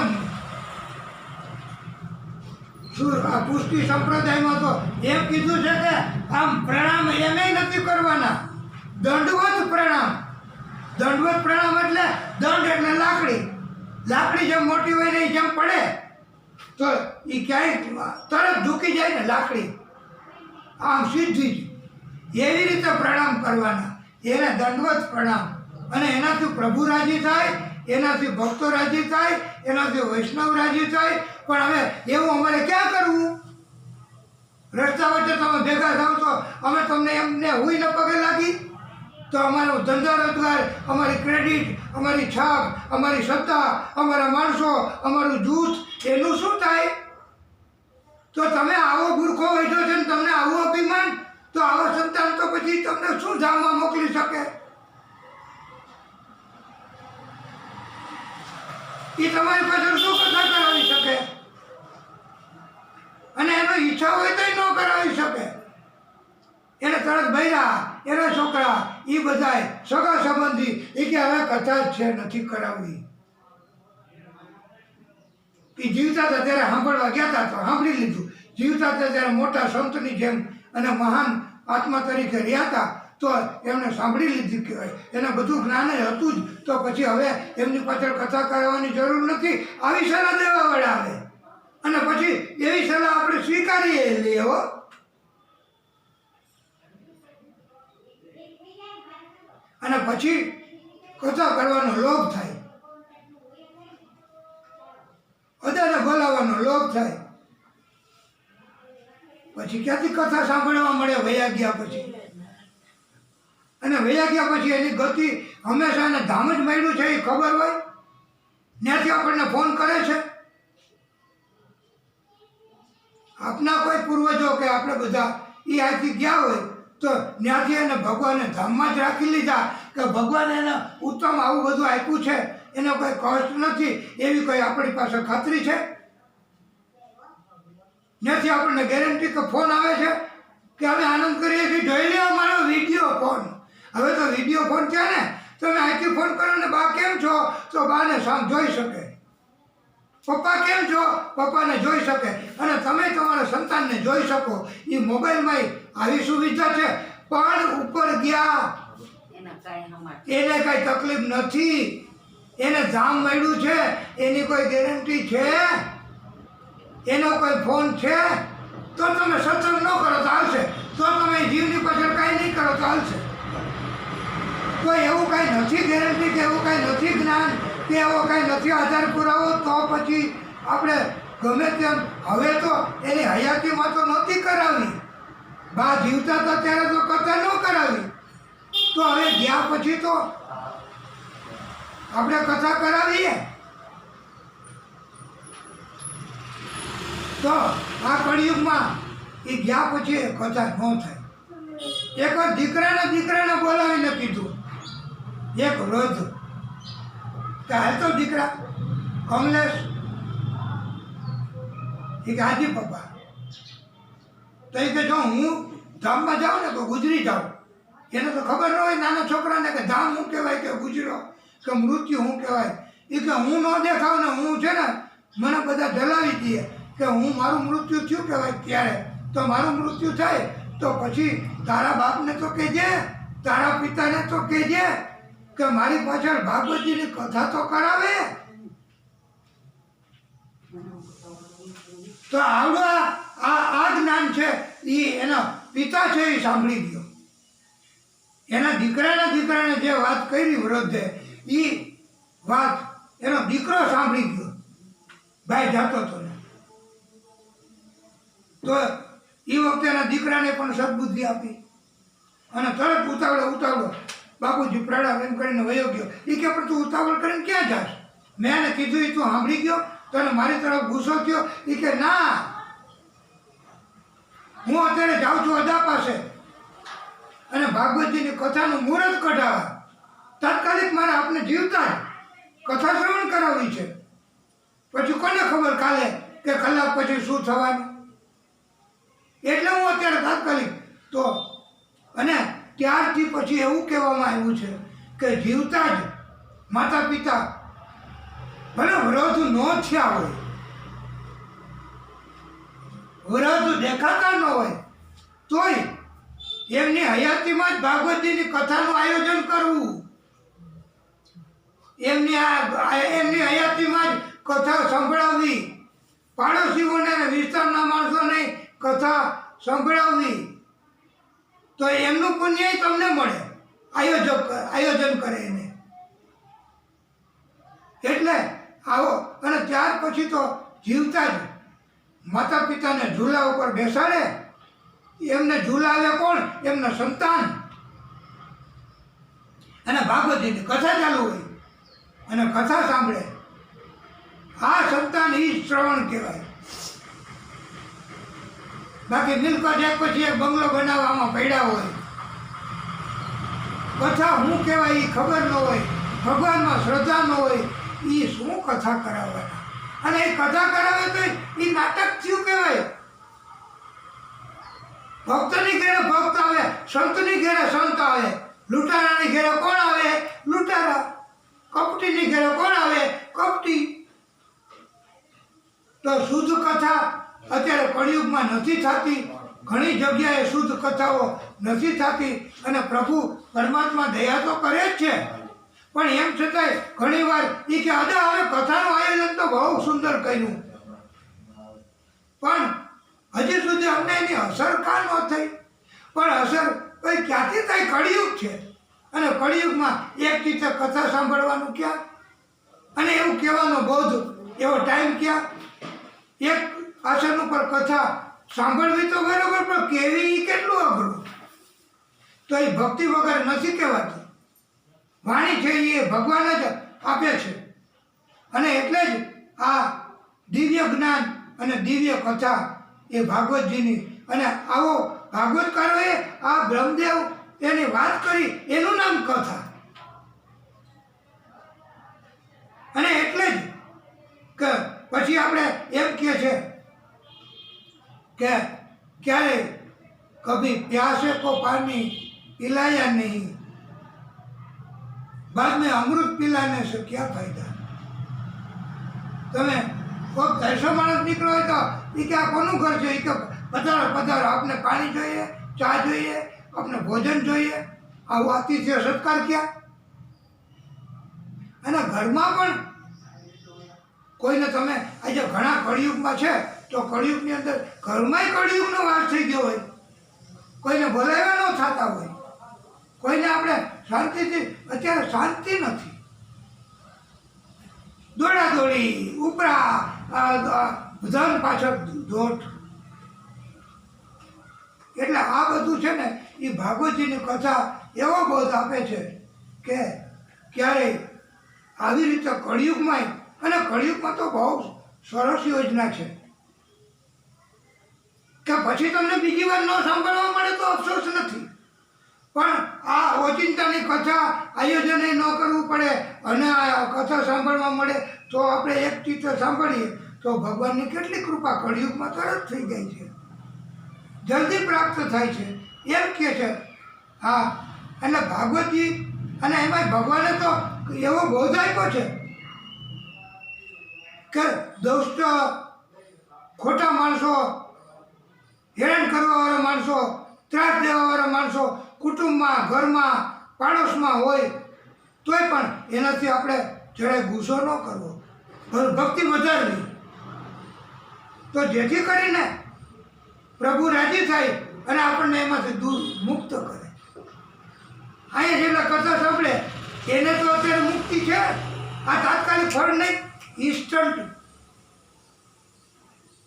આ પુષ્ટિ સંપ્રદાયમાં તો એમ કીધું છે કે આમ પ્રણામ એમ નથી કરવાના, દંડવત પ્રણામ. દંડવત પ્રણામ એટલે દંડ એટલે લાકડી, લાકડી જેમ મોટી હોય ને જેમ પડે તો એ ક્યાંય તરત ઝૂકી જાય ને લાકડી, આમ સીધી જ એવી રીતે પ્રણામ કરવાના, એને દંડવત પ્રણામ. અને એનાથી પ્રભુ રાજી થાય, એનાથી ભક્તો રાજી થાય, એનાથી વૈષ્ણવ રાજી થાય. પણ હવે એવું અમારે ક્યાં કરવું? રસ્તા વચ્ચે તમે ભેગા થાવ તો અમે તમને એમને હુઈને પગે લાગી તો અમારો ધંધા રોજગાર, અમારી ક્રેડિટ, અમારી છાપ, અમારી સત્તા, અમારા માણસો, અમારું જૂથ, એનું શું થાય? તો તમે આવો ગુરખો વેઠો છે ને તમને આવું અભિમાન, તો આવા સંતાન તો પછી તમને શું ધામમાં મોકલી શકે? એ તમારી પાછળ શું કથા કરાવી શકે? અને એનો ઈચ્છા હોય તો ન કરાવી શકે. એને તરત બૈરા, એના છોકરા, એ બધાય સગા સંબંધી એ કે હવે કથા જ છે, નથી કરાવવી. એ જીવતા હતા ત્યારે સાંભળવા ગયા હતા તો સાંભળી લીધું, જીવતા હતા ત્યારે મોટા સંતની જેમ અને મહાન આત્મા તરીકે રહ્યા હતા તો એમને સાંભળી લીધી કહેવાય. એને બધું જ્ઞાન હતું જ, તો પછી હવે એમની પાછળ કથા કરાવવાની જરૂર નથી. આવી સલાહ દેવાવાળા આવે અને પછી એવી સલાહ આપણે સ્વીકારીએ લઈએ હો. અને પછી કથા કરવાનો લોભ થાય, બધાને બોલાવવાનો લોભ થાય. પછી ક્યાંથી કથા સાંભળવા મળે વયા ગયા પછી? અને વયા ગયા પછી એની ગતિ હંમેશા એને ધામ જ મળ્યું છે એ ખબર હોય, ત્યાંથી આપણને ફોન કરે છે. આપના કોઈ પૂર્વજો કે આપણે બધા એ અહીંથી ગયા હોય તો ત્યાંથી એને ભગવાને ધામમાં જ રાખી લીધા કે ભગવાને એને ઉત્તમ આવું બધું આપ્યું છે, એનો કોઈ કષ્ટ નથી એવી કોઈ આપણી પાસે ખાતરી છે? ત્યાંથી આપણને ગેરંટી કે ફોન આવે છે કે અમે આનંદ કરીએ છીએ, જોઈ લે અમારો વિડીયો ફોન. હવે તો વિડીયો ફોન છે ને, તમે અહીંથી ફોન કરો ને બા કેમ છો તો બાને સામ જોઈ શકે, પપ્પા કેમ છો પપ્પાને જોઈ શકે, અને તમે તમારા સંતાનને જોઈ શકો. એ મોબાઈલમાં આવી સુવિધા છે. પણ ઉપર ગયા એને કાંઈ તકલીફ નથી, એને ધામ મળ્યું છે, એની કોઈ ગેરંટી છે? એનો કોઈ ફોન છે? તો તમે સત્સંગ ન કરો તો હાલશે, તો તમે જીવની પાછળ કાંઈ નહીં કરો તો હાલશે. તો એવું કાંઈ નથી ગેરંટી કે એવું કાંઈ નથી જ્ઞાન કે એવો કાંઈ નથી આધાર પુરાવો, તો પછી આપણે ગમે તેમ હવે તો એની હયાતીમાં તો નહોતી કરાવી, બા જીવતા હતા ત્યારે તો કથા ન કરાવી, તો હવે ગયા પછી તો આપણે કથા કરાવીએ. તો આ કળિયુગમાં એ ગયા પછી કથા ન થાય. એક વાર દીકરાને બોલાવીને કીધું, એક વૃદ્ધ કે હાલ તો દીકરા કમલેશ, એ કે હાજી પપ્પા. તો એ કે જો હું ધામમાં જાઉં ને તો ગુજરી જાઉં. એને તો ખબર ન હોય નાના છોકરાને કે ધામ શું કહેવાય કે ગુજરો કે મૃત્યુ શું કહેવાય. એ કે હું ન દેખાવ ને હું છે ને મને બધા જલાવી દઈએ કે હું મારું મૃત્યુ થયું કહેવાય ત્યારે, તો મારું મૃત્યુ થાય તો પછી તારા બાપને તો કહેજે, તારા પિતાને તો કહેજે કે મારી પાછળ ભાગવતજીની કથા તો કરાવે. તો આવડું આ જ્ઞાન છે એ એના પિતા છે એ સાંભળી ગયો. એના દીકરાને જે વાત કરી વૃદ્ધે એ વાત એનો દીકરો સાંભળી ગયો. ભાઈ જાતો હતો ને, તો એ વખતે એના દીકરાને પણ સદબુદ્ધિ આપી અને તરત ઉતાવળો બાપુજી પ્રણામ એમ કરીને વયો ગયો. એ કે પણ તું ઉતાવળ કરીને ક્યાં જાશ? મેં એને કીધું એ તું સાંભળી ગયો, તને મારી તરફ ગુસ્સો થયો? એ કે ના, હું અત્યારે જાઉં છું અદા પાસે અને ભાગવતજીની કથાનું મુહૂર્ત કઢાવવા. તાત્કાલિક મારે આપને જીવતા જ કથા શ્રવણ કરાવવી છે. પછી કોને ખબર કાલે કે કલાક પછી શું થવાનું? એટલે હું અત્યારે તાત્કાલિક તો. અને ત્યારથી પછી એવું કહેવામાં આવ્યું છે કે જીવતા જ માતા પિતા ભલે વૃદ્ધ ન થયા હોય, વૃદ્ધ દેખાતા ન હોય, તોય એમની હયાતીમાં જ ભાગવતજીની કથાનું આયોજન કરવું, એમની હયાતીમાં જ કથા સંભળાવવી, પાડોશીઓને અને વિસ્તારના માણસોને કથા સંભળાવવી, તો એમનું પુણ્ય તમને મળે. આયોજન કરે એને. એટલે આવો. અને ત્યાર પછી તો જીવતા જ માતા પિતાને ઝૂલા ઉપર બેસાડે. એમને ઝૂલાવે કોણ? એમના સંતાન. અને ભાગવતજીની કથા ચાલુ હોય અને કથા સાંભળે. આ સંતાન એ શ્રવણ કહેવાય. બાકી મિલકત એક પછી એક બંગલો બનાવવામાં પડ્યા હોય, કથા શું કહેવાય એ ખબર ન હોય, ભગવાનમાં શ્રદ્ધા ન હોય, એ શું કથા કરાવવાના? અને એ કથા કરાવે તો એ નાટક થયું કહેવાય. ભક્તની ઘેરે ભક્ત આવે, સંતની ઘેરે સંત આવે, લૂંટારાની ઘેરે કોણ આવે? લૂંટારા. કપટીની ઘેરે કોણ આવે? કપટી. તો શુદ્ધ કથા અત્યારે કળિયુગમાં નથી થતી. ઘણી જગ્યાએ શુદ્ધ કથાઓ નથી થતી. અને પ્રભુ પરમાત્મા દયા તો કરે જ છે, પણ એમ છતાંય ઘણી વાર એ કે અદા હવે કથાનું આયોજન તો બહુ સુંદર કર્યું. પણ હજી સુધી અમને એની અસર કાં ન થઈ? પણ અસર કઈ ક્યાંથી થાય? કળિયુગ છે, અને કળિયુગમાં એક ચિત્ત કથા સાંભળવાનું ક્યાં, અને એવું કહેવાનો બોધ એવો ટાઈમ ક્યાં? એક આસન ઉપર કથા સાંભળવી તો બરોબર, પણ કેવી એ કેટલું અઘરું. તો એ ભક્તિ વગર નથી કહેવાતી. વાણી છે એ ભગવાન જ આપે છે, અને એટલે જ આ દિવ્ય જ્ઞાન અને દિવ્ય કથા એ ભાગવતજીની. અને આવો ભાગવતકારોએ આ બ્રહ્મદેવ એની વાત કરી, એનું નામ કથા. અને એટલે જ કે પછી આપણે એમ કહે છે કે ક્યારે કભી પ્યાસે કો પાણી पिलाया नहीं, बाद में अमृत पिलाने से क्या फायदा? તમે કોઈ દર્શો માણસ નીકળો હોય તો એ કે આ કોનું ઘર છે? એ કે પધારો પધારો, આપને પાણી જોઈએ, ચા જોઈએ, આપને ભોજન જોઈએ. આવું આતિથ્ય સત્કાર ક્યાં? અને ઘરમાં પણ કોઈને તમે આજે ઘણા કળિયુગમાં છે, તો કળિયુગની અંદર ઘરમાંય કળિયુગનો વાસ થઈ ગયો હોય, કોઈને બોલાવ્યા ન થતા હોય, કોઈને આપણે શાંતિથી, અત્યારે શાંતિ નથી, દોડાદોડી, ઉપરા ધન પાછળ દોટ. એટલે આ બધું છે ને એ ભાગવતજીની કથા એવો બોધ આપે છે કે ક્યારેય આવી રીતે કળિયુગમાંય, અને કળિયુગમાં તો બહુ સરસ યોજના છે કે પછી તમને બીજી વાર ન સાંભળવા મળે તો અફસોસ નથી, પણ આ ઓચિંતાની કથા આયોજન ન કરવું પડે, અને આ કથા સાંભળવા મળે તો આપણે એક ચિત્ર સાંભળીએ તો ભગવાનની કેટલી કૃપા કળિયુગમાં તરત થઈ જાય છે, જલ્દી પ્રાપ્ત થાય છે, એમ કહે છે. હા, એટલે ભાગવતજી, અને એમાં ભગવાને તો એવો બોધ આપ્યો છે કે દુષ્ટ ખોટા માણસો, હેરાન કરવાવાળા માણસો, ત્રાસ દેવાવાળા માણસો કુટુંબમાં, ઘરમાં, પાડોશમાં હોય તોય પણ એનાથી આપણે જરાય ગુસ્સો ન કરવો, ભક્તિ વધારવી, તો જેથી કરીને પ્રભુ રાજી થાય અને આપણને એમાંથી દૂર મુક્ત કરે. અહીંયા જેટલા કથા સાંભળે એને તો અત્યારે મુક્તિ છે. આ તાત્કાલિક ફળ નહીં, ઇન્સ્ટન્ટ.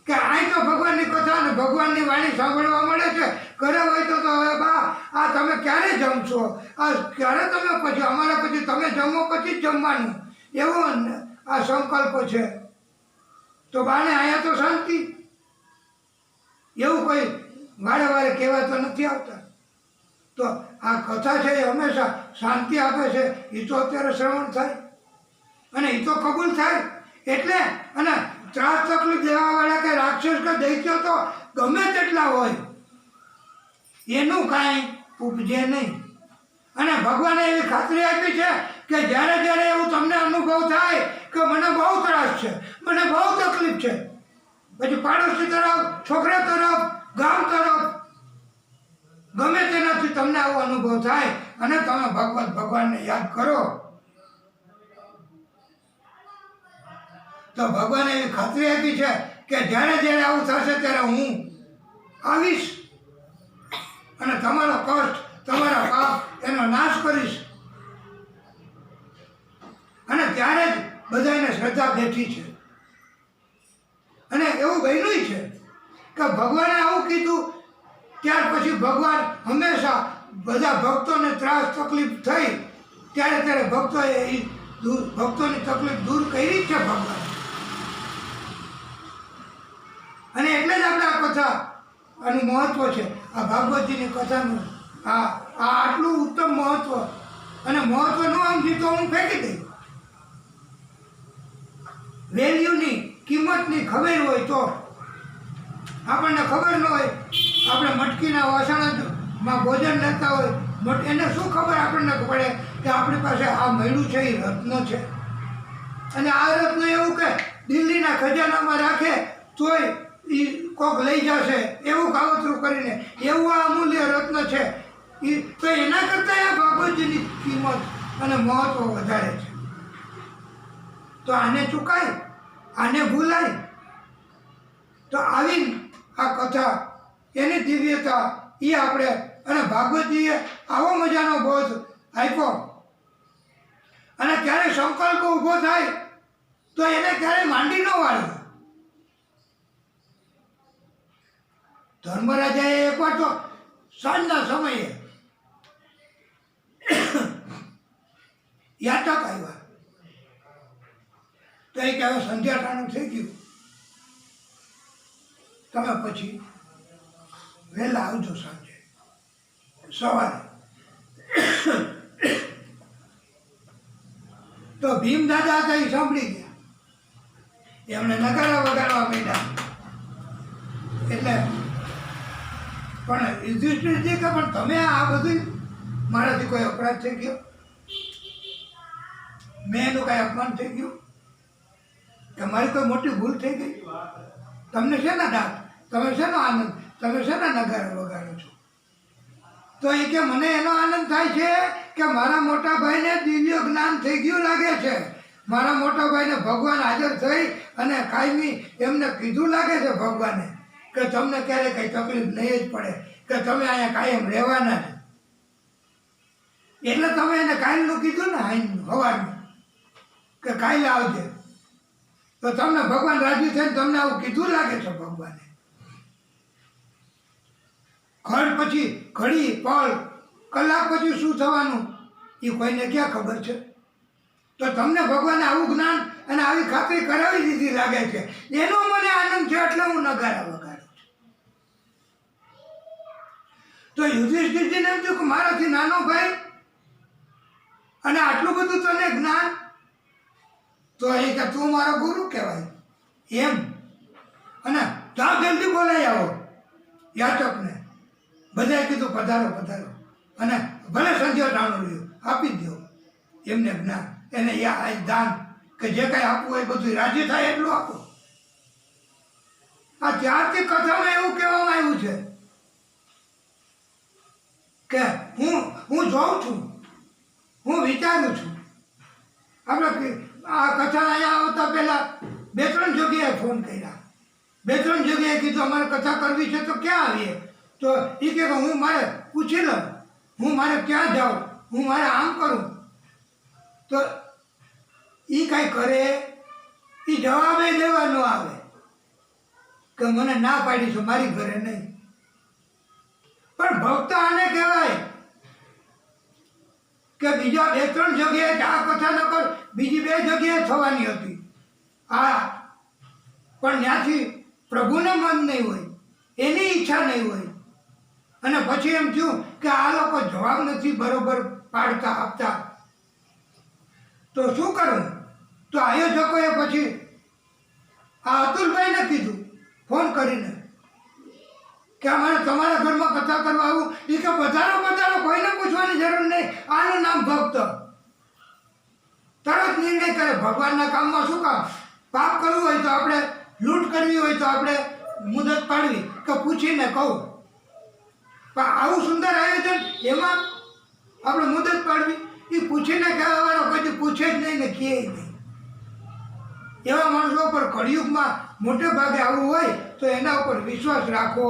કે અહીં તો ભગવાનની કથા અને ભગવાનની વાણી સાંભળવા મળે છે, ઘરે હોય તો હવે બા આ તમે ક્યારે જમશો, આ ક્યારે તમે પછી અમારા પછી તમે જમો પછી જ જમવાનું, એવો આ સંકલ્પ છે. તો બાને અહીંયા તો શાંતિ, એવું કોઈ વારે વારે કહેવા તો નથી આવતા. તો આ કથા છે એ હંમેશા શાંતિ આપે છે. એ તો અત્યારે શ્રવણ થાય અને એ તો કબૂલ થાય. એટલે અને ત્રાસ તકલીફ દેવાવાળા કે રાક્ષસ કે દૈત્યો તો ગમે તેટલા હોય, એનું કાંઈ ઉપજે નહીં. અને ભગવાને એવી ખાતરી આપી છે કે જ્યારે જ્યારે એવું તમને અનુભવ થાય કે મને બહુ ત્રાસ છે, મને બહુ તકલીફ છે, પછી પાડોશી તરફ, છોકરા તરફ, ગામ તરફ, ગમે તેનાથી તમને આવો અનુભવ થાય અને તમે ભગવાનને યાદ કરો તો ભગવાને એવી ખાતરી આપી છે કે જ્યારે જ્યારે આવું થશે ત્યારે હું આવીશ અને તમારો કષ્ટ, તમારા પાપ એનો નાશ કરીશ. અને ત્યારે જ બધાને શ્રદ્ધા બેઠી છે. અને એવું બન્યું છે કે ભગવાને આવું કીધું, ત્યાર પછી ભગવાન હંમેશા બધા ભક્તોને ત્રાસ તકલીફ થઈ ત્યારે ભક્તોએ ભક્તોની તકલીફ દૂર કરી છે ભગવાન. અને એટલે જ આપણે આ કથા આનું મહત્વ છે, આ ભાગવતજીની કથાનું આ આટલું ઉત્તમ મહત્વ. અને મહત્વ ન સમજી તો હું ફેંકી દઈ. વેલ્યુની, કિંમતની ખબર હોય તો, આપણને ખબર ન હોય, આપણે મટકીના વાસણમાં ભોજન લેતા હોય, એને શું ખબર આપણને પડે કે આપણી પાસે આ મળ્યું છે એ રત્ન છે. અને આ રત્ન એવું કે દિલ્હીના ખજાનામાં રાખે તોય એ કોક લઈ જશે એવું કાવતરું કરીને, એવું આ અમૂલ્ય રત્ન છે. તો એના કરતાં આ ભાગવતજીની કિંમત અને મહત્વ વધારે છે. તો આને ચૂકાય, આને ભૂલાય. તો આવી આ કથા એની દિવ્યતા એ આપણે અને ભાગવતજીએ આવો મજાનો બોધ આપ્યો અને ક્યારે સંકલ્પ ઊભો થાય તો એને ક્યારે માંડી ન વાળ્યો. ધર્મરાજાએ એકવાર તો સાંજના સમયે યાચક આવ્યા તો એ કે હવે સંધ્યા ટાણું થઈ ગયું, તમે પછી વહેલા આવજો સાંજે સવારે. તો ભીમ દાદા હતા એ સાંભળી ગયા, એમણે નગારા વગાડવા માંડ્યા. એટલે પણ યુધિષ્ઠિરજી કે પણ તમે આ બધું મારાથી કોઈ અપરાધ થઈ ગયો, મેં એનું કાંઈ અપમાન થઈ ગયું કે મારી કોઈ મોટી ભૂલ થઈ ગઈ? તમને શેના દાંત, તમે શેનો આનંદ, તમે શેના નગારા વગાડો છો? તો એ કે મને એનો આનંદ થાય છે કે મારા મોટા ભાઈને દિવ્ય જ્ઞાન થઈ ગયું લાગે છે. મારા મોટા ભાઈને ભગવાન હાજર થઈ અને કાયમી એમને કીધું લાગે છે ભગવાને કે તમને ક્યારે કંઈ તકલીફ નહીં જ પડે, કે તમે અહીંયા કાયમ રહેવાના છે. એટલે તમે એને કાયલનું કીધું ને હવાનું કે કાયલ આવજે, તો તમને ભગવાન રાજી થઈને તમને આવું કીધું લાગે છે ભગવાને. ઘર પછી ઘડી પળ કલાક પછી શું થવાનું એ કોઈને ક્યાં ખબર છે? તો તમને ભગવાને આવું જ્ઞાન અને આવી ખાતરી કરાવી દીધી લાગે છે, એનો મને આનંદ છે એટલે હું નગારા વગાડું છું. તો યુધિષ્ઠિરજીને એમ થયું કે મારાથી નાનો ભાઈ અને આટલું બધું તને જ્ઞાન, તો એ કે તું મારો ગુરુ કહેવાય એમ. અને ત્યાં જલ્દી બોલાઈ આવો યાચકને. બધાએ કીધું પધારો પધારો, અને ભલે સંધ્યા ટાણું રહ્યું આપી દો એમને જ્ઞાન, એને યા દાન કે જે કાંઈ આપવું હોય બધું રાજી થાય એટલું આપો. આ ત્યારથી કથામાં એવું કહેવામાં આવ્યું છે કે હું જોઉં છું, હું વિચારું છું. આપણે આ કથા અહીંયા આવતા પહેલાં 2-3 જગ્યાએ ફોન કર્યા, 2-3 જગ્યાએ કીધું અમારે કથા કરવી છે તો ક્યાં આવીએ? તો એ કહે હું મારે પૂછી લઉં, હું મારે ક્યાં જાઉં, હું મારે આમ કરું. તો એ કાંઈ કરે એ જવાબે દેવા ન આવે કે મને ના પાડી છે મારી ઘરે નહીં. પણ ભક્ત આને કહેવાય કે બીજા 2-3 જગ્યાએ આ કથા ન કર, બીજી 2 જગ્યાએ થવાની હતી આ, પણ ત્યાંથી પ્રભુને મન નહીં હોય, એની ઈચ્છા નહીં હોય. અને પછી એમ થયું કે આ લોકો જવાબ નથી બરોબર પાડતા આપતા, તો શું કરવું? તો આયોજકોએ પછી આ અતુલભાઈને કીધું ફોન કરીને કે અમારે તમારા ઘરમાં કથા કરવા આવું. એ કે પધારો પધારો, કોઈને પૂછવાની જરૂર નહીં, આનું નામ ભક્ત. તરત નિર્ણય કરે ભગવાનના કામમાં શું કામ? પાપ કરવું હોય તો આપણે, લૂંટ કરવી હોય તો આપણે મુદત પાડવી કે પૂછીને કહું. પણ આવું સુંદર આયોજન એમાં આપણે મુદત પાડવી, એ પૂછીને કહેવાવાળો કોઈ પૂછે જ નહીં ને કહે નહીં. એવા માણસો પર કળિયુગમાં મોટે ભાગે આવું હોય તો એના ઉપર વિશ્વાસ રાખવો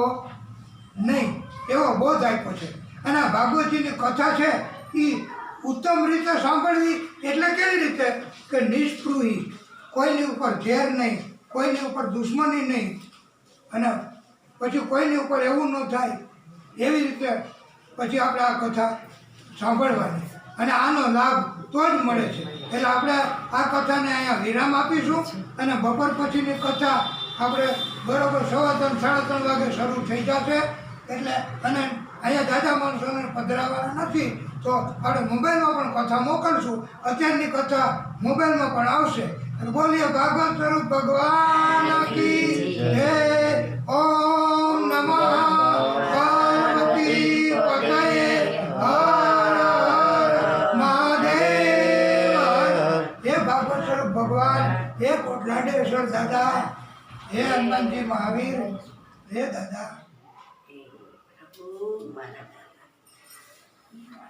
નહીં, એવો બોધ આપ્યો છે. અને આ ભાગવતજીની કથા છે એ ઉત્તમ રીતે સાંભળવી એટલે કેવી રીતે કે નિષ્પૃહી, કોઈની ઉપર ઝેર નહીં, કોઈની ઉપર દુશ્મની નહીં, અને પછી કોઈની ઉપર એવું ન થાય એવી રીતે પછી આપણે આ કથા સાંભળવાની, અને આનો લાભ તો જ મળે છે. એટલે આપણે આ કથાને અહીંયા વિરામ આપીશું અને બપોર પછીની કથા આપણે બરોબર 3:15 વાગે શરૂ થઈ જશે. એટલે અને અહીંયા દાદા માણસોને પધરાવાના નથી તો આપણે મોબાઈલમાં પણ કથા મોકલશું. અત્યારની કથા મોબાઈલમાં પણ આવશે. અને બોલીએ ભાગવત સ્વરૂપ ભગવાન કી જય. ઓમ નમઃ પાર્વતી પતયે ભગવાન, હે કોટલાડેશ્વર દાદા, હે હનુમાનજી મહાવીર, હે દાદા.